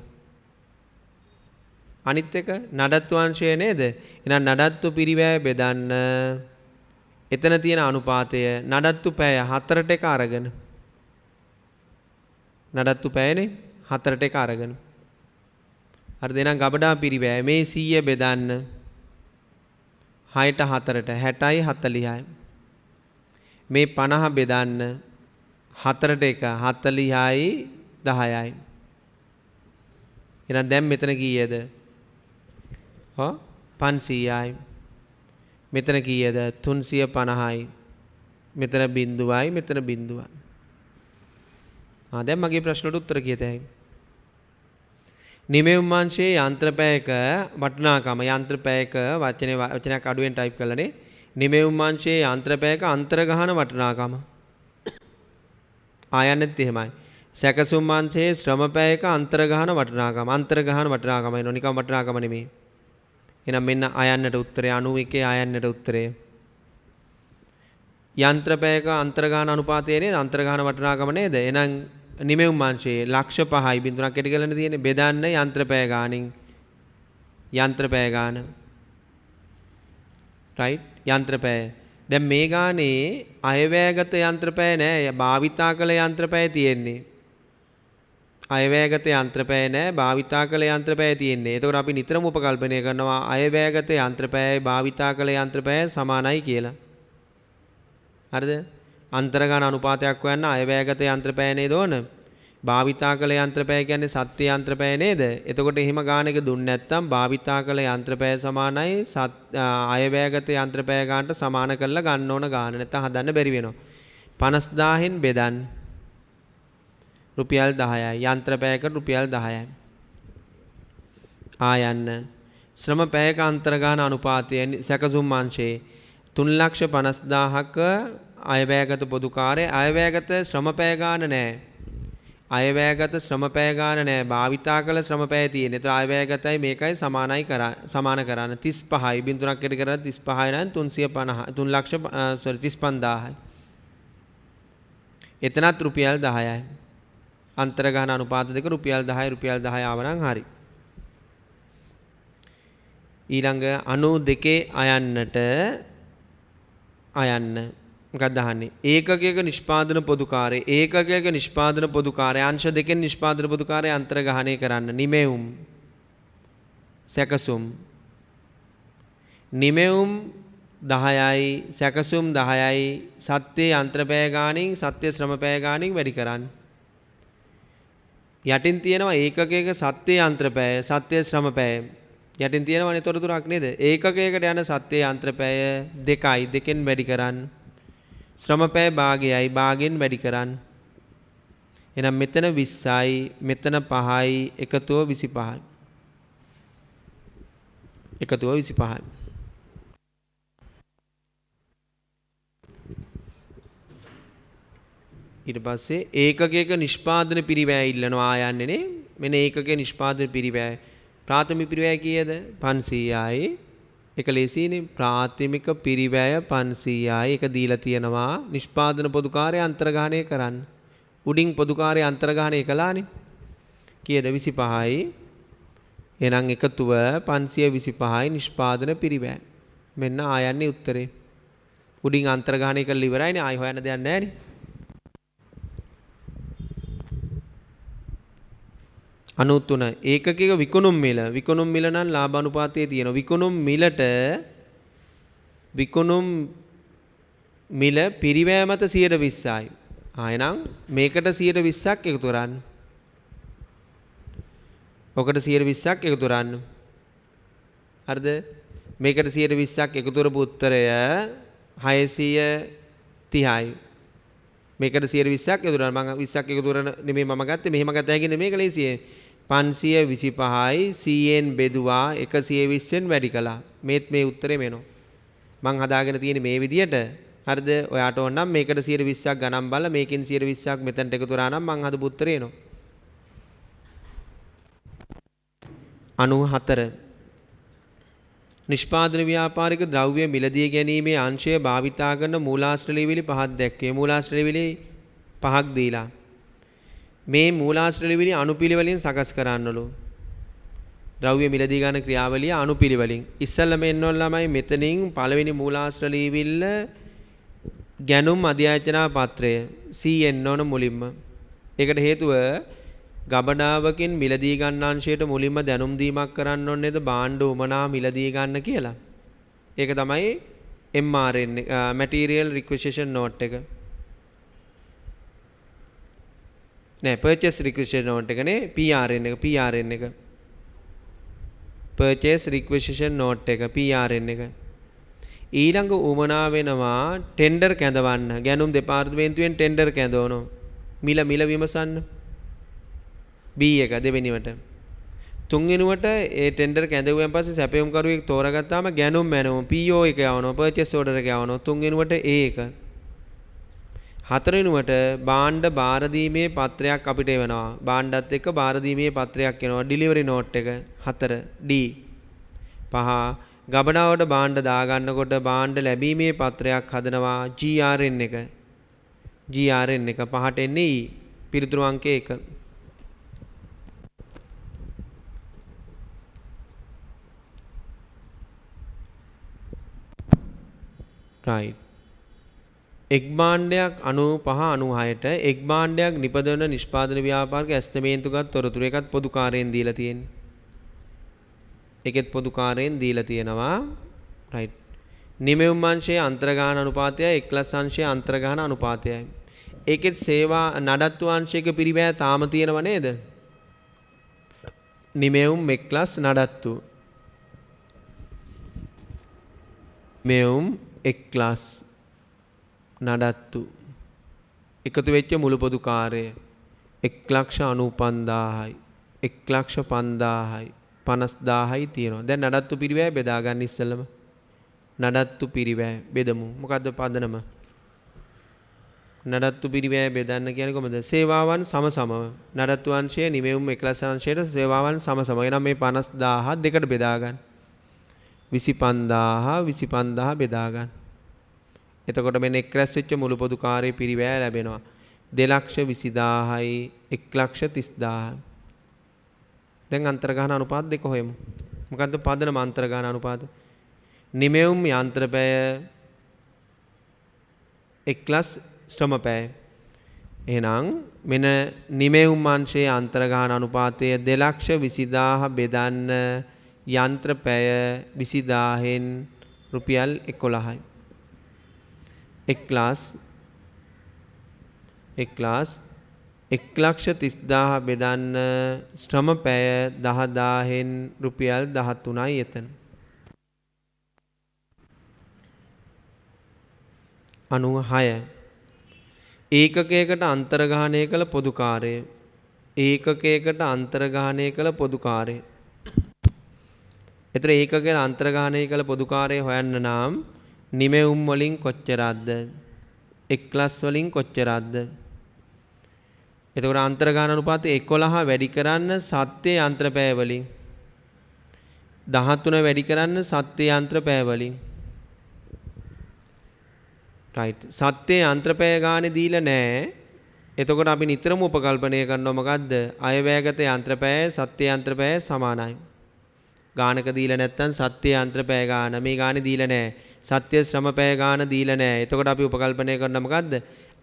Speaker 1: අනිත් එක නඩත්තු අංශය නේද? එහෙනම් නඩත්තු පිරිවැය බෙදන්න එතන තියෙන අනුපාතය නඩත්තු පැය 4ට එක අරගෙන. නඩත්තු පැයනේ 4ට එක අරගෙන. හරිද? එහෙනම් ගබඩා පිරිවැය මේ 100 බෙදන්න 6ට 4ට 60යි 40යි. මේ 50 බෙදන්න 4ට එක 40යි 10යි. එහෙනම් දැන් මෙතන කීයද? 500යි. මෙතන කීයද? 350යි. මෙතන බිඳුවයි මෙතන බිඳුවයි. දැන් මගේ ප්‍රශ්නට උත්තර කියතයි. නිමෙවුම් අංශයේ යන්ත්‍රපෑයක වටිනාකම යන්ත්‍රපෑයක වචනයක් අඩුවෙන් ටයිප් කළනේ. නිමෙවුම් අංශයේ යන්ත්‍රපෑයක අන්තර්ගහන වටිනාකම. ආයන්නෙත් එහෙමයි. සැකසුම් අංශයේ ශ්‍රමපෑයක අන්තර්ගහන වටිනාකම. අන්තර්ගහන වටිනාකම එනවා. නිකම් වටිනාකම නෙමෙයි. එහෙනම් මෙන්න ආයන්නට උත්තරය 91 ආයන්නට උත්තරය. යන්ත්‍රපෑයක අන්තර්ගහන අනුපාතය නේද? අන්තර්ගහන වටිනාකම නේද? එහෙනම් නිමෙවුම් අංශයේ ලක්ෂ 5යි බිඳුනක් කෙටි කරලා තියෙන්නේ. බෙදන්න යන්ත්‍රපෑය ගානින්. යන්ත්‍රපෑය ගාන. right? යන්ත්‍රපෑය. දැන් මේ ගානේ අයවැයගත යන්ත්‍රපෑය නෑ. භාවිතා කළ යන්ත්‍රපෑය තියෙන්නේ. අයවැයගත යන්ත්‍රපෑය නෑ. භාවිතා කළ යන්ත්‍රපෑය තියෙන්නේ. එතකොට අපි නිතරම උපකල්පනය කරනවා අයවැයගත යන්ත්‍රපෑයයි භාවිතා කළ යන්ත්‍රපෑය සමානයි කියලා. හරිද? අන්තර්ගහන අනුපාතයක් හොයන්න අයවැයගත යන්ත්‍රපෑය නේද ඕන? භාවිතා කළ යන්ත්‍රපෑය කියන්නේ සත්‍ය යන්ත්‍රපෑය නේද? එතකොට එහෙම ගාන එක දුන්නේ නැත්නම් භාවිතා කළ යන්ත්‍රපෑය සමානයි අයවැයගත යන්ත්‍රපෑය ගන්නට සමාන කරලා ගන්න ඕන ගාන. නැත්නම් හදන්න බැරි වෙනවා. 50000න් බෙදන්න රුපියල් 10යි. යන්ත්‍රපෑයකට රුපියල් 10යි. ආයන්න ශ්‍රම පැයක අන්තර්ගහන අනුපාතය සැකසුම් අංශයේ 3,50,000ක අයවැයගත පොදු කාර්යය අයවැයගත ශ්‍රම පැය ගාන නැහැ. අයවැයගත ශ්‍රම පැය ගාන නැහැ. භාවිතා කළ ශ්‍රම පැය තියෙන. ඒතර අයවැයගතයි මේකයි සමාන කරන්න 35යි බිඳුනක් කෙටි කරලා 35යි නම් 3,35,000යි. එතනත් රුපියල් 10යි. අන්තර්ගහන අනුපාත දෙක රුපියල් 10 ආවනම් හරි. ඊළඟ 92 අයන්නට අයන්න මොකක්ද අහන්නේ? ඒකකයක නිෂ්පාදන පොදු කාර්යය ඒකකයක නිෂ්පාදන පොදු කාර්යය අංශ දෙකෙන් නිෂ්පාදන පොදු කාර්යය අන්තර්ගහණය කරන්න. නිමෙවුම් සැකසුම් නිමෙවුම් 10යි සැකසුම් 10යි සත්‍ය යන්ත්‍රපෑය ගානින් සත්‍ය ශ්‍රමපෑය ගානින් වැඩි කරන්න. යටින් තියෙනවා ඒකකයක සත්‍ය යන්ත්‍රපෑය සත්‍ය ශ්‍රමපෑය යටින් තියෙනවනේ තොරතුරක් නේද? ඒකකයකට යන සත්‍ය යන්ත්‍රපෑය 2යි දෙකෙන් වැඩි කරන්න. ශ්‍රමපෑය භාගයයි භාගයෙන් වැඩි කරන්න. එහෙනම් මෙතන 20යි මෙතන 5යි එකතුව 25යි. එකතුව 25යි. ඊට පස්සේ ඒකකයක නිෂ්පාදන පිරිවැය ඉල්ලනවා ආයන්නේ නේ. මෙන්න ඒකකයක නිෂ්පාදන පිරිවැය ප්‍රාථමික පිරිවැය කීයද? 500යි. එක ලේසියිනේ ප්‍රාථමික පිරිවැය 500යි. එක දීලා තියෙනවා නිෂ්පාදන පොදු කාර්යය අන්තර්ගහණය කරන්න. උඩින් පොදු කාර්යය අන්තර්ගහණය කළානේ. කීයද? 25යි. එහෙනම් එකතුව 525යි නිෂ්පාදන පිරිවැය. මෙන්න ආයන්නේ උත්තරේ. උඩින් අන්තර්ගහණය කරලා ඉවරයිනේ. ආයි හොයන්න දෙයක් නැහැ නේ. 93 ඒකකයක විකුණුම් මිල නම් ලාභ අනුපාතයේ තියෙනවා. විකුණුම් මිල පිරිවැය මත 120යි. එහෙනම් මේකට 120ක් එකතු කරන්න. ඔකට 120ක් එකතු කරන්න. හරිද? මේකට 120ක් එකතු කරපු උත්තරය 630යි. මේකට 120ක් එකතු කරන්න. මම 20ක් එකතු කරන නෙමෙයි මම ගත්තේ. මෙහෙම ගත්තා කියන්නේ මේක ලේසියි. 525යි 100න් බෙදුවා 120න් වැඩි කළා. මේත් මේ උත්තරේ මෙනවා. මං හදාගෙන තියෙන්නේ මේ විදියට. හරිද? ඔයාට ඕන නම් මේකට 120ක් ගණන් බලලා මේකෙන් 120ක් මෙතනට එකතු කරා නම් මං හදපු උත්තරේ එනවා. 94 නිෂ්පාදන ව්‍යාපාරික ද්‍රව්‍ය මිලදී ගැනීමේ අංශය භාවිතා කරන මූලාශ්‍ර ලියවිලි 5ක් දැක්වේ. මූලාශ්‍ර ලියවිලි 5ක් දීලා මේ මූලාශ්‍ර ලියවිලි අනුපිළිවෙලින් සකස් කරන්නලු. ද්‍රව්‍ය මිලදී ගන්න ක්‍රියාවලිය අනුපිළිවෙලින්. ඉස්සෙල්ලාම එන්නෝල් ළමයි මෙතනින් පළවෙනි මූලාශ්‍ර ලියවිල්ල ගැනුම් අධ්‍යයනා පත්‍රය C එන්න ඕන මුලින්ම. ඒකට හේතුව ගබඩාවකින් මිලදී ගන්න අංශයට මුලින්ම දැනුම් දීමක් කරන්න ඕනේද භාණ්ඩ උමනා මිලදී ගන්න කියලා. ඒක තමයි MRN Material Requisition Note එක. නෑ Purchase Requisition Note එක නේ PRN එක Purchase Requisition Note එක PRN එක. ඊළඟ උමනා වෙනවා ටෙන්ඩර් කැඳවන්න. ගැනුම් දෙපාර්තමේන්තුවෙන් ටෙන්ඩර් කැඳවනවා. මිල විමසන්න. B එක දෙවෙනිවට. තුන්වෙනුවට ඒ ටෙන්ඩර් කැඳවුවෙන් පස්සේ සැපයුම් කරුවෙක් තෝරාගත්තාම ගැනුම් මැනුම් PO එක යවනවා පර්චේස් ඕඩර් එක යවනවා තුන්වෙනුවට ඒක. හතරවෙනුවට භාණ්ඩ බාර දීමේ පත්‍රයක් අපිට එවනවා. භාණ්ඩත් එක්ක බාර දීමේ පත්‍රයක් එනවා ඩිලිවරි නෝට් එක 4 D. 5 ගබඩාවට භාණ්ඩ දාගන්නකොට භාණ්ඩ ලැබීමේ පත්‍රයක් හදනවා GRN එක. GRN එක 5ට එන්නේ E. පිළිතුරු අංකය 1. right. එක් භාණ්ඩයක් 95 96ට එක් භාණ්ඩයක් නිපදවන නිෂ්පාදන ව්‍යාපාරික ඇස්තමේන්තුගත් තොරතුරු එකත් පොදු කාර්යයෙන් දීලා තියෙන්නේ. ඒකෙත් පොදු කාර්යයෙන් දීලා තියෙනවා. right. නිමෙවුම් අංශයේ අන්තර්ගාන අනුපාතයයි එක්ලස් අංශයේ අන්තර්ගාන අනුපාතයයි. ඒකෙත් සේවා නඩත්තු අංශයක පිරිවැය තාම තියෙනව නේද? නිමෙවුම් එක්ලස් නඩත්තු. මෙවුම් එක්ලස් නඩත්තු එකතු වෙච්ච මුළු පොදු කාර්යය 1,95,000යි 1,05,000යි 50,000යි තියෙනවා. දැන් නඩත්තු පිරිවැය බෙදා ගන්න ඉස්සෙල්ලම නඩත්තු පිරිවැය බෙදමු. මොකද්ද පදනම? නඩත්තු පිරිවැය බෙදන්න කියන්නේ කොහොමද? සේවාවන් සමසමව. නඩත්තු අංශයේ නිමෙවුම් එක්ලස් අංශයට සේවාවන් සමසමව. එහෙනම් මේ 50,000 දෙකට බෙදා ගන්න. 25,000 බෙදා ගන්න. එතකොට මෙන්න එක් රැස් වෙච්ච මුළු පොදු කාර්ය පිරිවැය ලැබෙනවා 2,20,000යි 1,30,000යි. දැන් අන්තර්ගාන අනුපාත දෙක හොයමු. මොකද්ද පදනම අන්තර්ගාන අනුපාත? නිමෙවුම් යන්ත්‍රපැය එක්ලස් ශ්‍රමපැය. එහෙනම් මෙන්න නිමෙවුම් අංශයේ අන්තර්ගාන අනුපාතය 2,20,000 බෙදන්න යන්ත්‍රපැය 20,000න් රුපියල් 11යි. එක්ලාස් 1,30,000 බෙදන්න ශ්‍රම පැය 10,000න් රුපියල් 13යි එතන. 96 ඒකකයකට අන්තර්ගාහණය කළ පොදු කාර්යය. ඒකකයකට අන්තර්ගාහණය කළ පොදු කාර්යය. එතන ඒකකයකට අන්තර්ගාහණය කළ පොදු කාර්යය හොයන්න නම් නිමෙවුම් වලින් කොච්චරක්ද? එක්ලස් වලින් කොච්චරක්ද? එතකොට අන්තර්ගාන අනුපාතය 11 වැඩි කරන්න සත්‍ය යන්ත්‍රපැය වලින් 13 වැඩි කරන්න සත්‍ය යන්ත්‍රපැය වලින්. right. සත්‍ය යන්ත්‍රපැය ගානේ දීලා නැහැ. එතකොට අපි නිතරම උපකල්පනය කරනවා මොකද්ද? අයවැයගත යන්ත්‍රපැය සත්‍ය යන්ත්‍රපැය සමානයි. ගානක දීලා නැත්නම් සත්‍ය යන්ත්‍රපැය ගාන මේ ගානේ දීලා නැහැ. සත්‍ය ශ්‍රමපැය ගාන දීලා නැහැ. එතකොට අපි උපකල්පනය කරනවා මොකද්ද?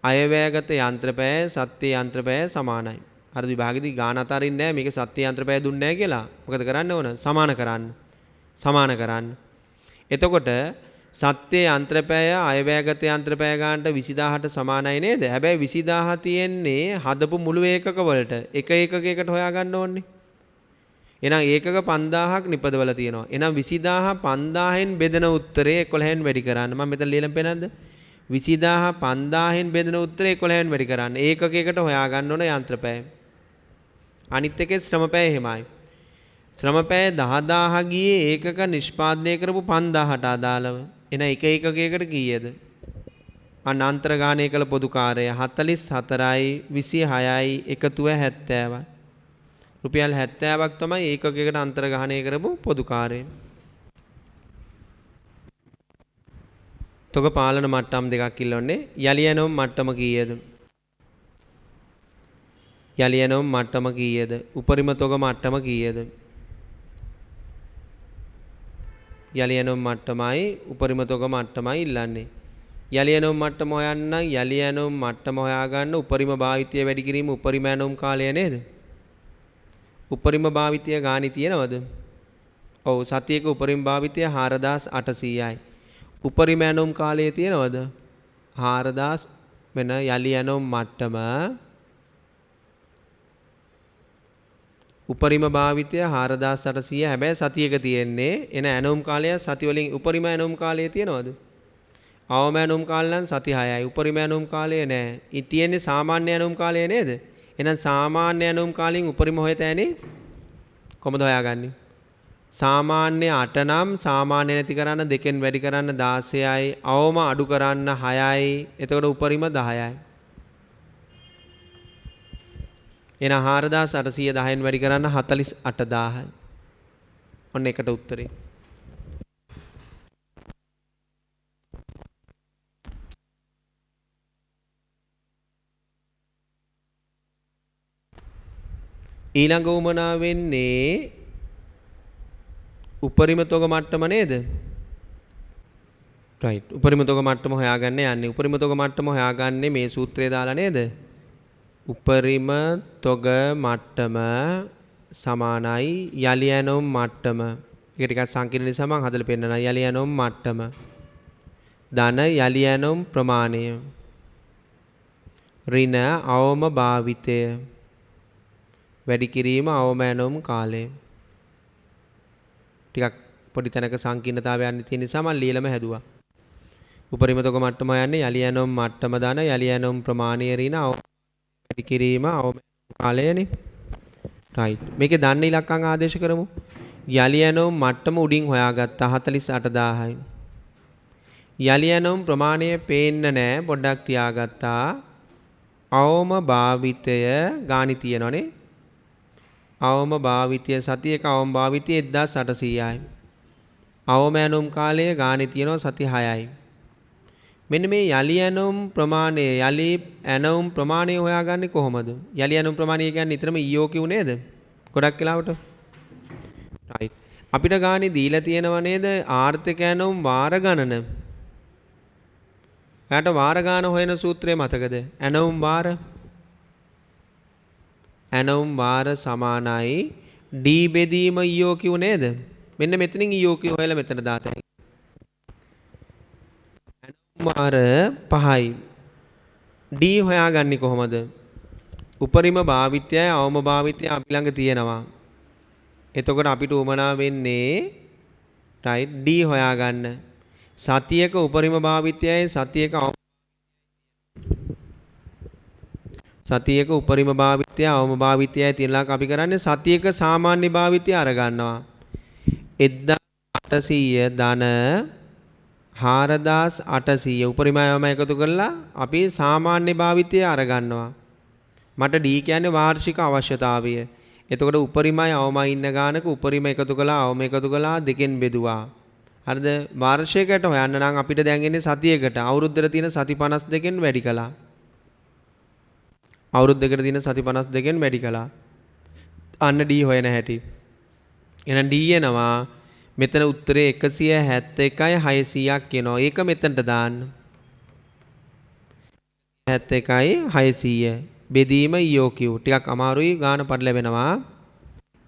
Speaker 1: අයවැයගත යන්ත්‍රපැය සත්‍ය යන්ත්‍රපැය සමානයි. අර විභාගෙදී ගාන අතරින්නේ නැහැ. මේක සත්‍ය යන්ත්‍රපැය දුන්නේ නැහැ කියලා. මොකද කරන්න ඕන? සමාන කරන්න. එතකොට සත්‍ය යන්ත්‍රපැය අයවැයගත යන්ත්‍රපැය ගානට 20,000ට සමානයි නේද? හැබැයි 20,000 තියෙන්නේ හදපු මුළු ඒකක වලට. එක ඒකකයකට හොයාගන්න ඕනේ. එහෙනම් ඒකක 5000ක් නිපදවලා තියෙනවා. එහෙනම් 20,000 5000න් බෙදෙන උත්තරේ 11න් වැඩි කරන්න. මම මෙතන ලියලා පෙන්නන්නද? 20,000 5000න් බෙදෙන උත්තරේ 11න් වැඩි කරන්න. ඒකකයකට හොයාගන්න ඕන යන්ත්‍රපැය. අනිත් එකේ ශ්‍රමපැය එහෙමයි. ශ්‍රමපැය 10,000 ගියේ ඒකක නිෂ්පාදනය කරපු 5,000ට අදාළව. එහෙනම් එක ඒකකයකට කීයද? අනන්තර්ගාණය කළ පොදු කාර්යය 44යි 26යි එකතුව 70යි. රුපියල් 70ක් තමයි ඒකකයකට අන්තර්ගාහණය කරපු පොදු කාර්යය. තොග පාලන මට්ටම් දෙකක් ඉල්ලන්නේ. යලි ඇනවුම් මට්ටම කීයද? යලි ඇනවුම් මට්ටම කීයද? උපරිම තොග මට්ටම කීයද? යලි ඇනවුම් මට්ටමයි උපරිම තොග මට්ටමයි ඉල්ලන්නේ. යලි ඇනවුම් මට්ටම හොයන්න යලි ඇනවුම් මට්ටම හොයාගන්න උපරිම භාවිතය වැඩි කිරීම උපරිම ඇනවුම් කාලය නේද? උපරිම භාවිතය ගානි තියෙනවද? ඔව් සතියක උපරිම භාවිතය 4,800යි. උපරිම ඇනවුම් කාලය තියෙනවද? 4,000 වෙන යලි ඇනවුම් මට්ටම උපරිම භාවිතය 4,800 හැබැයි සතියක තියෙන්නේ. එන ඇනවුම් කාලය සති වලින් උපරිම ඇනවුම් කාලය තියෙනවද? අවම ඇනවුම් කාලය නම් සති 6යි. උපරිම ඇනවුම් කාලය නෑ. ඊ තියෙන්නේ සාමාන්‍ය ඇනවුම් කාලය නේද? එහෙනම් සාමාන්‍ය ඇනවුම් කාලයෙන් උපරිම හොයත ඇනේ කොහොමද හොයාගන්නේ? සාමාන්‍ය 8 නම් සාමාන්‍ය නැති කරන්න 2න් වැඩි කරන්න 16යි, අවම අඩු කරන්න 6යි. එතකොට උපරිම 10යි. එන 4810න් වැඩි කරන්න 48000යි. ඔන්න එකට උත්තරේ. ඊළඟ උමනා වෙන්නේ උපරිම තොග මට්ටම නේද? රයිට්. උපරිම තොග මට්ටම හොයාගන්න යන්නේ. උපරිම තොග මට්ටම හොයාගන්නේ මේ සූත්‍රය දාලා නේද? උපරිම තොග මට්ටම සමානයි යලි ඇනුම් මට්ටම. ඒක ටිකක් සංකීර්ණ නිසා මම හදලා පෙන්නනවා. යලි ඇනුම් මට්ටම ධන යලි ඇනුම් ප්‍රමාණය ඍණ අවම භාවිතය වැඩි කිරීම අවම ඇනුම් කාලය. ටිකක් පොඩි තැනක සංකීර්ණතාවයක් තියෙන නිසා මම ලියලම හැදුවා. උපරිම තොග මට්ටම යන්නේ යලි ඇනුම් මට්ටම ධන යලි ඇනුම් ප්‍රමාණය ඍණ අවම වැඩි කිරීම අවම කාලයනේ. රයිට්. මේකේ දන්න ඉලක්කම් ආදේශ කරමු. යලි ඇනුම් මට්ටම උඩින් හොයාගත්තා 48000යි. යලි ඇනුම් ප්‍රමාණය පේන්න නැහැ පොඩ්ඩක් තියාගත්තා. අවම භාවිතය ගාණි තියෙනවනේ. අවම භාවිතය සතියක අවම භාවිතය 1800යි. අවම ඇනුම් කාලය ගාණි තියෙනවා සති 6යි. මෙන්න මේ යලි ඇනුම් ප්‍රමාණය යලි ඇනුම් ප්‍රමාණය හොයාගන්නේ කොහොමද? යලි ඇනුම් ප්‍රමාණය කියන්නේ නිතරම EOQ නේද? ගොඩක් වෙලාවට. රයිට්. අපිට ගාණි දීලා තියෙනව නේද? ආර්ථික ඇනුම් වාර ගණන. එයාට වාර ගාන හොයන සූත්‍රය මතකද? ඇනුම් වාර. ඇනුම් වාර සමානයි D බෙදීම EOQ නේද? මෙන්න මෙතනින් EOQ හොයලා මෙතන දාතයි. වාර 5යි. D හොයාගන්නේ කොහොමද? උපරිම භාවිතයයි අවම භාවිතයයි අපි ළඟ තියෙනවා. එතකොට අපිට උමනා වෙන්නේ රයිට් D හොයාගන්න. සතියක උපරිම භාවිතයයි සතියක සතියක උපරිම භාවිතය අවම භාවිතයයි තියලාක අපි කරන්නේ සතියක සාමාන්‍ය භාවිතය අරගන්නවා. 1800 ධන 4800 උපරිමයම එකතු කරලා අපි සාමාන්‍ය භාවිතය අරගන්නවා. මට D කියන්නේ වාර්ෂික අවශ්‍යතාවය. එතකොට උපරිමයි අවමයි ඉන්න ගානක උපරිම එකතු කළා අවම එකතු කළා දෙකෙන් බෙදුවා. හරිද? වාර්ෂිකයට හොයන්න නම් අපිට දැන් එන්නේ සතියකට. අවුරුද්දට තියෙන සති 52න් වැඩි කළා. අවුරුද්දකට තියෙන සති 52න් වැඩි කළා. අන්න D හොයන හැටි. එහෙනම් D එනවා මෙතන උත්තරේ 171යි 600ක් එනවා. ඒක මෙතනට දාන්න. 71යි 600 බෙදීම EOQ ටිකක් අමාරුයි ගාන පඩ ලැබෙනවා.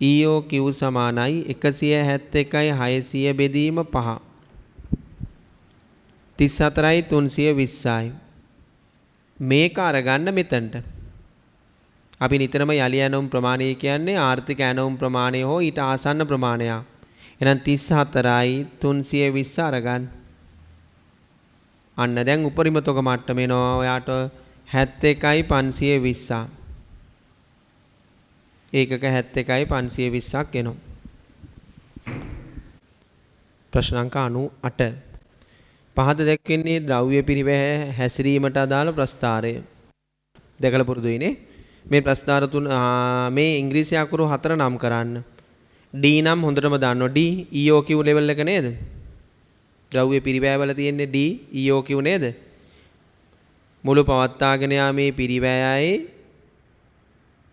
Speaker 1: EOQ සමානයි 171යි 600 බෙදීම 5 34යි 320යි. මේක අරගන්න මෙතනට. අපි නිතරම යලි ඇනුම් ප්‍රමාණය කියන්නේ ආර්ථික ඇනුම් ප්‍රමාණය හෝ ඊට ආසන්න ප්‍රමාණයක්. එහෙනම් 34යි 320 අරගන්න. අන්න දැන් උපරිම තොග මට්ටම එනවා ඔයාට 71යි 520. ඒකක 71යි 520ක් එනවා. ප්‍රශ්න අංක 98. පහත දැක්වෙන්නේ ද්‍රව්‍ය පිරිවැය හැසිරීමට අදාළ ප්‍රස්ථාරය. දැකලා පුරුදුයිනේ. මේ ප්‍රස්ථාර තුන මේ ඉංග්‍රීසි අකුරු 4 නම් කරන්න. D නම් හොඳටම දන්නවා. D EOQ level එක නේද? ද්‍රව්‍ය පිරිවැය වල තියෙන්නේ D EOQ නේද? මුළු පවත්වාගෙන යාමේ පිරිවැයයි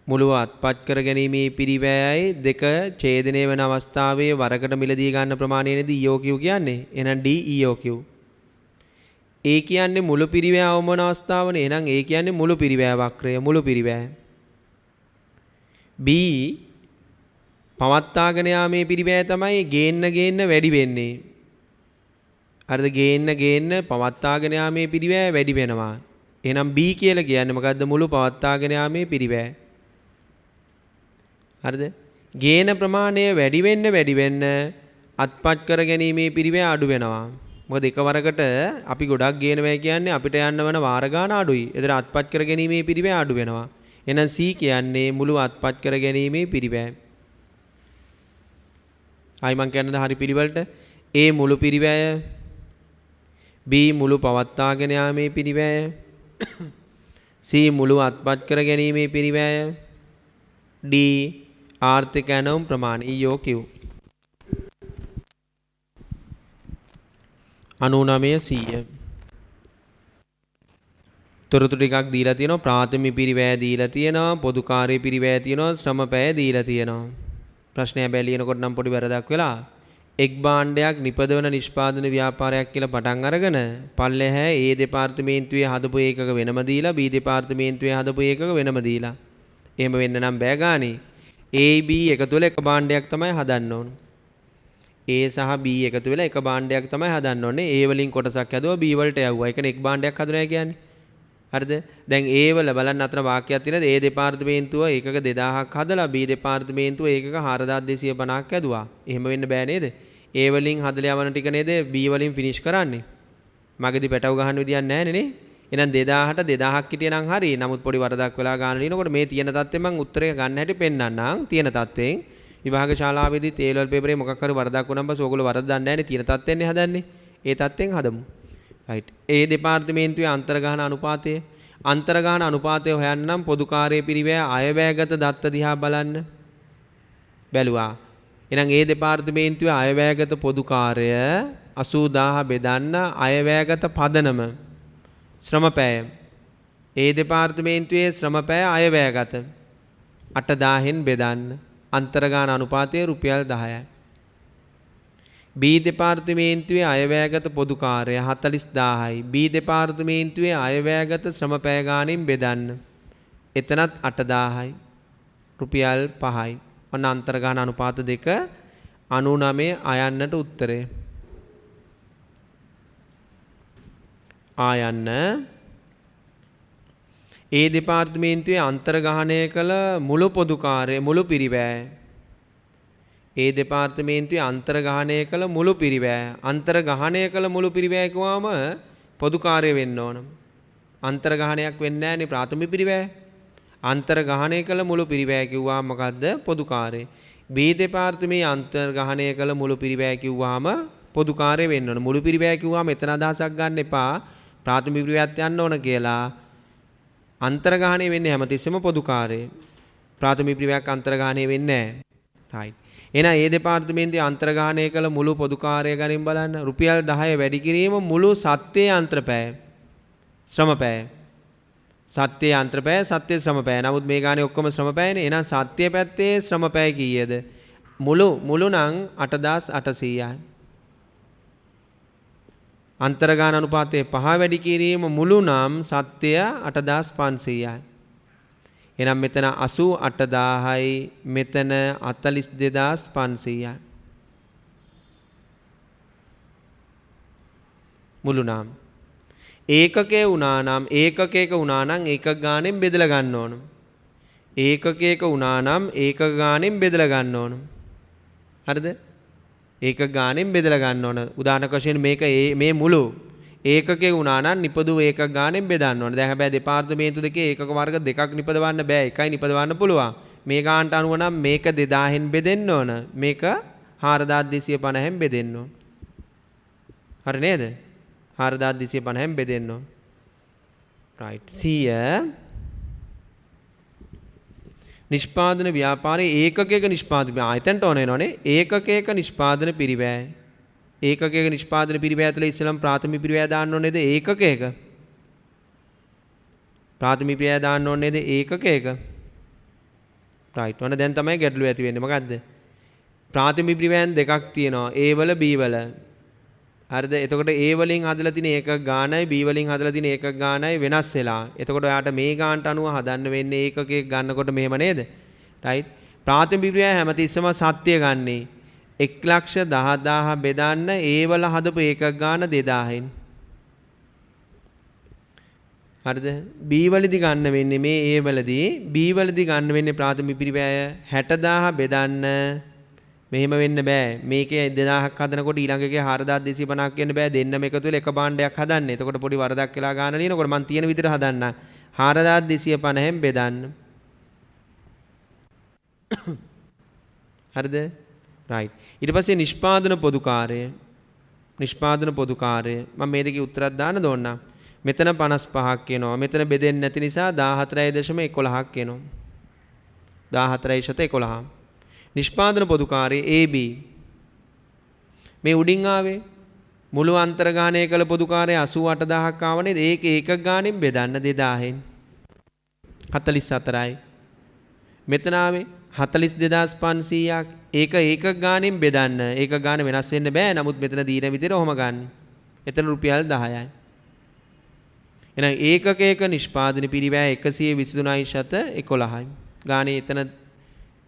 Speaker 1: මුළු අත්පත් කර ගැනීමේ පිරිවැයයි දෙක ඡේදනය වෙන අවස්ථාවේ වරකට මිලදී ගන්න ප්‍රමාණය නේද EOQ කියන්නේ. එහෙනම් D EOQ. ඒ කියන්නේ මුළු පිරිවැය අවමන අවස්ථාවනේ. එහෙනම් ඒ කියන්නේ මුළු පිරිවැය වක්‍රය මුළු පිරිවැය. B පවත්වාගෙන යාමේ පිරිවැය තමයි ගේන්න වැඩි වෙන්නේ. හරිද? ගේන්න පවත්වාගෙන යාමේ පිරිවැය වැඩි වෙනවා. එහෙනම් B කියලා කියන්නේ මොකද්ද? මුළු පවත්වාගෙන යාමේ පිරිවැය. හරිද? ගේන ප්‍රමාණය වැඩි වෙන්න අත්පත් කර ගැනීමේ පිරිවැය අඩු වෙනවා. මොකද එකවරකට අපි ගොඩක් ගේනවා කියන්නේ අපිට යන්න වෙන වාර ගාන අඩුයි. ඒතර අත්පත් කර ගැනීමේ පිරිවැය අඩු වෙනවා. එහෙනම් C කියන්නේ මුළු අත්පත් කර ගැනීමේ පිරිවැය. ආයි මං කියන්නද හරි පිළිවෙලට A මුළු පිරිවැය B මුළු පවත්වාගෙන යාමේ පිරිවැය C මුළු අත්පත් කර ගැනීමේ පිරිවැය D ආර්ථික ඇණවුම් ප්‍රමාණය EOQ 99 100 තොරතුරු ටිකක් දීලා තියෙනවා ප්‍රාථමික පිරිවැය දීලා තියෙනවා පොදු කාර්ය පිරිවැය තියෙනවා ශ්‍රම පැය දීලා තියෙනවා ප්‍රශ්නය බැලිනකොට නම් පොඩි වැරදක් වෙලා එක් භාණ්ඩයක් නිපදවන නිෂ්පාදන ව්‍යාපාරයක් කියලා පටන් අරගෙන පල්ලෙහැ A දෙපාර්තමේන්තුවේ හදපු එකක වෙනම දීලා B දෙපාර්තමේන්තුවේ හදපු එකක වෙනම දීලා එහෙම වෙන්න නම් බෑ ගානේ A B එකතු වෙලා එක භාණ්ඩයක් තමයි හදන්න ඕන A සහ B එකතු වෙලා එක භාණ්ඩයක් තමයි හදන්න ඕනේ A වලින් කොටසක් හැදුවා B වලට යවුවා ඒකනේ එක් භාණ්ඩයක් හදුනා කියන්නේ හරිද දැන් A වල බලන්න අතන වාක්‍යයක් තියෙනවා A දෙපාර්තමේන්තුව ඒකක 2000ක් හදලා B දෙපාර්තමේන්තුව ඒකක 4250ක් හැදුවා එහෙම වෙන්න බෑ නේද A වලින් හදලා යවන ටික නේද B වලින් ෆිනිෂ් කරන්නේ මගදී පැටව ගහන්න විදියක් නැහැ නේ එහෙනම් 2000ට 2000ක් හිටියනම් හරි නමුත් පොඩි වරදක් වෙලා ගන්න ලිනකොට මේ තියෙන தත්ත්වෙ මම උත්තරේ ගන්න හැටි පෙන්නන්නම් තියෙන தත්ත්වෙන් විභාග ශාලාවේදී තේලවල පේපරේ මොකක් හරි වරදක් වුණාම බස් ඕගොල්ලෝ වරද දන්නේ නැහැ නේ තියෙන தත්ත්වෙන්නේ හදන්නේ ඒ தත්ත්වෙන් හදමු රයිට් ඒ දෙපාර්තමේන්තුවේ අන්තර්ගහන අනුපාතය හොයන්නම් පොදු කාර්ය පිරිවැය අයවැයගත දත්ත දිහා බලන්න බැලුවා එහෙනම් ඒ දෙපාර්තමේන්තුවේ අයවැයගත පොදු කාර්ය 80000 බෙදන්න අයවැයගත පදනම ශ්‍රම පැය ඒ දෙපාර්තමේන්තුවේ ශ්‍රම පැය අයවැයගත 8000න් බෙදන්න අන්තර්ගාන අනුපාතය රුපියල් 10යි B දෙපාර්තමේන්තුවේ අයවැයගත පොදු කාර්ය 40000යි B දෙපාර්තමේන්තුවේ අයවැයගත ශ්‍රම පැය ගාණින් බෙදන්න එතනත් 8000යි රුපියල් 5යි ඔන්න අන්තර්ගාන අනුපාත දෙක 99 අයන්නට උත්තරේ ආයන්න ඒ දෙපාර්තමේන්තුවේ අන්තර්ගහණය කළ මුළු පොදු කාර්ය මුළු පිරිවැය ඒ දෙපාර්තමේන්තුවේ අන්තර්ගහණය කළ මුළු පිරිවැය අන්තර්ගහණය කළ මුළු පිරිවැය කියවම පොදු කාර්ය වෙන්න ඕන අන්තර්ගහණයක් වෙන්නේ නැහැ නේ ප්‍රාථමික පිරිවැය අන්තර්ගහණය කළ මුළු පිරිවැය කිව්වම මොකද්ද පොදු කාර්ය B දෙපාර්තමේ අන්තර්ගහණය කළ මුළු පිරිවැය කිව්වම පොදු කාර්ය වෙන්න ඕන මුළු පිරිවැය කිව්වම එතන අදහසක් ගන්න එපා ප්‍රාථමික පිරිවැයත් යන්න ඕන කියලා අන්තර්ගහණය වෙන්නේ හැමතිස්සෙම පොදු කාර්යය ප්‍රාථමික පිරිවැයක් අන්තර්ගහණය වෙන්නේ නැහැ රයිට් එහෙනම් ඒ දෙපාර්තමේන්තුවේ අන්තර්ගහණය කළ මුළු පොදු කාර්යය ගණන් බලන්න රුපියල් 10 වැඩි කිරීම මුළු සත්‍යයේ අන්තරපැය ශ්‍රම පැය සත්‍යයේ අන්තරපැය සත්‍යයේ ශ්‍රම පැය නමුත් මේ ගානේ ඔක්කොම ශ්‍රම පැයනේ එහෙනම් සත්‍ය පැත්තේ ශ්‍රම පැය කීයද මුළු නම් 8800යි අන්තර්ගාන අනුපාතයේ 5 වැඩි කිරීම මුළු නම් සත්‍ය 8500යි එහෙනම් මෙතන 88000යි මෙතන 42500යි මුළු නම් ඒකකයක් වුණා නම් ඒකක ගාණෙන් බෙදලා ගන්න ඕන ඒකකයක වුණා නම් ඒකක ගාණෙන් බෙදලා ගන්න ඕන හරිද ඒක ගාණෙන් බෙදලා ගන්න ඕන උදාහරණයක් වශයෙන් මේක මේ මුළු ඒකකේ වුණා නම් නිපදවු ඒකක ගාණෙන් බෙදන්න ඕන දැන් හැබැයි දෙපාර්තමේන්තු දෙකේ ඒකක වර්ග දෙකක් නිපදවන්න බෑ එකයි නිපදවන්න පුළුවන් මේ ගාණට අනුව නම් මේක 2000න් බෙදෙන්න ඕන මේක 4250න් බෙදෙන්න ඕන හරි නේද 4250න් බෙදෙන්න ඕන රයිට් 100 නිෂ්පාදන ව්‍යාපාරයේ ඒකකයක නිෂ්පාදන ආයතනට ඕන වෙනවනේ ඒකකයක නිෂ්පාදන පිරිවැය ඒකකයක නිෂ්පාදන පිරිවැය ඇතුළේ ඉස්සලම් ප්‍රාථමික පිරිවැය දාන්න ඕනේද ඒකකයක ප්‍රාථමික පිරිවැය දාන්න ඕනේද ඒකකයක රයිට් ඔන්න දැන් තමයි ගැටලුව ඇති වෙන්නේ මොකද්ද ප්‍රාථමික පිරිවැයන් දෙකක් තියෙනවා A වල B වල හරිද එතකොට A වලින් හදලා තියෙන ඒකක ගාණයි B වලින් හදලා තියෙන ඒකක ගාණයි වෙනස් වෙලා එතකොට ඔයාට මේ ගාණට අනුව හදන්න වෙන්නේ ඒකකයක ගන්නකොට මෙහෙම නේද රයිට් ප්‍රාථමික පිරිවැය හැමතිස්සම සත්‍ය ගන්නේ 1,10,000 බෙදන්න A වල හදපු ඒකක ගාණ 2000න් හරිද B වලදී ගන්න වෙන්නේ මේ A වලදී B වලදී ගන්න වෙන්නේ ප්‍රාථමික පිරිවැය 60000 බෙදන්න මෙහෙම වෙන්න බෑ මේකේ 2000ක් හදනකොට ඊළඟ එකේ 4250ක් වෙන්න බෑ දෙන්නම එකතු වෙලා එක භාණ්ඩයක් හදන්න එතකොට පොඩි වරදක් වෙලා ගන්න ලියනකොට මම තියෙන විදිහට හදන්න 4250න් බෙදන්න හරිද රයිට්. ඊට පස්සේ නිෂ්පාදන පොදු කාර්යය. නිෂ්පාදන පොදු කාර්යය. මම මේ දෙකේ උත්තරයක් දාන්න ඕන. මෙතන 55ක් එනවා. මෙතන බෙදෙන්නේ නැති නිසා 14.11ක් එනවා. 14.11. නිෂ්පාදන පොදු කාර්යය AB. මේ උඩින් ආවේ මුළු අන්තර්ගානය කළ පොදු කාර්යය 88000ක් ආවනේ. ඒක ඒකක ගාණෙන් බෙදන්න 2000න් 44යි. මෙතන ආවේ 42500ක්. ඒක ඒකක ගාණෙන් බෙදන්න. ඒක ගාණ වෙනස් වෙන්න බෑ. නමුත් මෙතන දීන විදිහට ඔහම ගන්න. එතන රුපියල් 10යි. එහෙනම් ඒකක නිෂ්පාදන පිරිවැය 123.11යි. ගාණේ එතන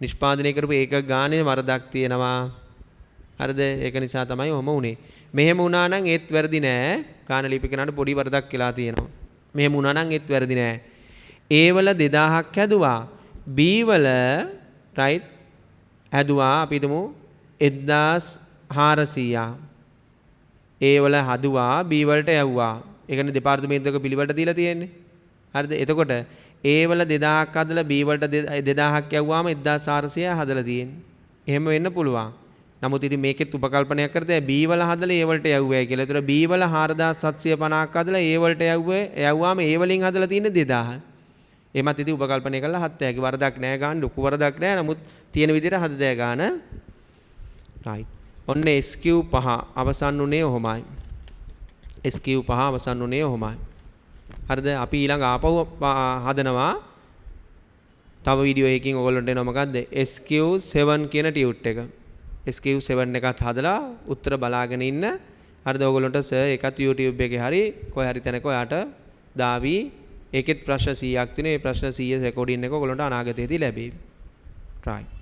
Speaker 1: නිෂ්පාදනය කරපු ඒකක ගාණේ වරදක් තියෙනවා. හරිද? ඒක නිසා තමයි ඔහම උනේ. මෙහෙම වුණා නම් ඒත් වැරදි නෑ. ගාණ ලිපිකනට පොඩි වරදක් කියලා තියෙනවා. මෙහෙම වුණා නම් ඒත් වැරදි නෑ. A වල 2000ක් හැදුවා. B වල රයිට් හැදුවා අපි හිතමු 1400ක්. A වල හදුවා B වලට යවුවා. ඒ කියන්නේ දෙපාර්තමේන්තුවක පිළිවෙලට දීලා තියෙන්නේ. හරිද? එතකොට A වල 2000ක් හදලා B වලට 2000ක් යවුවාම 1400 හදලා තියෙන්නේ. එහෙම වෙන්න පුළුවන්. නමුත් ඉතින් මේකෙත් උපකල්පනයක් කරද්දී B වල හදලා A වලට යවුවයි කියලා. ඒතර B වල 4750ක් හදලා A වලට යවුවාම A වලින් හදලා තියෙන්නේ 2000. එමත් ඉතින් උපකල්පනය කරලා හත්යගේ වරදක් නෑ ගන්න. ලොකු වරදක් නෑ. නමුත් තියෙන විදිහට හදදෑ ගන්න. රයිට්. ඔන්න SQ5 අවසන් උනේ ඔහොමයි. SQ5 අවසන් උනේ ඔහොමයි. හරිද? අපි ඊළඟ ආපහු හදනවා. තව වීඩියෝ එකකින් ඔයගොල්ලන්ට එනවා මොකද්ද? SQ7 කියන ටියුට් එක. SQ7 එකත් හදලා උත්තර බලාගෙන ඉන්න. හරිද? ඔයගොල්ලන්ට සර් ඒකත් YouTube එකේ හරි කොහේ හරි තැනක ඔයාට දාවි. ඒකෙත් ප්‍රශ්න 100ක් තියෙනවා. ඒ ප්‍රශ්න 100 රෙකෝඩින් එක ඔයගොල්ලන්ට අනාගතයේදී ලැබෙයි. right.